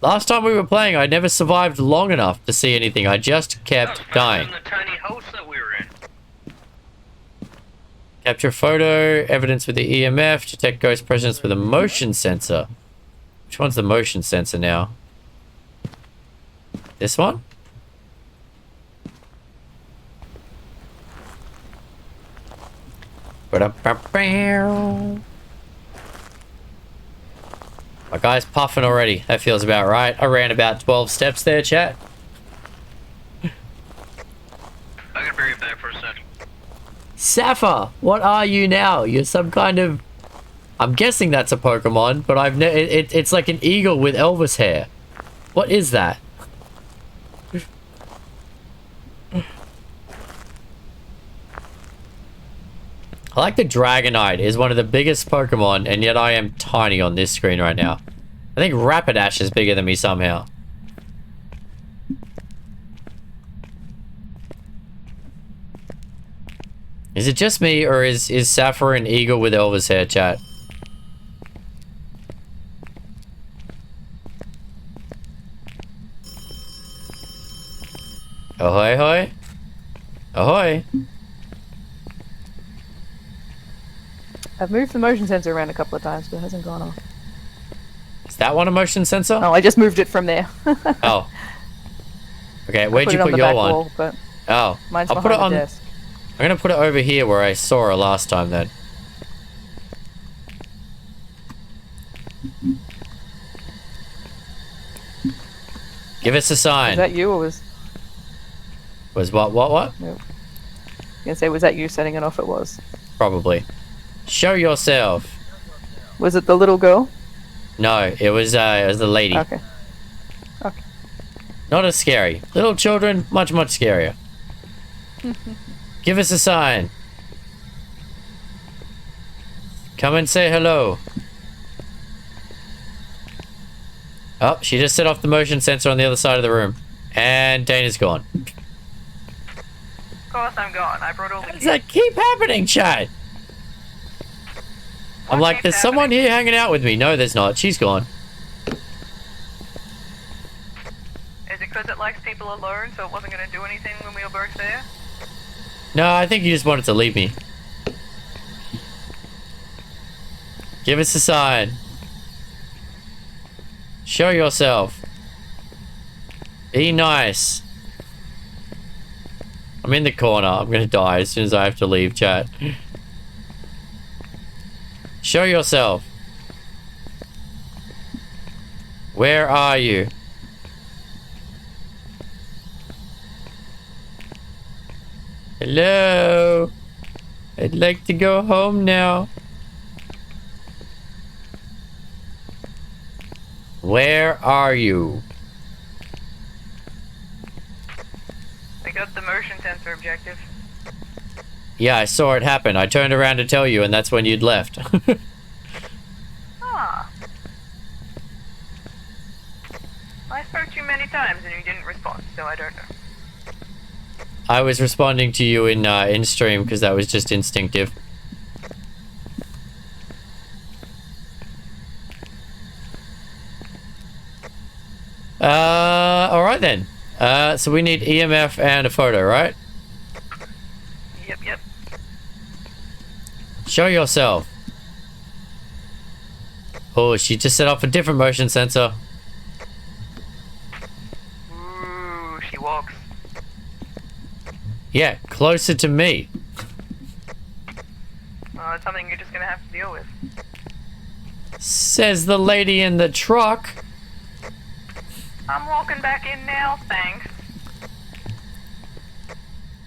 Last time we were playing, I never survived long enough to see anything. I just kept dying. in the tiny house that we were in. Capture photo, evidence with the EMF, detect ghost presence with a motion sensor. Which one's the motion sensor now? This one? My guy's puffing already. That feels about right. I ran about 12 steps there, chat. I gotta bring it back for a second. Sapphire, what are you now? You're some kind of... I'm guessing that's a Pokemon, but it's like an eagle with Elvis hair. What is that? I like the Dragonite is one of the biggest Pokemon, and yet I am tiny on this screen right now. I think Rapidash is bigger than me somehow. Is it just me, or is Sapphire an eagle with Elvis hair, chat? Ahoy, hoy. Ahoy. I've moved the motion sensor around a couple of times, but it hasn't gone off. Is that one a motion sensor? Oh, I just moved it from there. Oh. Okay, where'd you I put it your on the back one? wall, but Oh. mine's I'll put it behind the on. desk. I'm gonna put it over here where I saw her last time then. Give us a sign. Was that you or was... Was what? What? No. I was gonna say, was that you setting it off? It was. Probably. Show yourself. Was it the little girl? No, it was the lady. Okay. Okay. Not as scary. Little children, much scarier. Give us a sign. Come and say hello. Oh, she just set off the motion sensor on the other side of the room. And Dana's gone. Of course I'm gone. I brought all the How does that keep happening, chat? I'm like, there's someone here hanging out with me. No, there's not. She's gone. Is it because it likes people alone, so it wasn't going to do anything when we were both there? No, I think you just wanted to leave me. Give us a sign. Show yourself. Be nice. I'm in the corner. I'm gonna die as soon as I have to leave, chat. Show yourself. Where are you? Hello? I'd like to go home now. Where are you? I got the motion sensor objective. Yeah, I saw it happen. I turned around to tell you, and that's when you'd left. Ah. I spoke to you many times and you didn't respond, so I don't know. I was responding to you in stream because that was just instinctive. Alright then. So we need EMF and a photo, right? Yep. Show yourself. Oh, she just set off a different motion sensor. Ooh, she walks. Yeah, closer to me. Well, it's something you're just gonna have to deal with. Says the lady in the truck. I'm walking back in now, thanks.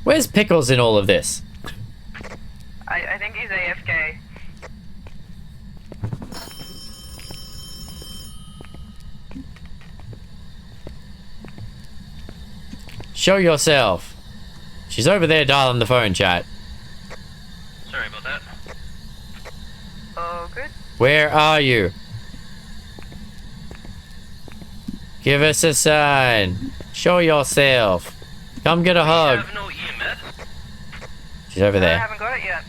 Where's Pickles in all of this? I think he's AFK. Show yourself. She's over there dialing the phone, chat. Sorry about that. Oh, good. Where are you? Give us a sign. Show yourself. Come get a hug. Have no EMF? She's over I there. haven't got it yet.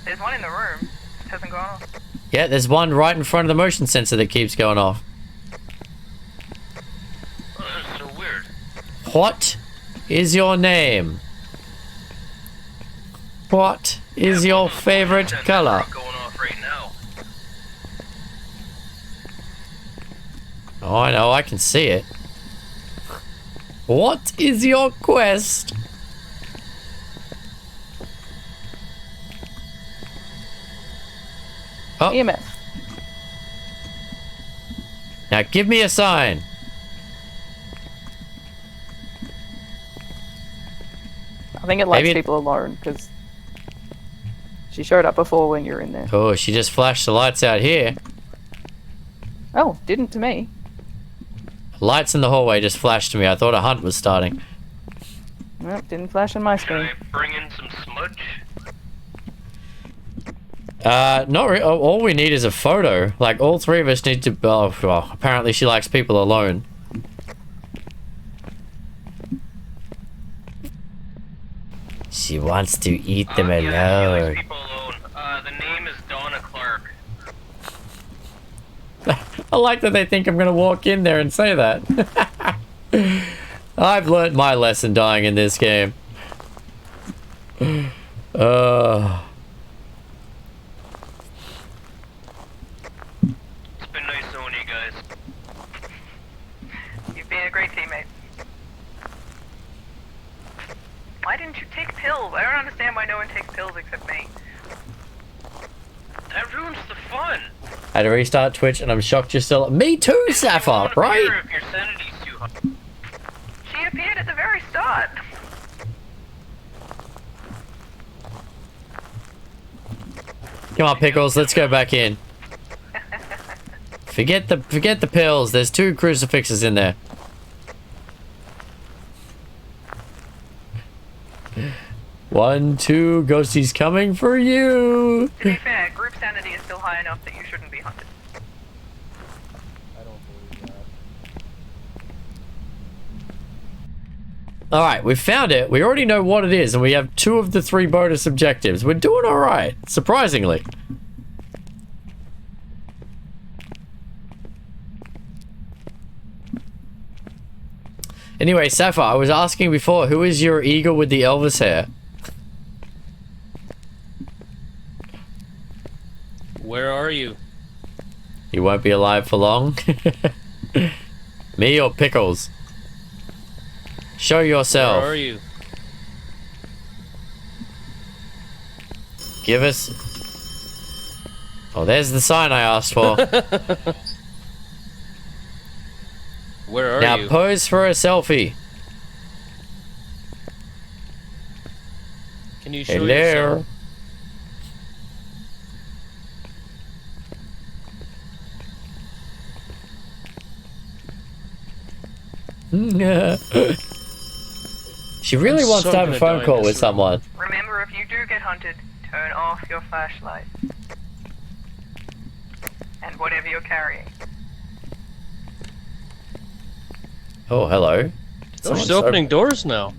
There's one in the room. It hasn't gone off. Yeah, there's one right in front of the motion sensor that keeps going off. Oh, that's so weird. What is your name? What is your favorite color? Going off right now. Oh, I know, I can see it. What is your quest? Oh. EMF. Now give me a sign. I think it lets Maybe- people alone because she showed up before when you were in there. Oh, she just flashed the lights out here. Oh, didn't to me. Lights in the hallway just flashed to me. I thought a hunt was starting. Nope, didn't flash on my screen. Bring in some smudge. Not really. All we need is a photo. Like, all three of us need to... Oh, well, apparently she likes people alone. She wants to eat them alone. People alone. The name is Donna Clark. I like that they think I'm gonna walk in there and say that. I've learnt my lesson dying in this game. It's been nice knowing you guys. You've been a great teammate. Why didn't you take pills? I don't understand why no one takes pills except me. That ruins the fun. I had to restart Twitch and I'm shocked you're still... Me too, Sapphire, right? If your sanity's too high. She appeared at the very start. Come on, Pickles, let's go back in. Forget the pills. There's 2 crucifixes in there. One, two, Ghosty's coming for you. To be fair, group sanity is still high enough that you shouldn't be hunted. Alright, we found it. We already know what it is, and we have 2 of the 3 bonus objectives. We're doing alright, surprisingly. Anyway, Sapphire, I was asking before, who is your eagle with the Elvis hair? Where are you? You won't be alive for long. Me or Pickles? Show yourself. Where are you? Give us... Oh, there's the sign I asked for. Where are now you? pose for a selfie. Can you show Hello. yourself? She really wants to have a phone call with someone. Remember, if you do get hunted, turn off your flashlight. And whatever you're carrying. Oh, hello. Oh, she's opening doors now.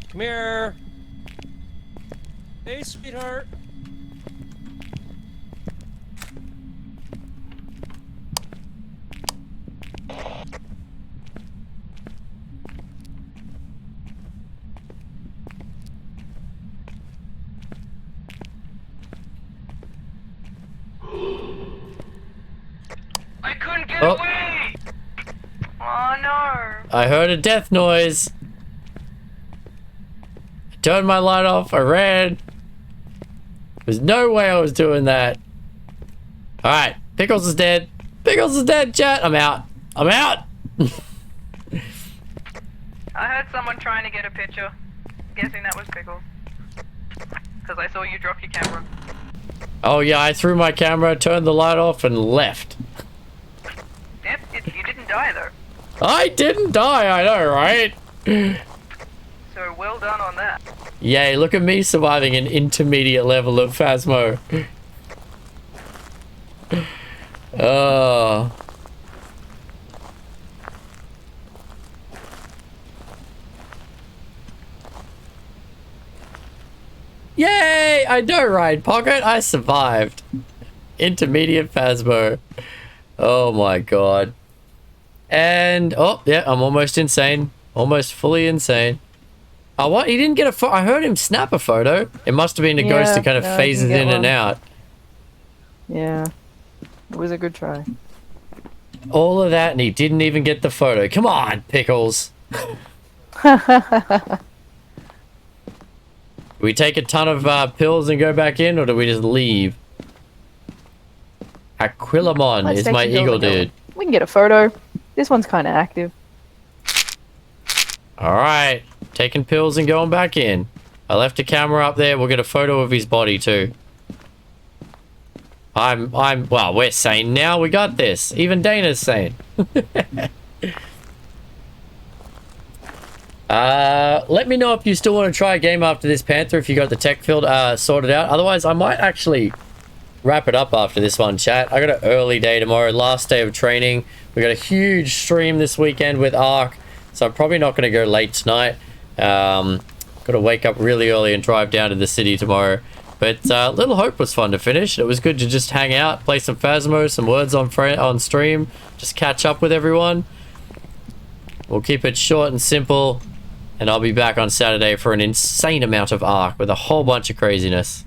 Come here. Hey, sweetheart. I couldn't get away! Oh no! I heard a death noise. I turned my light off. I ran. There's no way I was doing that. Alright, Pickles is dead. Pickles is dead, chat. I'm out. I'm out. I heard someone trying to get a picture. Guessing that was Pickles. Because I saw you drop your camera. Oh yeah, I threw my camera, turned the light off, and left. Yep, you didn't die though. I didn't die, I know, right? So well done on that. Yay, look at me surviving an intermediate level of Phasmo. Oh. Yay! I know, right, Pocket? I survived. Intermediate Phasmo. Oh my god. And, oh, yeah, I'm almost insane. Almost fully insane. Oh, what? He didn't get a photo. I heard him snap a photo. It must have been a ghost that kind of phases in and out. Yeah. It was a good try. All of that, and he didn't even get the photo. Come on, Pickles. Do we take a ton of pills and go back in, or do we just leave? Aquilamon is my eagle dude. We can get a photo. This one's kind of active. Alright. Taking pills and going back in. I left a camera up there. We'll get a photo of his body too. Well, we're sane now. We got this. Even Dana's sane. Let me know if you still want to try a game after this, Panther, if you got the tech field sorted out. Otherwise, I might actually wrap it up after this one, chat. I got an early day tomorrow, last day of training. We got a huge stream this weekend with Ark, so I'm probably not going to go late tonight. Got to wake up really early and drive down to the city tomorrow. But Little Hope was fun to finish. It was good to just hang out, play some Phasmo, some words on stream, just catch up with everyone. We'll keep it short and simple, and I'll be back on Saturday for an insane amount of Ark with a whole bunch of craziness.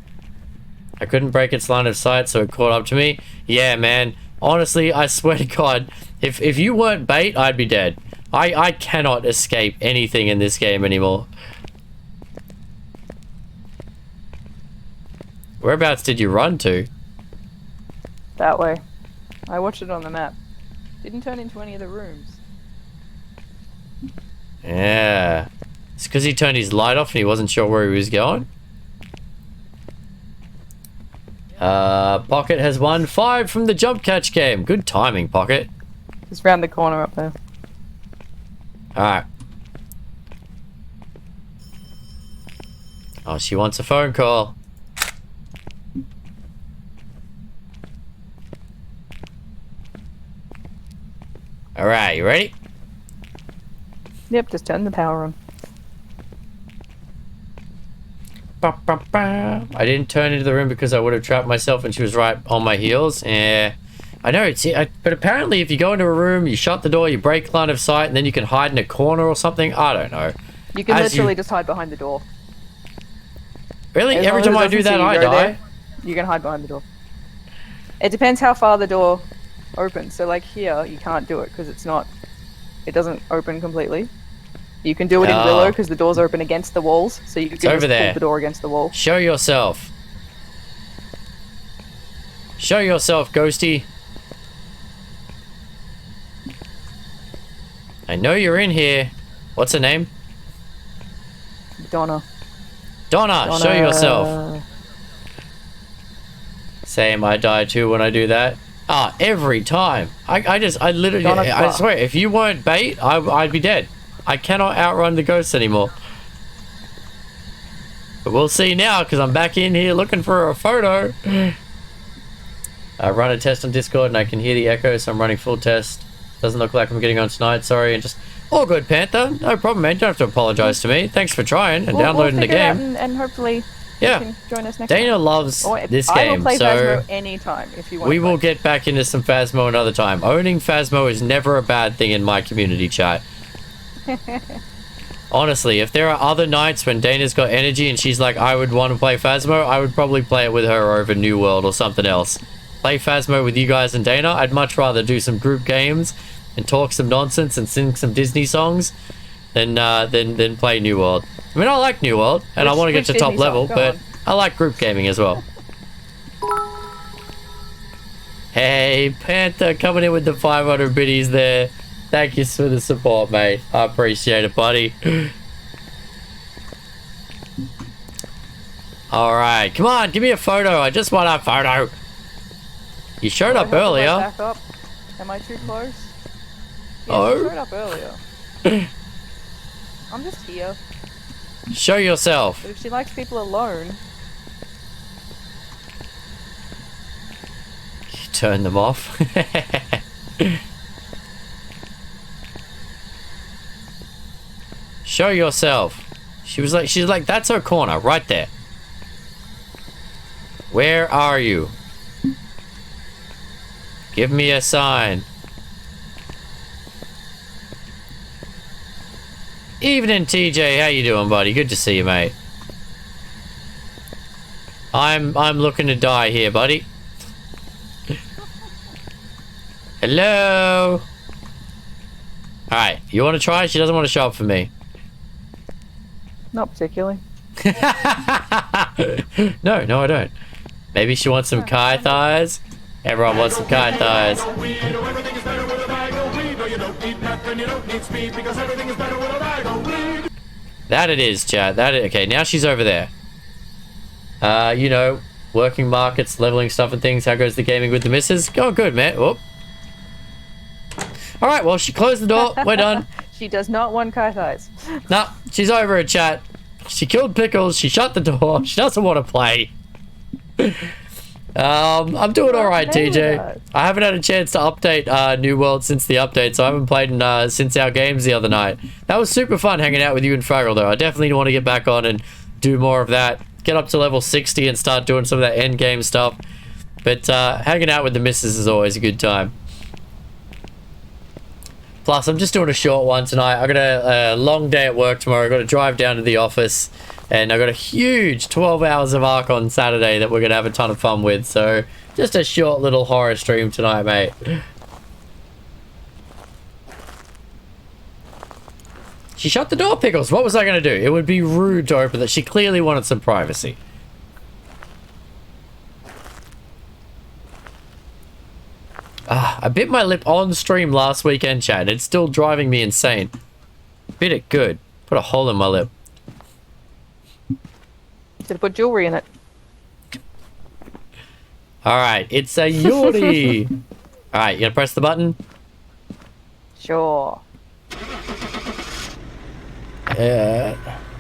I couldn't break its line of sight, so it caught up to me. Yeah, man. Honestly, I swear to God, if you weren't bait, I'd be dead. I cannot escape anything in this game anymore. Whereabouts did you run to? That way. I watched it on the map. Didn't turn into any of the rooms. Yeah. It's because he turned his light off and he wasn't sure where he was going. Pocket has won 5 from the jump catch game. Good timing, Pocket. Just round the corner up there. Alright. Oh, she wants a phone call. Alright, you ready? Yep, just turn the power on. I didn't turn into the room because I would have trapped myself and she was right on my heels. Yeah, I know. But apparently if you go into a room, you shut the door, you break line of sight, and then you can hide in a corner or something. I don't know. You can literally just hide behind the door. Really? Every time I do that, I die? You can hide behind the door. It depends how far the door opens. So like here, you can't do it because it doesn't open completely. You can do it in Willow because the doors open against the walls, so you can just pull the door against the wall. Show yourself. Show yourself, Ghosty. I know you're in here. What's her name? Donna. Donna, show yourself. Same, I die too when I do that. Ah, every time. I literally, I swear, if you weren't bait, I'd be dead. I cannot outrun the ghosts anymore. But we'll see now, because I'm back in here looking for a photo. I run a test on Discord and I can hear the echo, so I'm running full test. Doesn't look like I'm getting on tonight, sorry. And just, all good, Panther. No problem, man. You don't have to apologize to me. Thanks for trying and downloading the game. And hopefully you can join us next Dana time. loves this game, I will play so Phasmo anytime if you want we to will get back into some Phasmo another time. Owning Phasmo is never a bad thing in my community chat. Honestly, if there are other nights when Dana's got energy and she's like, I would want to play Phasmo, I would probably play it with her over New World or something else. Play Phasmo with you guys and Dana. I'd much rather do some group games and talk some nonsense and sing some Disney songs than play New World. I mean, I like New World and I want to get to top level, but I like group gaming as well. Hey, Panther coming in with the 500 biddies there. Thank you for the support, mate. I appreciate it, buddy. Alright, come on, give me a photo. I just want a photo. You showed up earlier. Back up. Am I too close? Yes, Oh. you showed up earlier. I'm just here. Show yourself. But if she likes people alone... Turn them off. Show yourself. She's like, that's her corner, right there. Where are you? Give me a sign. Evening, TJ. How you doing, buddy? Good to see you, mate. I'm looking to die here, buddy. Hello. Alright, you want to try? She doesn't want to show up for me. Not particularly. No, I don't. Maybe she wants some Kai thighs. Everyone wants some Kai thighs. That it is, chat. Okay, now she's over there. You know, working markets, leveling stuff and things. How goes the gaming with the missus? Going good, man. Whoop. All right, well, she closed the door. We're done. She does not want Kai thighs. Nah, she's over at chat. She killed Pickles. She shut the door. She doesn't want to play. I'm doing all right, TJ. I haven't had a chance to update New World since the update, so I haven't played since our games the other night. That was super fun hanging out with you and Fraggle, though. I definitely want to get back on and do more of that. Get up to level 60 and start doing some of that end game stuff. But hanging out with the missus is always a good time. Plus, I'm just doing a short one tonight. I got a long day at work tomorrow. I got to drive down to the office, and I got a huge 12 hours of Ark on Saturday that we're gonna have a ton of fun with. So, just a short little horror stream tonight, mate. She shut the door, Pickles. What was I gonna do? It would be rude to open that. She clearly wanted some privacy. I bit my lip on stream last weekend, chat. It's still driving me insane. Bit it good. Put a hole in my lip. Should have put jewelry in it. Alright, it's a Yuri. Alright, you gonna press the button? Sure.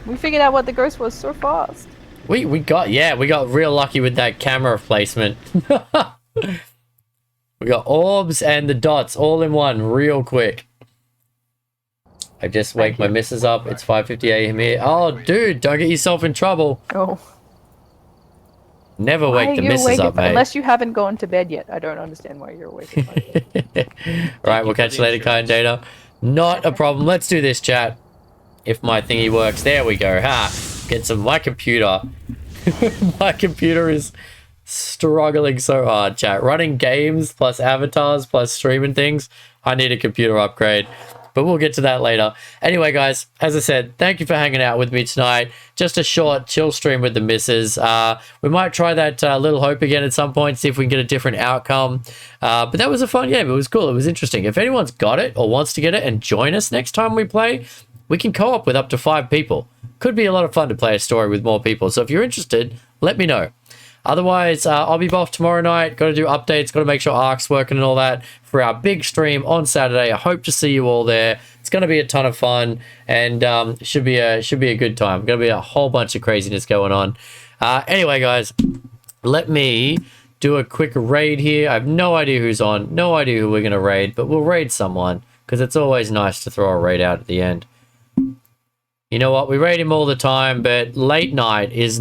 We figured out what the ghost was so fast. We got real lucky with that camera placement. We got orbs and the dots all in one real quick. I just wake my missus up. It's 5:50 a.m. here. Oh, dude, don't get yourself in trouble. Oh. Never wake the missus up, mate. Unless you haven't gone to bed yet. I don't understand why you're awake. Right, we'll catch you later, kind data. Not a problem. Let's do this, chat. If my thingy works. There we go. Ha! Get some... My computer. My computer is struggling so hard, chat. Running games plus avatars plus streaming things. I need a computer upgrade. But we'll get to that later. Anyway, guys, as I said, thank you for hanging out with me tonight. Just a short chill stream with the missus. We might try that Little Hope again at some point, see if we can get a different outcome. But that was a fun game. It was cool. It was interesting. If anyone's got it or wants to get it and join us next time we play, we can co-op with up to 5 people. Could be a lot of fun to play a story with more people. So if you're interested, let me know. Otherwise, I'll be off tomorrow night. Got to do updates. Got to make sure Ark's working and all that for our big stream on Saturday. I hope to see you all there. It's going to be a ton of fun, and should be a good time. Going to be a whole bunch of craziness going on. Anyway, guys, let me do a quick raid here. I have no idea who's on, no idea who we're going to raid, but we'll raid someone because it's always nice to throw a raid out at the end. You know what? We raid him all the time, but late night is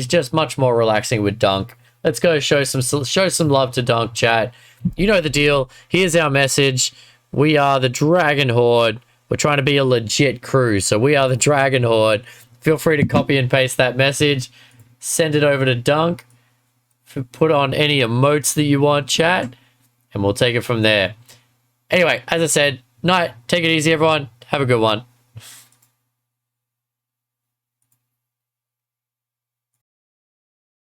just much more relaxing with Dunk. Let's go show some love to Dunk, chat. You know the deal. Here's our message. We are the Dragon Horde. We're trying to be a legit crew, so we are the Dragon Horde. Feel free to copy and paste that message. Send it over to Dunk. Put on any emotes that you want, chat, and we'll take it from there. Anyway, as I said, night. Take it easy, everyone. Have a good one.